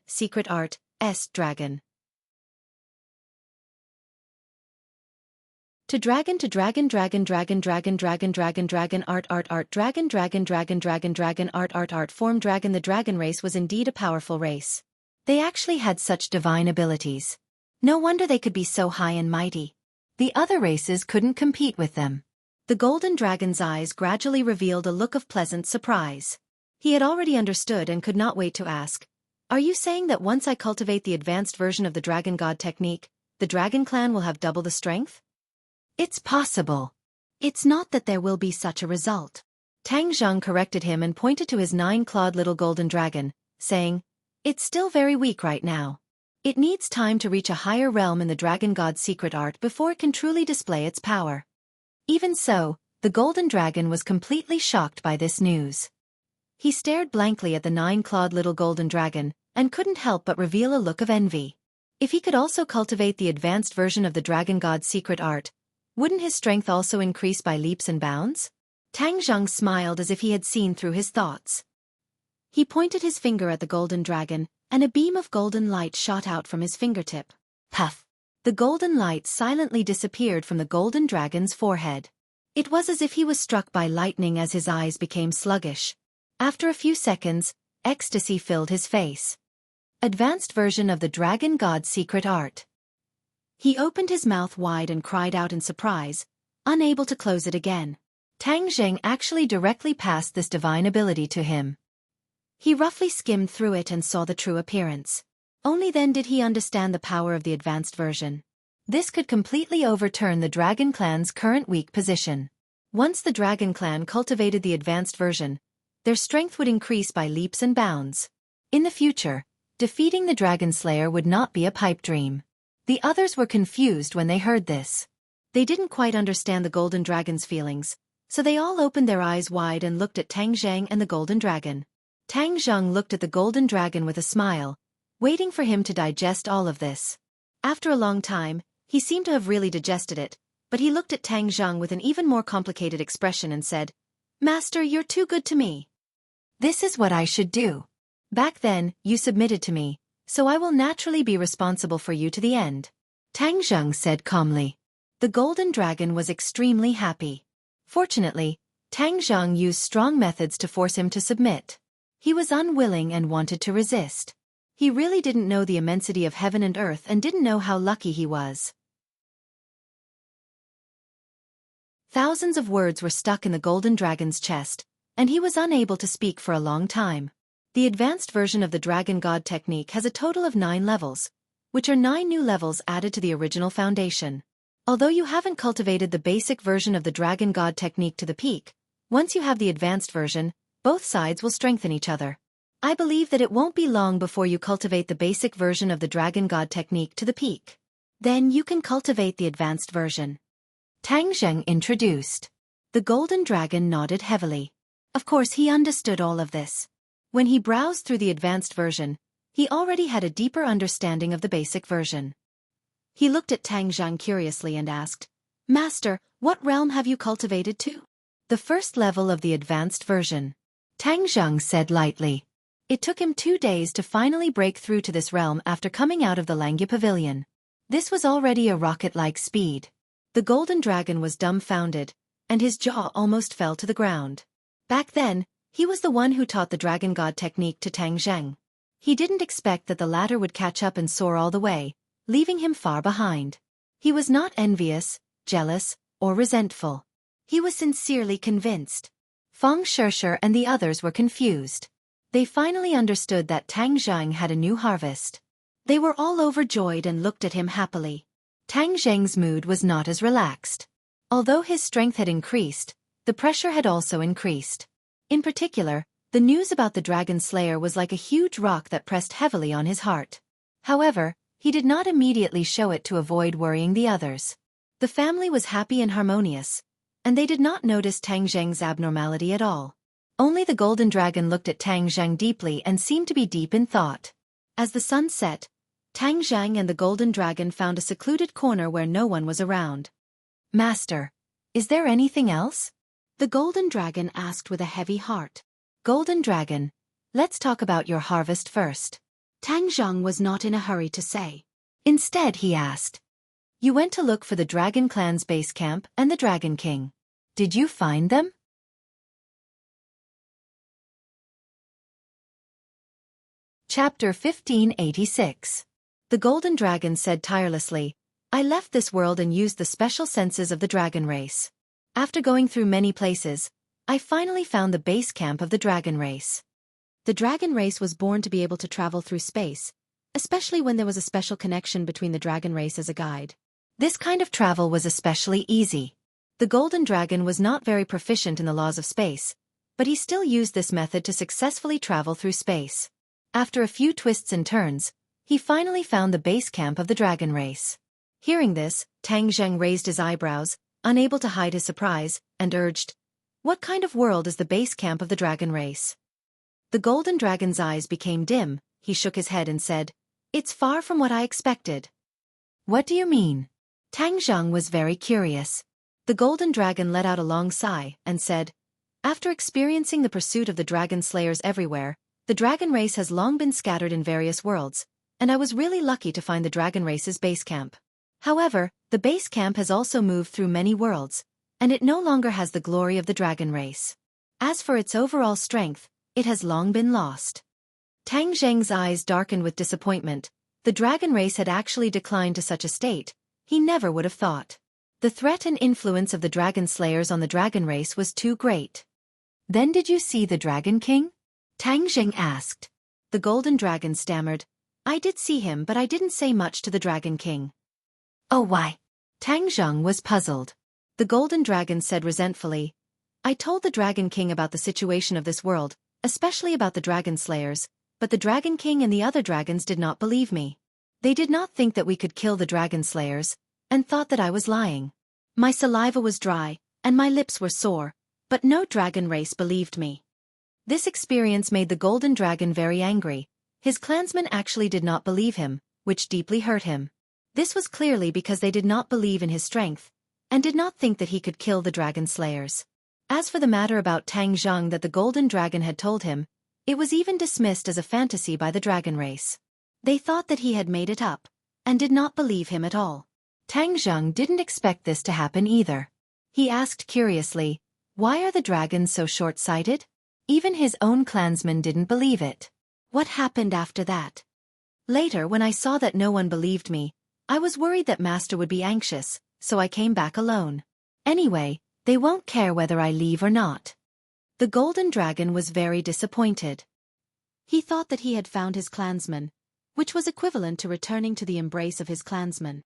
secret art, dragon. To dragon, art, form dragon. The dragon race was indeed a powerful race. They actually had such divine abilities. No wonder they could be so high and mighty. The other races couldn't compete with them. The golden dragon's eyes gradually revealed a look of pleasant surprise. He had already understood and could not wait to ask, "Are you saying that once I cultivate the advanced version of the dragon god technique, the dragon clan will have double the strength?" "It's possible. It's not that there will be such a result." Tang Zheng corrected him and pointed to his 9-clawed little golden dragon, saying, "It's still very weak right now. It needs time to reach a higher realm in the dragon god's secret art before it can truly display its power." Even so, the golden dragon was completely shocked by this news. He stared blankly at the 9-clawed little golden dragon, and couldn't help but reveal a look of envy. If he could also cultivate the advanced version of the dragon god's secret art, wouldn't his strength also increase by leaps and bounds? Tang Zheng smiled as if he had seen through his thoughts. He pointed his finger at the golden dragon, and a beam of golden light shot out from his fingertip. Puff! The golden light silently disappeared from the golden dragon's forehead. It was as if he was struck by lightning as his eyes became sluggish. After a few seconds, ecstasy filled his face. Advanced version of the dragon god's secret art. He opened his mouth wide and cried out in surprise, unable to close it again. Tang Zheng actually directly passed this divine ability to him. He roughly skimmed through it and saw the true appearance. Only then did he understand the power of the advanced version. This could completely overturn the Dragon Clan's current weak position. Once the Dragon Clan cultivated the advanced version, their strength would increase by leaps and bounds. In the future, defeating the Dragon Slayer would not be a pipe dream. The others were confused when they heard this. They didn't quite understand the Golden Dragon's feelings, so they all opened their eyes wide and looked at Tang Zheng and the Golden Dragon. Tang Zheng looked at the Golden Dragon with a smile, waiting for him to digest all of this. After a long time, he seemed to have really digested it, but he looked at Tang Zheng with an even more complicated expression and said, "Master, you're too good to me. This is what I should do. Back then, you submitted to me, so I will naturally be responsible for you to the end." Tang Zheng said calmly. The Golden Dragon was extremely happy. Fortunately, Tang Zheng used strong methods to force him to submit. He was unwilling and wanted to resist. He really didn't know the immensity of heaven and earth and didn't know how lucky he was. Thousands of words were stuck in the golden dragon's chest, and he was unable to speak for a long time. The advanced version of the Dragon God technique has a total of 9 levels, which are 9 new levels added to the original foundation. Although you haven't cultivated the basic version of the Dragon God technique to the peak, once you have the advanced version, both sides will strengthen each other. I believe that it won't be long before you cultivate the basic version of the Dragon God technique to the peak. Then you can cultivate the advanced version. Tang Zheng introduced. The golden dragon nodded heavily. Of course he understood all of this. When he browsed through the advanced version, he already had a deeper understanding of the basic version. He looked at Tang Zheng curiously and asked, "Master, what realm have you cultivated to?" "The first level of the advanced version," Tang Zheng said lightly. It took him 2 days to finally break through to this realm after coming out of the Langya Pavilion. This was already a rocket-like speed. The golden dragon was dumbfounded, and his jaw almost fell to the ground. Back then, he was the one who taught the Dragon God technique to Tang Zheng. He didn't expect that the latter would catch up and soar all the way, leaving him far behind. He was not envious, jealous, or resentful. He was sincerely convinced. Feng Shishir and the others were confused. They finally understood that Tang Zheng had a new harvest. They were all overjoyed and looked at him happily. Tang Zheng's mood was not as relaxed. Although his strength had increased, the pressure had also increased. In particular, the news about the Dragon Slayer was like a huge rock that pressed heavily on his heart. However, he did not immediately show it to avoid worrying the others. The family was happy and harmonious, and they did not notice Tang Zheng's abnormality at all. Only the golden dragon looked at Tang Zheng deeply and seemed to be deep in thought. As the sun set, Tang Zheng and the golden dragon found a secluded corner where no one was around. "Master, is there anything else?" the golden dragon asked with a heavy heart. "Golden dragon, let's talk about your harvest first." Tang Zheng was not in a hurry to say. Instead he asked, "You went to look for the Dragon Clan's base camp and the Dragon King. Did you find them?" Chapter 1586. The golden dragon said tirelessly, "I left this world and used the special senses of the dragon race. After going through many places, I finally found the base camp of the dragon race." The dragon race was born to be able to travel through space, especially when there was a special connection between the dragon race as a guide. This kind of travel was especially easy. The golden dragon was not very proficient in the laws of space, but he still used this method to successfully travel through space. After a few twists and turns, he finally found the base camp of the dragon race. Hearing this, Tang Zheng raised his eyebrows, unable to hide his surprise, and urged, "What kind of world is the base camp of the dragon race?" The golden dragon's eyes became dim, he shook his head and said, "It's far from what I expected." "What do you mean?" Tang Zheng was very curious. The golden dragon let out a long sigh and said, "After experiencing the pursuit of the dragon slayers everywhere, the dragon race has long been scattered in various worlds, and I was really lucky to find the dragon race's base camp. However, the base camp has also moved through many worlds, and it no longer has the glory of the dragon race. As for its overall strength, it has long been lost." Tang Zheng's eyes darkened with disappointment. The dragon race had actually declined to such a state. He never would have thought. The threat and influence of the dragon slayers on the dragon race was too great. "Then did you see the Dragon King?" Tang Zheng asked. The golden dragon stammered, "I did see him, but I didn't say much to the Dragon King." "Oh, why?" Tang Zheng was puzzled. The golden dragon said resentfully, "I told the Dragon King about the situation of this world, especially about the dragon slayers, but the Dragon King and the other dragons did not believe me. They did not think that we could kill the dragon slayers, and thought that I was lying. My saliva was dry, and my lips were sore, but no dragon race believed me." This experience made the golden dragon very angry. His clansmen actually did not believe him, which deeply hurt him. This was clearly because they did not believe in his strength, and did not think that he could kill the dragon slayers. As for the matter about Tang Zheng that the golden dragon had told him, it was even dismissed as a fantasy by the dragon race. They thought that he had made it up, and did not believe him at all. Tang Zheng didn't expect this to happen either. He asked curiously, "Why are the dragons so short-sighted?" Even his own clansmen didn't believe it. What happened after that? Later, when I saw that no one believed me, I was worried that Master would be anxious, so I came back alone. Anyway, they won't care whether I leave or not. The Golden Dragon was very disappointed. He thought that he had found his clansmen, which was equivalent to returning to the embrace of his clansmen.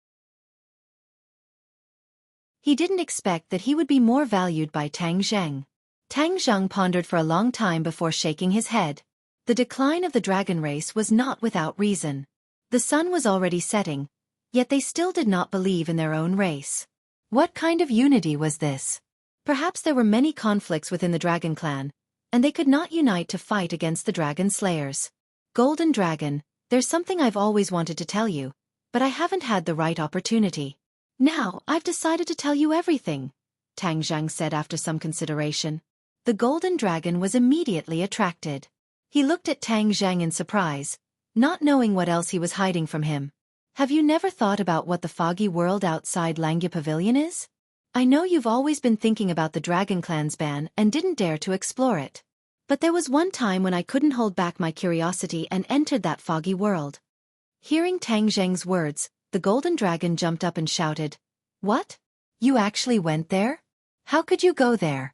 He didn't expect that he would be more valued by Tang Zheng. Tang Zheng pondered for a long time before shaking his head. The decline of the dragon race was not without reason. The sun was already setting, yet they still did not believe in their own race. What kind of unity was this? Perhaps there were many conflicts within the dragon clan, and they could not unite to fight against the dragon slayers. Golden Dragon, there's something I've always wanted to tell you, but I haven't had the right opportunity. Now, I've decided to tell you everything, Tang Zheng said after some consideration. The Golden Dragon was immediately attracted. He looked at Tang Zheng in surprise, not knowing what else he was hiding from him. Have you never thought about what the foggy world outside Langya Pavilion is? I know you've always been thinking about the Dragon Clan's ban and didn't dare to explore it. But there was one time when I couldn't hold back my curiosity and entered that foggy world. Hearing Tang Zheng's words, the Golden Dragon jumped up and shouted, "What? You actually went there? How could you go there?"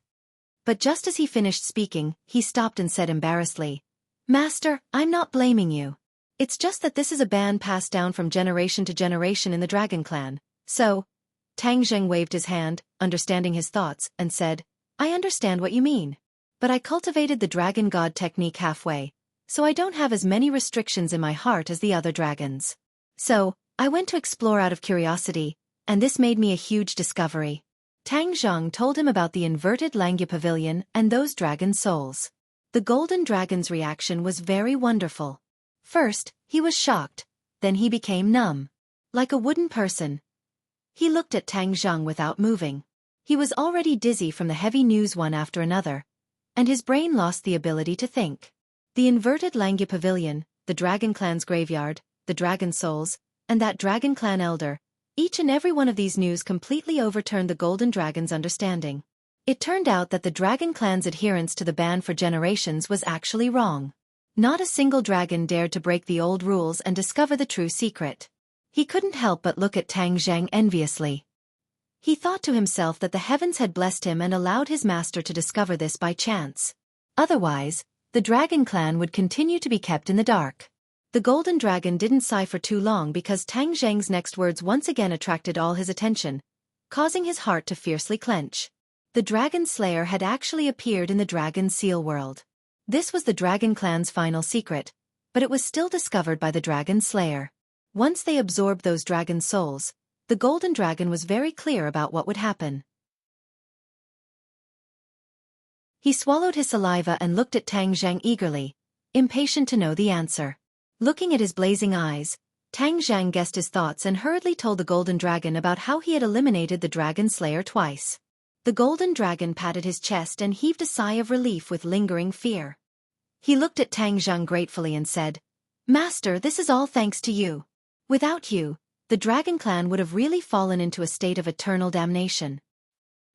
But just as he finished speaking, he stopped and said embarrassedly, "Master, I'm not blaming you. It's just that this is a ban passed down from generation to generation in the Dragon Clan, so—" Tang Zheng waved his hand, understanding his thoughts, and said, "I understand what you mean. But I cultivated the Dragon God technique halfway, so I don't have as many restrictions in my heart as the other dragons. So, I went to explore out of curiosity, and this made me a huge discovery." Tang Zheng told him about the inverted Langya Pavilion and those dragon souls. The Golden Dragon's reaction was very wonderful. First, he was shocked, then he became numb. Like a wooden person. He looked at Tang Zheng without moving. He was already dizzy from the heavy news one after another, and his brain lost the ability to think. The inverted Langya Pavilion, the Dragon Clan's graveyard, the Dragon Souls, and that Dragon Clan elder, each and every one of these news completely overturned the Golden Dragon's understanding. It turned out that the Dragon Clan's adherence to the ban for generations was actually wrong. Not a single dragon dared to break the old rules and discover the true secret. He couldn't help but look at Tang Zheng enviously. He thought to himself that the heavens had blessed him and allowed his master to discover this by chance. Otherwise, the Dragon Clan would continue to be kept in the dark. The Golden Dragon didn't sigh for too long because Tang Zheng's next words once again attracted all his attention, causing his heart to fiercely clench. The Dragon Slayer had actually appeared in the Dragon Seal world. This was the Dragon Clan's final secret, but it was still discovered by the Dragon Slayer. Once they absorbed those dragon souls, the Golden Dragon was very clear about what would happen. He swallowed his saliva and looked at Tang Zheng eagerly, impatient to know the answer. Looking at his blazing eyes, Tang Zheng guessed his thoughts and hurriedly told the Golden Dragon about how he had eliminated the Dragon Slayer twice. The Golden Dragon patted his chest and heaved a sigh of relief with lingering fear. He looked at Tang Zheng gratefully and said, "Master, this is all thanks to you. Without you, the Dragon Clan would have really fallen into a state of eternal damnation.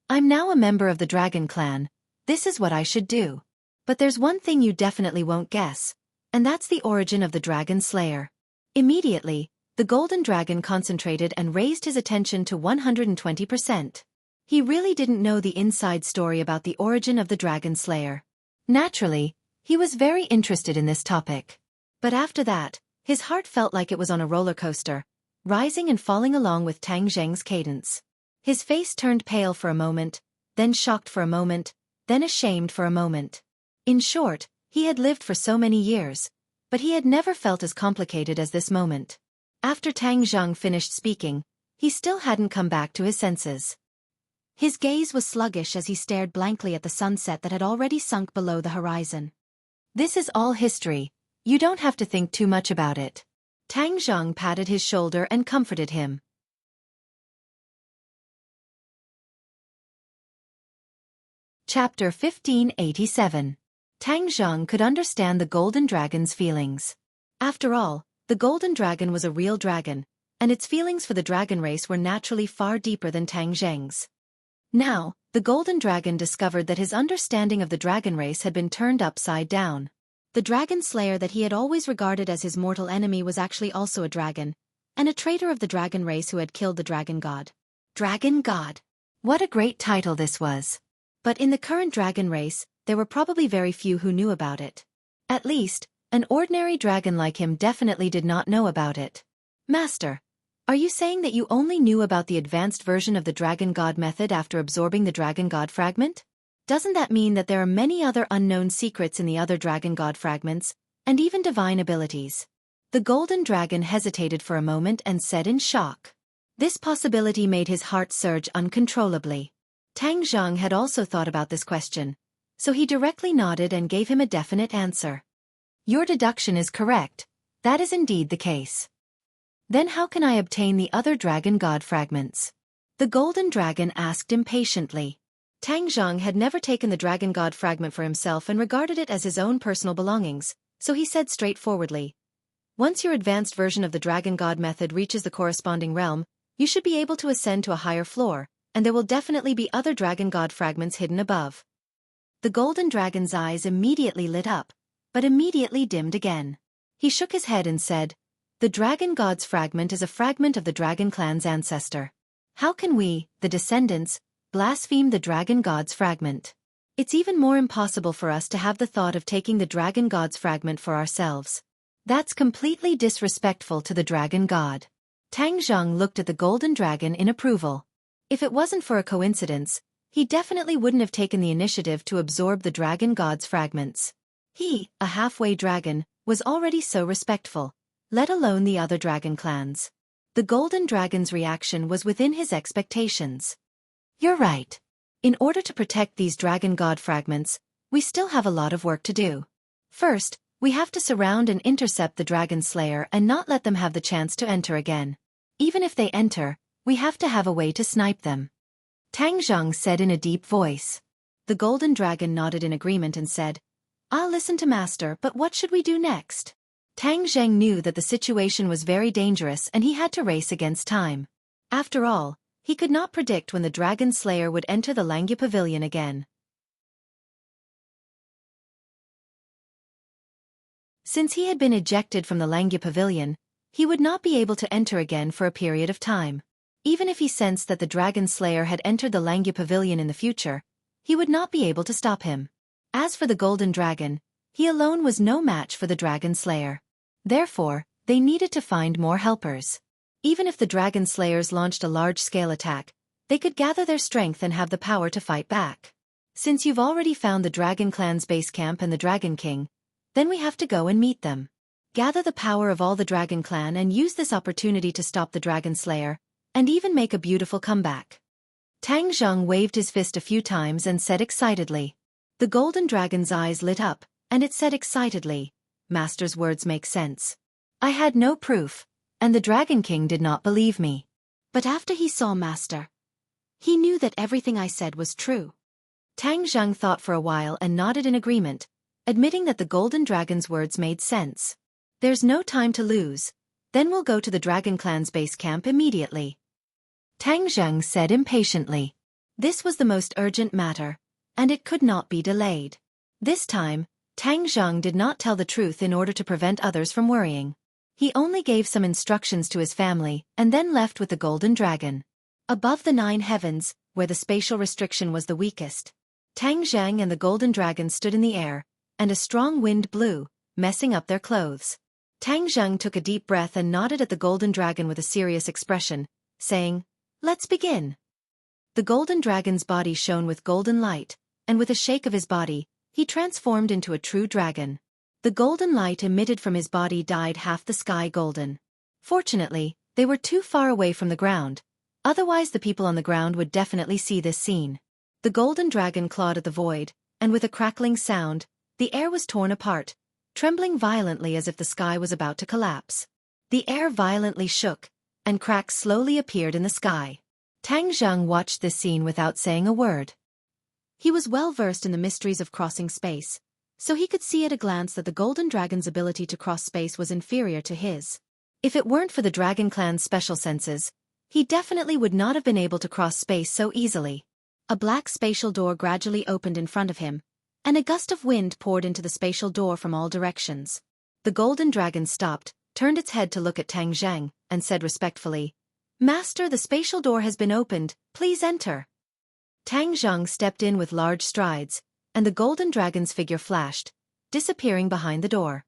I'm now a member of the Dragon Clan. This is what I should do. But there's one thing you definitely won't guess, and that's the origin of the Dragon Slayer." Immediately, the Golden Dragon concentrated and raised his attention to 120%. He really didn't know the inside story about the origin of the Dragon Slayer. Naturally, he was very interested in this topic. But after that, his heart felt like it was on a roller coaster, rising and falling along with Tang Zheng's cadence. His face turned pale for a moment, then shocked for a moment, then ashamed for a moment. In short, he had lived for so many years, but he had never felt as complicated as this moment. After Tang Zheng finished speaking, he still hadn't come back to his senses. His gaze was sluggish as he stared blankly at the sunset that had already sunk below the horizon. "This is all history. You don't have to think too much about it." Tang Zheng patted his shoulder and comforted him. Chapter 1587. Tang Zheng could understand the Golden Dragon's feelings. After all, the Golden Dragon was a real dragon, and its feelings for the dragon race were naturally far deeper than Tang Zheng's. Now, the golden dragon discovered that his understanding of the dragon race had been turned upside down. The dragon slayer that he had always regarded as his mortal enemy was actually also a dragon, and a traitor of the dragon race who had killed the dragon god. Dragon god. What a great title this was. But in the current dragon race, there were probably very few who knew about it. At least, an ordinary dragon like him definitely did not know about it. Master, are you saying that you only knew about the advanced version of the dragon god method after absorbing the dragon god fragment? Doesn't that mean that there are many other unknown secrets in the other dragon god fragments, and even divine abilities? The golden dragon hesitated for a moment and said in shock. This possibility made his heart surge uncontrollably. Tang Zhang had also thought about this question, so he directly nodded and gave him a definite answer. Your deduction is correct. That is indeed the case. Then how can I obtain the other dragon god fragments? The golden dragon asked impatiently. Tang Zhang had never taken the dragon god fragment for himself and regarded it as his own personal belongings, so he said straightforwardly, once your advanced version of the dragon god method reaches the corresponding realm, you should be able to ascend to a higher floor, and there will definitely be other dragon god fragments hidden above. The golden dragon's eyes immediately lit up, but immediately dimmed again. He shook his head and said, the dragon god's fragment is a fragment of the dragon clan's ancestor. How can we, the descendants, blaspheme the dragon god's fragment? It's even more impossible for us to have the thought of taking the dragon god's fragment for ourselves. That's completely disrespectful to the dragon god. Tang Zhang looked at the golden dragon in approval. If it wasn't for a coincidence, he definitely wouldn't have taken the initiative to absorb the dragon god's fragments. He, a halfway dragon, was already so respectful, let alone the other dragon clans. The golden dragon's reaction was within his expectations. You're right. In order to protect these dragon god fragments, we still have a lot of work to do. First, we have to surround and intercept the dragon slayer and not let them have the chance to enter again. Even if they enter, we have to have a way to snipe them. Tang Zhang said in a deep voice. The golden dragon nodded in agreement and said, I'll listen to Master, but what should we do next? Tang Zhang knew that the situation was very dangerous and he had to race against time. After all, he could not predict when the dragon slayer would enter the Langya Pavilion again. Since he had been ejected from the Langya Pavilion, he would not be able to enter again for a period of time. Even if he sensed that the dragon slayer had entered the Langya Pavilion in the future, he would not be able to stop him. As for the golden dragon, he alone was no match for the dragon slayer. Therefore, they needed to find more helpers. Even if the dragon slayers launched a large-scale attack, they could gather their strength and have the power to fight back. Since you've already found the dragon clan's base camp and the dragon king, then we have to go and meet them. Gather the power of all the dragon clan and use this opportunity to stop the dragon slayer, and even make a beautiful comeback. Tang Zhang waved his fist a few times and said excitedly. The golden dragon's eyes lit up, and it said excitedly, Master's words make sense. I had no proof, and the dragon king did not believe me. But after he saw Master, he knew that everything I said was true. Tang Zhang thought for a while and nodded in agreement, admitting that the golden dragon's words made sense. There's no time to lose, then we'll go to the dragon clan's base camp immediately. Tang Zhang said impatiently. This was the most urgent matter, and it could not be delayed. This time, Tang Zhang did not tell the truth in order to prevent others from worrying. He only gave some instructions to his family and then left with the golden dragon. Above the 9 heavens, where the spatial restriction was the weakest, Tang Zhang and the golden dragon stood in the air, and a strong wind blew, messing up their clothes. Tang Zhang took a deep breath and nodded at the golden dragon with a serious expression, saying, Let's begin. The golden dragon's body shone with golden light, and with a shake of his body, he transformed into a true dragon. The golden light emitted from his body dyed half the sky golden. Fortunately, they were too far away from the ground, otherwise the people on the ground would definitely see this scene. The golden dragon clawed at the void, and with a crackling sound, the air was torn apart, trembling violently as if the sky was about to collapse. The air violently shook, and cracks slowly appeared in the sky. Tang Zhang watched this scene without saying a word. He was well versed in the mysteries of crossing space, so he could see at a glance that the golden dragon's ability to cross space was inferior to his. If it weren't for the dragon clan's special senses, he definitely would not have been able to cross space so easily. A black spatial door gradually opened in front of him, and a gust of wind poured into the spatial door from all directions. The golden dragon stopped, turned its head to look at Tang Zhang, and said respectfully, "Master, the spatial door has been opened, please enter." Tang Zhang stepped in with large strides, and the golden dragon's figure flashed, disappearing behind the door.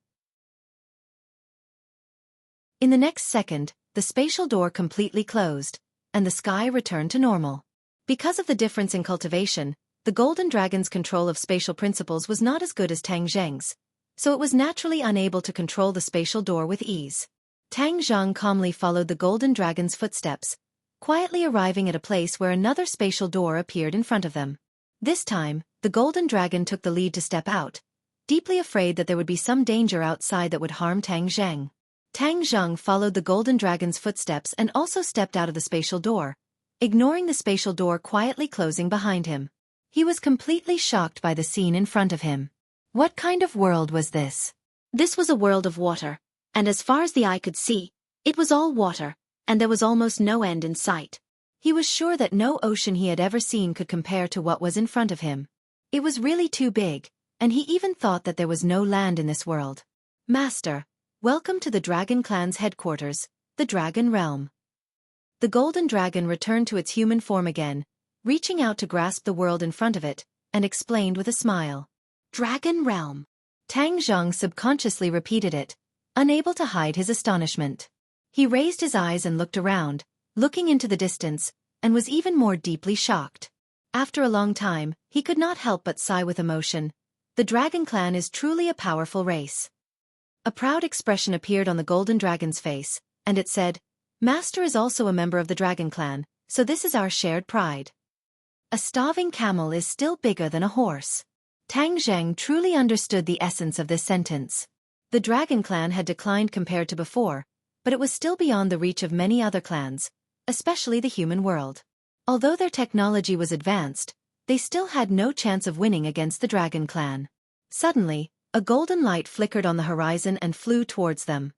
In the next second, the spatial door completely closed, and the sky returned to normal. Because of the difference in cultivation, the golden dragon's control of spatial principles was not as good as Tang Zheng's, so it was naturally unable to control the spatial door with ease. Tang Zhang calmly followed the golden dragon's footsteps, quietly arriving at a place where another spatial door appeared in front of them. This time, the golden dragon took the lead to step out, deeply afraid that there would be some danger outside that would harm Tang Zheng. Tang Zheng followed the golden dragon's footsteps and also stepped out of the spatial door, ignoring the spatial door quietly closing behind him. He was completely shocked by the scene in front of him. What kind of world was this? This was a world of water, and as far as the eye could see, it was all water, and there was almost no end in sight. He was sure that no ocean he had ever seen could compare to what was in front of him. It was really too big, and he even thought that there was no land in this world. "Master, welcome to the Dragon Clan's headquarters, the Dragon Realm." The golden dragon returned to its human form again, reaching out to grasp the world in front of it, and explained with a smile. "Dragon Realm." Tang Zhang subconsciously repeated it, unable to hide his astonishment. He raised his eyes and looked around, looking into the distance, and was even more deeply shocked. After a long time, he could not help but sigh with emotion. The Dragon Clan is truly a powerful race. A proud expression appeared on the golden dragon's face, and it said, "Master is also a member of the Dragon Clan, so this is our shared pride." A starving camel is still bigger than a horse. Tang Zheng truly understood the essence of this sentence. The Dragon Clan had declined compared to before, but it was still beyond the reach of many other clans, especially the human world. Although their technology was advanced, they still had no chance of winning against the Dragon Clan. Suddenly, a golden light flickered on the horizon and flew towards them.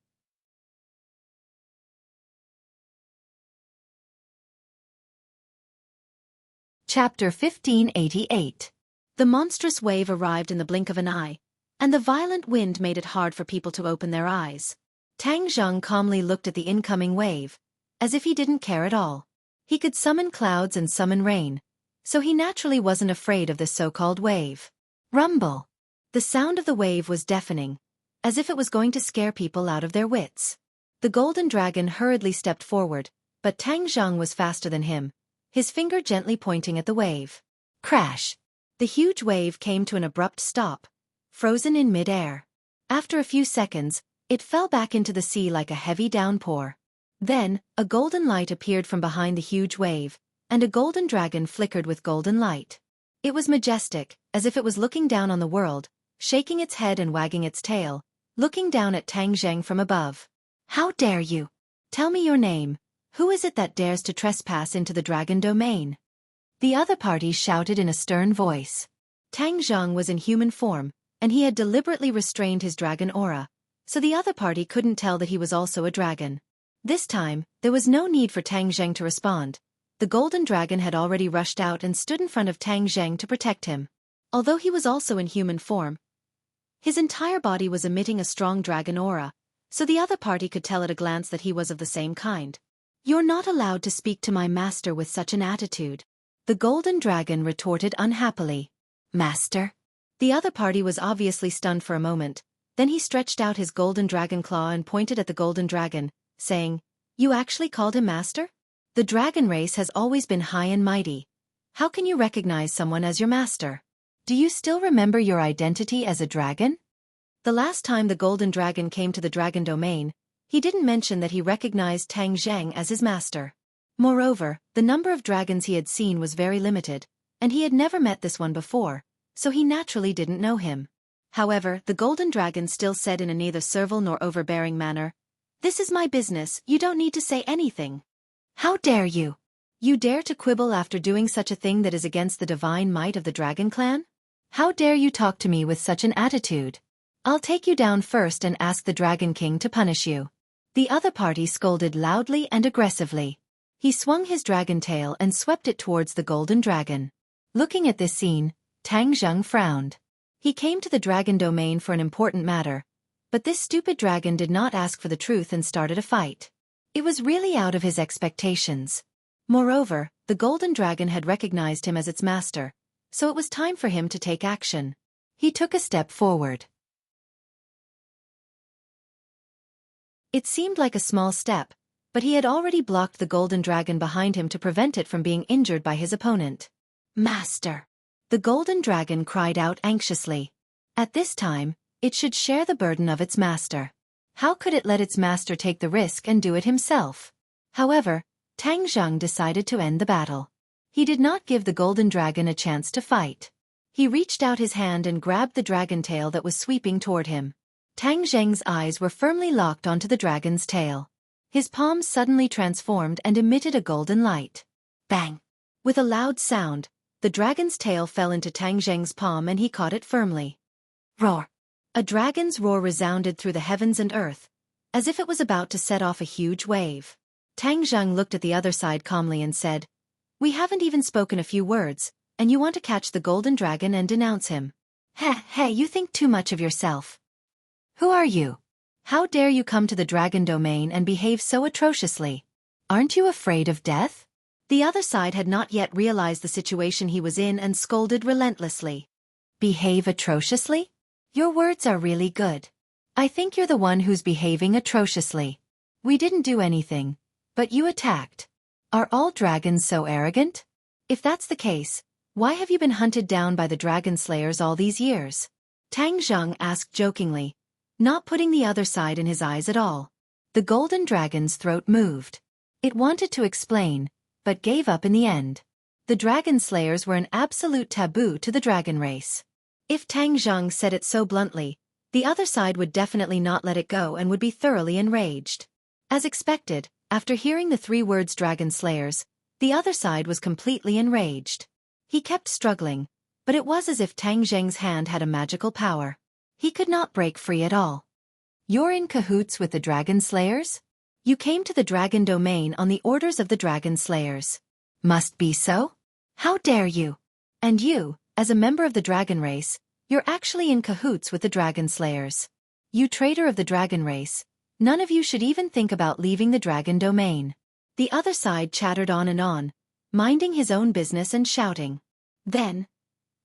Chapter 1588. The monstrous wave arrived in the blink of an eye, and the violent wind made it hard for people to open their eyes. Tang Zheng calmly looked at the incoming wave, as if he didn't care at all. He could summon clouds and summon rain, so he naturally wasn't afraid of this so-called wave. Rumble! The sound of the wave was deafening, as if it was going to scare people out of their wits. The golden dragon hurriedly stepped forward, but Tang Zheng was faster than him, his finger gently pointing at the wave. Crash! The huge wave came to an abrupt stop, frozen in mid-air. After a few seconds, it fell back into the sea like a heavy downpour. Then, a golden light appeared from behind the huge wave, and a golden dragon flickered with golden light. It was majestic, as if it was looking down on the world, shaking its head and wagging its tail, looking down at Tang Zheng from above. "How dare you? Tell me your name. Who is it that dares to trespass into the dragon domain?" The other party shouted in a stern voice. Tang Zheng was in human form, and he had deliberately restrained his dragon aura, so the other party couldn't tell that he was also a dragon. This time, there was no need for Tang Zheng to respond. The golden dragon had already rushed out and stood in front of Tang Zheng to protect him. Although he was also in human form, his entire body was emitting a strong dragon aura, so the other party could tell at a glance that he was of the same kind. "You're not allowed to speak to my master with such an attitude," the golden dragon retorted unhappily. "Master?" The other party was obviously stunned for a moment, then he stretched out his golden dragon claw and pointed at the golden dragon, saying, "You actually called him master? The dragon race has always been high and mighty. How can you recognize someone as your master? Do you still remember your identity as a dragon?" The last time the golden dragon came to the dragon domain, he didn't mention that he recognized Tang Zheng as his master. Moreover, the number of dragons he had seen was very limited, and he had never met this one before, so he naturally didn't know him. However, the golden dragon still said in a neither servile nor overbearing manner, "This is my business, you don't need to say anything." "How dare you? You dare to quibble after doing such a thing that is against the divine might of the Dragon Clan? How dare you talk to me with such an attitude? I'll take you down first and ask the Dragon King to punish you." The other party scolded loudly and aggressively. He swung his dragon tail and swept it towards the golden dragon. Looking at this scene, Tang Zheng frowned. He came to the dragon domain for an important matter, but this stupid dragon did not ask for the truth and started a fight. It was really out of his expectations. Moreover, the golden dragon had recognized him as its master, so it was time for him to take action. He took a step forward. It seemed like a small step, but he had already blocked the golden dragon behind him to prevent it from being injured by his opponent. Master! The golden dragon cried out anxiously. At this time, it should share the burden of its master. How could it let its master take the risk and do it himself? However, Tang Zheng decided to end the battle. He did not give the golden dragon a chance to fight. He reached out his hand and grabbed the dragon tail that was sweeping toward him. Tang Zheng's eyes were firmly locked onto the dragon's tail. His palms suddenly transformed and emitted a golden light. Bang! With a loud sound, the dragon's tail fell into Tang Zheng's palm and he caught it firmly. Roar! A dragon's roar resounded through the heavens and earth, as if it was about to set off a huge wave. Tang Zheng looked at the other side calmly and said, "We haven't even spoken a few words, and you want to catch the golden dragon and denounce him. Hey, you think too much of yourself. Who are you? How dare you come to the dragon domain and behave so atrociously? Aren't you afraid of death?" The other side had not yet realized the situation he was in and scolded relentlessly. Behave atrociously? Your words are really good. I think you're the one who's behaving atrociously. We didn't do anything, but you attacked. Are all dragons so arrogant? If that's the case, why have you been hunted down by the dragon slayers all these years? Tang Zheng asked jokingly, not putting the other side in his eyes at all. The golden dragon's throat moved. It wanted to explain, but gave up in the end. The dragon slayers were an absolute taboo to the dragon race. If Tang Zheng said it so bluntly, the other side would definitely not let it go and would be thoroughly enraged. As expected, after hearing the 3 words dragon slayers, the other side was completely enraged. He kept struggling, but it was as if Tang Zheng's hand had a magical power. He could not break free at all. You're in cahoots with the dragon slayers? You came to the dragon domain on the orders of the dragon slayers. Must be so? How dare you? And you, as a member of the dragon race, you're actually in cahoots with the dragon slayers. You traitor of the dragon race, none of you should even think about leaving the dragon domain. The other side chattered on, minding his own business and shouting. Then,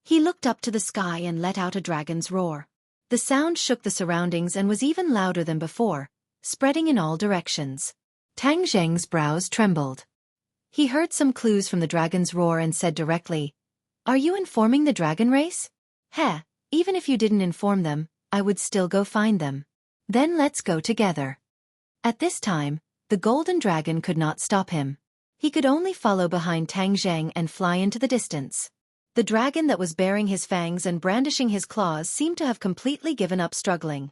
he looked up to the sky and let out a dragon's roar. The sound shook the surroundings and was even louder than before, spreading in all directions. Tang Zheng's brows trembled. He heard some clues from the dragon's roar and said directly, "Are you informing the dragon race?" Even if you didn't inform them, I would still go find them. Then let's go together." At this time, the golden dragon could not stop him. He could only follow behind Tang Zheng and fly into the distance. The dragon that was baring his fangs and brandishing his claws seemed to have completely given up struggling.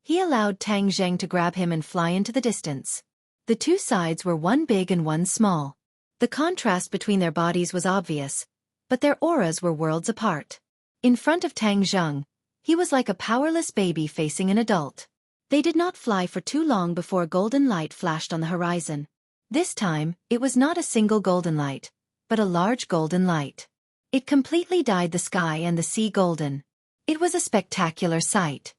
He allowed Tang Zheng to grab him and fly into the distance. The 2 sides were one big and one small. The contrast between their bodies was obvious, but their auras were worlds apart. In front of Tang Zheng, he was like a powerless baby facing an adult. They did not fly for too long before a golden light flashed on the horizon. This time, it was not a single golden light, but a large golden light. It completely dyed the sky and the sea golden. It was a spectacular sight.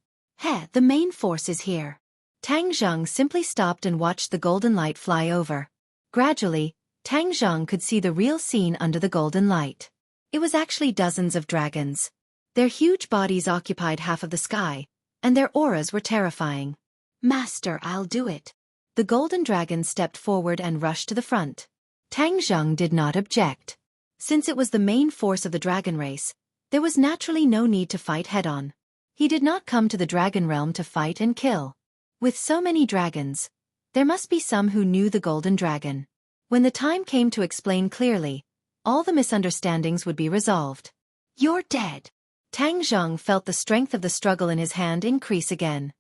The main force is here. Tang Zheng simply stopped and watched the golden light fly over. Gradually, Tang Zheng could see the real scene under the golden light. It was actually dozens of dragons. Their huge bodies occupied half of the sky, and their auras were terrifying. "Master, I'll do it." The golden dragon stepped forward and rushed to the front. Tang Zheng did not object. Since it was the main force of the dragon race, there was naturally no need to fight head-on. He did not come to the dragon realm to fight and kill. With so many dragons, there must be some who knew the golden dragon. When the time came to explain clearly, all the misunderstandings would be resolved. "You're dead." Tang Zheng felt the strength of the struggle in his hand increase again.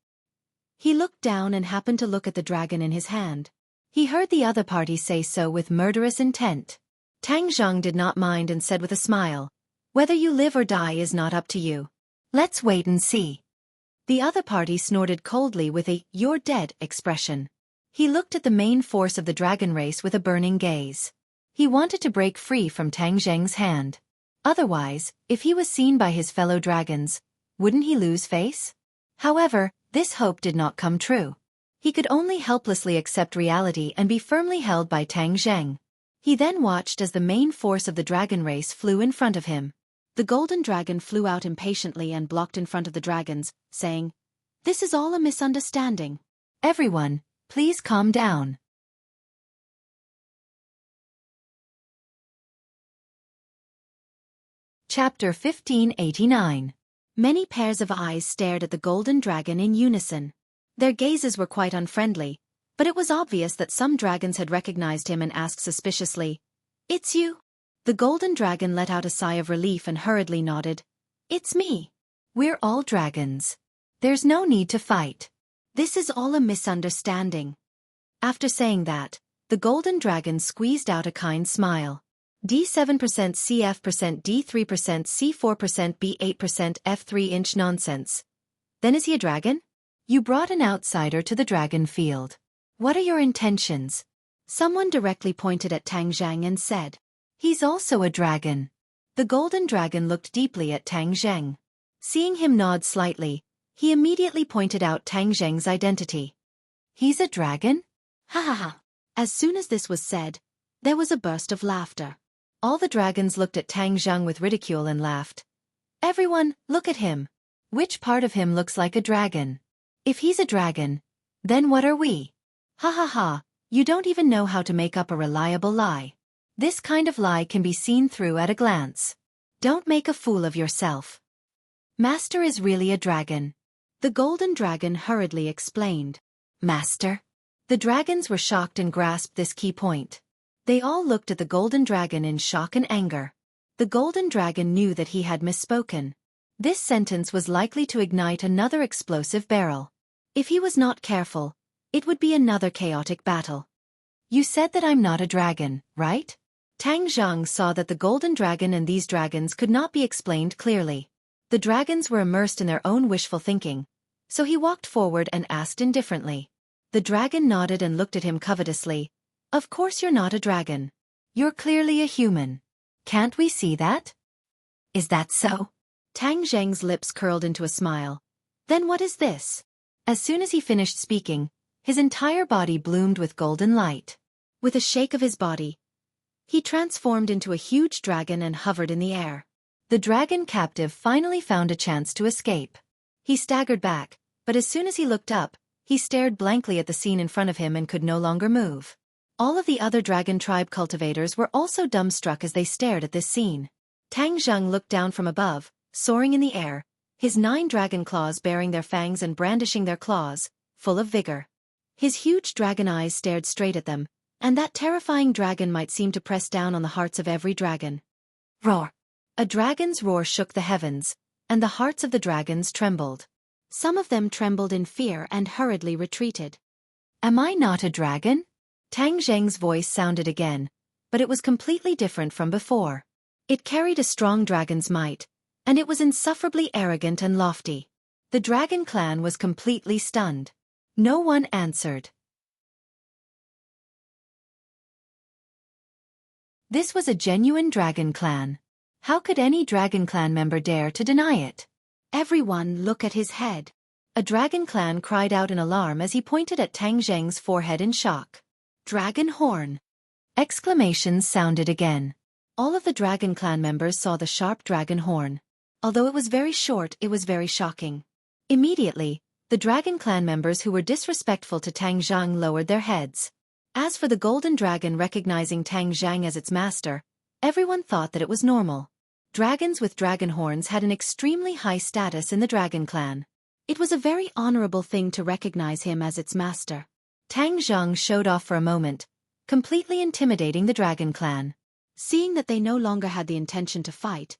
He looked down and happened to look at the dragon in his hand. He heard the other party say so with murderous intent. Tang Zheng did not mind and said with a smile, "Whether you live or die is not up to you. Let's wait and see." The other party snorted coldly with a "you're dead" expression. He looked at the main force of the dragon race with a burning gaze. He wanted to break free from Tang Zheng's hand. Otherwise, if he was seen by his fellow dragons, wouldn't he lose face? However, this hope did not come true. He could only helplessly accept reality and be firmly held by Tang Zheng. He then watched as the main force of the dragon race flew in front of him. The golden dragon flew out impatiently and blocked in front of the dragons, saying, "This is all a misunderstanding. Everyone, please calm down." Chapter 1589. Many pairs of eyes stared at the golden dragon in unison. Their gazes were quite unfriendly, but it was obvious that some dragons had recognized him and asked suspiciously, "It's you?" The golden dragon let out a sigh of relief and hurriedly nodded, "It's me. We're all dragons. There's no need to fight. This is all a misunderstanding." After saying that, the golden dragon squeezed out a kind smile. D7% CF% D3% C4% B8% F3 nonsense. Then is he a dragon? You brought an outsider to the dragon field. What are your intentions? Someone directly pointed at Tang Zheng and said, "He's also a dragon." The golden dragon looked deeply at Tang Zheng. Seeing him nod slightly, he immediately pointed out Tang Zheng's identity. "He's a dragon? Ha ha ha." As soon as this was said, there was a burst of laughter. All the dragons looked at Tang Zheng with ridicule and laughed. "Everyone, look at him. Which part of him looks like a dragon? If he's a dragon, then what are we? Ha ha ha, you don't even know how to make up a reliable lie. This kind of lie can be seen through at a glance. Don't make a fool of yourself. Master is really a dragon." The golden dragon hurriedly explained. "Master?" The dragons were shocked and grasped this key point. They all looked at the golden dragon in shock and anger. The golden dragon knew that he had misspoken. This sentence was likely to ignite another explosive barrel. If he was not careful, it would be another chaotic battle. "You said that I'm not a dragon, right?" Tang Zheng saw that the golden dragon and these dragons could not be explained clearly. The dragons were immersed in their own wishful thinking, so he walked forward and asked indifferently. The dragon nodded and looked at him covetously. "Of course you're not a dragon. You're clearly a human. Can't we see that?" "Is that so?" Tang Zheng's lips curled into a smile. "Then what is this?" As soon as he finished speaking, his entire body bloomed with golden light. With a shake of his body, he transformed into a huge dragon and hovered in the air. The dragon captive finally found a chance to escape. He staggered back, but as soon as he looked up, he stared blankly at the scene in front of him and could no longer move. All of the other dragon tribe cultivators were also dumbstruck as they stared at this scene. Tang Zheng looked down from above, soaring in the air, his 9 dragon claws bearing their fangs and brandishing their claws, full of vigor. His huge dragon eyes stared straight at them, and that terrifying dragon might seem to press down on the hearts of every dragon. Roar! A dragon's roar shook the heavens, and the hearts of the dragons trembled. Some of them trembled in fear and hurriedly retreated. "Am I not a dragon?" Tang Zheng's voice sounded again, but it was completely different from before. It carried a strong dragon's might, and it was insufferably arrogant and lofty. The dragon clan was completely stunned. No one answered. This was a genuine dragon clan. How could any dragon clan member dare to deny it? "Everyone look at his head." A dragon clan cried out in alarm as he pointed at Tang Zheng's forehead in shock. "Dragon horn!" Exclamations sounded again. All of the dragon clan members saw the sharp dragon horn. Although it was very short, it was very shocking. Immediately, the dragon clan members who were disrespectful to Tang Zheng lowered their heads. As for the golden dragon recognizing Tang Zheng as its master, everyone thought that it was normal. Dragons with dragon horns had an extremely high status in the dragon clan. It was a very honorable thing to recognize him as its master. Tang Zheng showed off for a moment, completely intimidating the dragon clan. Seeing that they no longer had the intention to fight,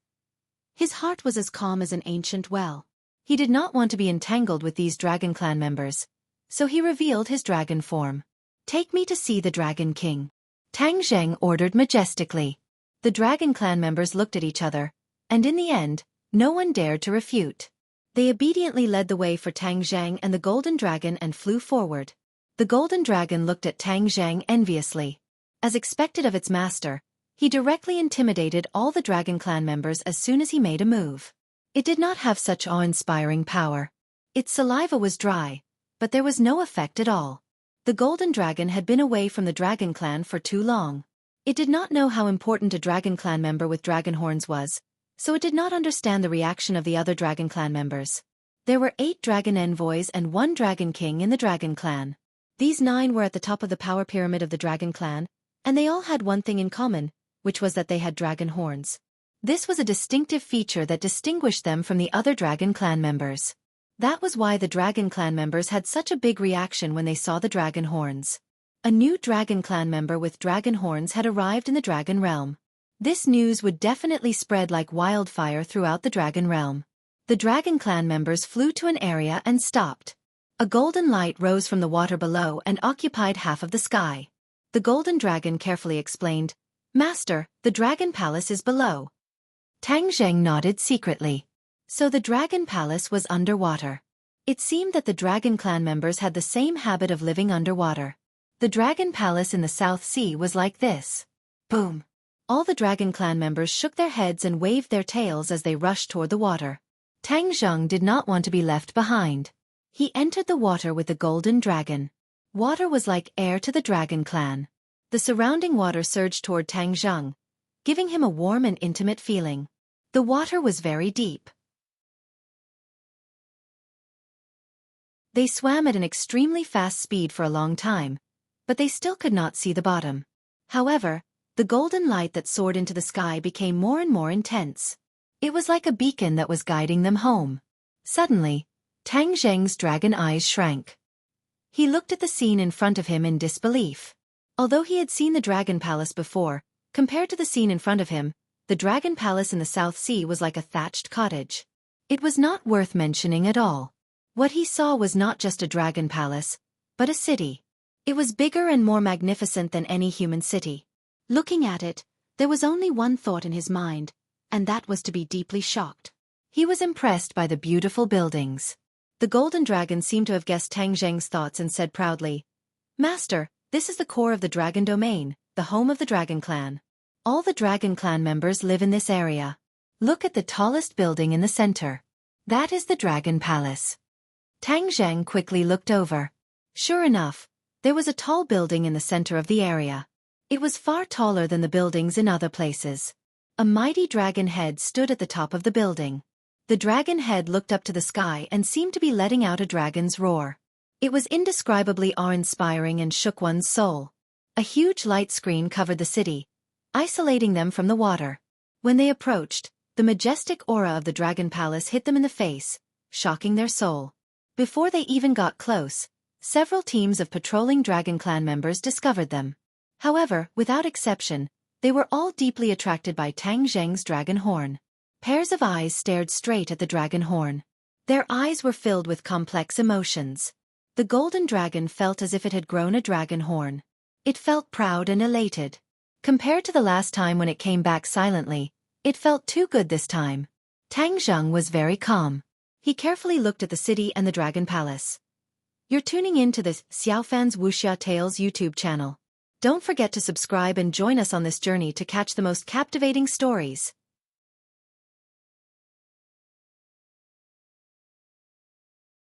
his heart was as calm as an ancient well. He did not want to be entangled with these dragon clan members, so he revealed his dragon form. "Take me to see the Dragon King," Tang Zheng ordered majestically. The dragon clan members looked at each other, and in the end, no one dared to refute. They obediently led the way for Tang Zheng and the golden dragon and flew forward. The golden dragon looked at Tang Zheng enviously. As expected of its master, he directly intimidated all the Dragon Clan members as soon as he made a move. It did not have such awe-inspiring power. Its saliva was dry, but there was no effect at all. The Golden Dragon had been away from the Dragon Clan for too long. It did not know how important a Dragon Clan member with dragon horns was, so it did not understand the reaction of the other Dragon Clan members. There were 8 Dragon Envoys and 1 Dragon King in the Dragon Clan. These 9 were at the top of the power pyramid of the Dragon Clan, and they all had one thing in common, which was that they had dragon horns. This was a distinctive feature that distinguished them from the other Dragon Clan members. That was why the Dragon Clan members had such a big reaction when they saw the dragon horns. A new Dragon Clan member with dragon horns had arrived in the Dragon Realm. This news would definitely spread like wildfire throughout the Dragon Realm. The Dragon Clan members flew to an area and stopped. A golden light rose from the water below and occupied half of the sky. The Golden Dragon carefully explained, "Master, the Dragon Palace is below." Tang Zheng nodded secretly. So the Dragon Palace was underwater. It seemed that the Dragon Clan members had the same habit of living underwater. The Dragon Palace in the South Sea was like this. Boom! All the Dragon Clan members shook their heads and waved their tails as they rushed toward the water. Tang Zheng did not want to be left behind. He entered the water with the Golden Dragon. Water was like air to the Dragon Clan. The surrounding water surged toward Tang Zheng, giving him a warm and intimate feeling. The water was very deep. They swam at an extremely fast speed for a long time, but they still could not see the bottom. However, the golden light that soared into the sky became more and more intense. It was like a beacon that was guiding them home. Suddenly, Tang Zheng's dragon eyes shrank. He looked at the scene in front of him in disbelief. Although he had seen the Dragon Palace before, compared to the scene in front of him, the Dragon Palace in the South Sea was like a thatched cottage. It was not worth mentioning at all. What he saw was not just a dragon palace, but a city. It was bigger and more magnificent than any human city. Looking at it, there was only one thought in his mind, and that was to be deeply shocked. He was impressed by the beautiful buildings. The Golden Dragon seemed to have guessed Tang Zheng's thoughts and said proudly, "Master, this is the core of the Dragon Domain, the home of the Dragon Clan. All the Dragon Clan members live in this area. Look at the tallest building in the center. That is the Dragon Palace." Tang Zheng quickly looked over. Sure enough, there was a tall building in the center of the area. It was far taller than the buildings in other places. A mighty dragon head stood at the top of the building. The dragon head looked up to the sky and seemed to be letting out a dragon's roar. It was indescribably awe-inspiring and shook one's soul. A huge light screen covered the city, isolating them from the water. When they approached, the majestic aura of the Dragon Palace hit them in the face, shocking their soul. Before they even got close, several teams of patrolling Dragon Clan members discovered them. However, without exception, they were all deeply attracted by Tang Zheng's dragon horn. Pairs of eyes stared straight at the dragon horn. Their eyes were filled with complex emotions. The Golden Dragon felt as if it had grown a dragon horn. It felt proud and elated. Compared to the last time when it came back silently, it felt too good this time. Tang Zheng was very calm. He carefully looked at the city and the Dragon Palace. You're tuning in to the Xiaofan's Wuxia Tales YouTube channel. Don't forget to subscribe and join us on this journey to catch the most captivating stories.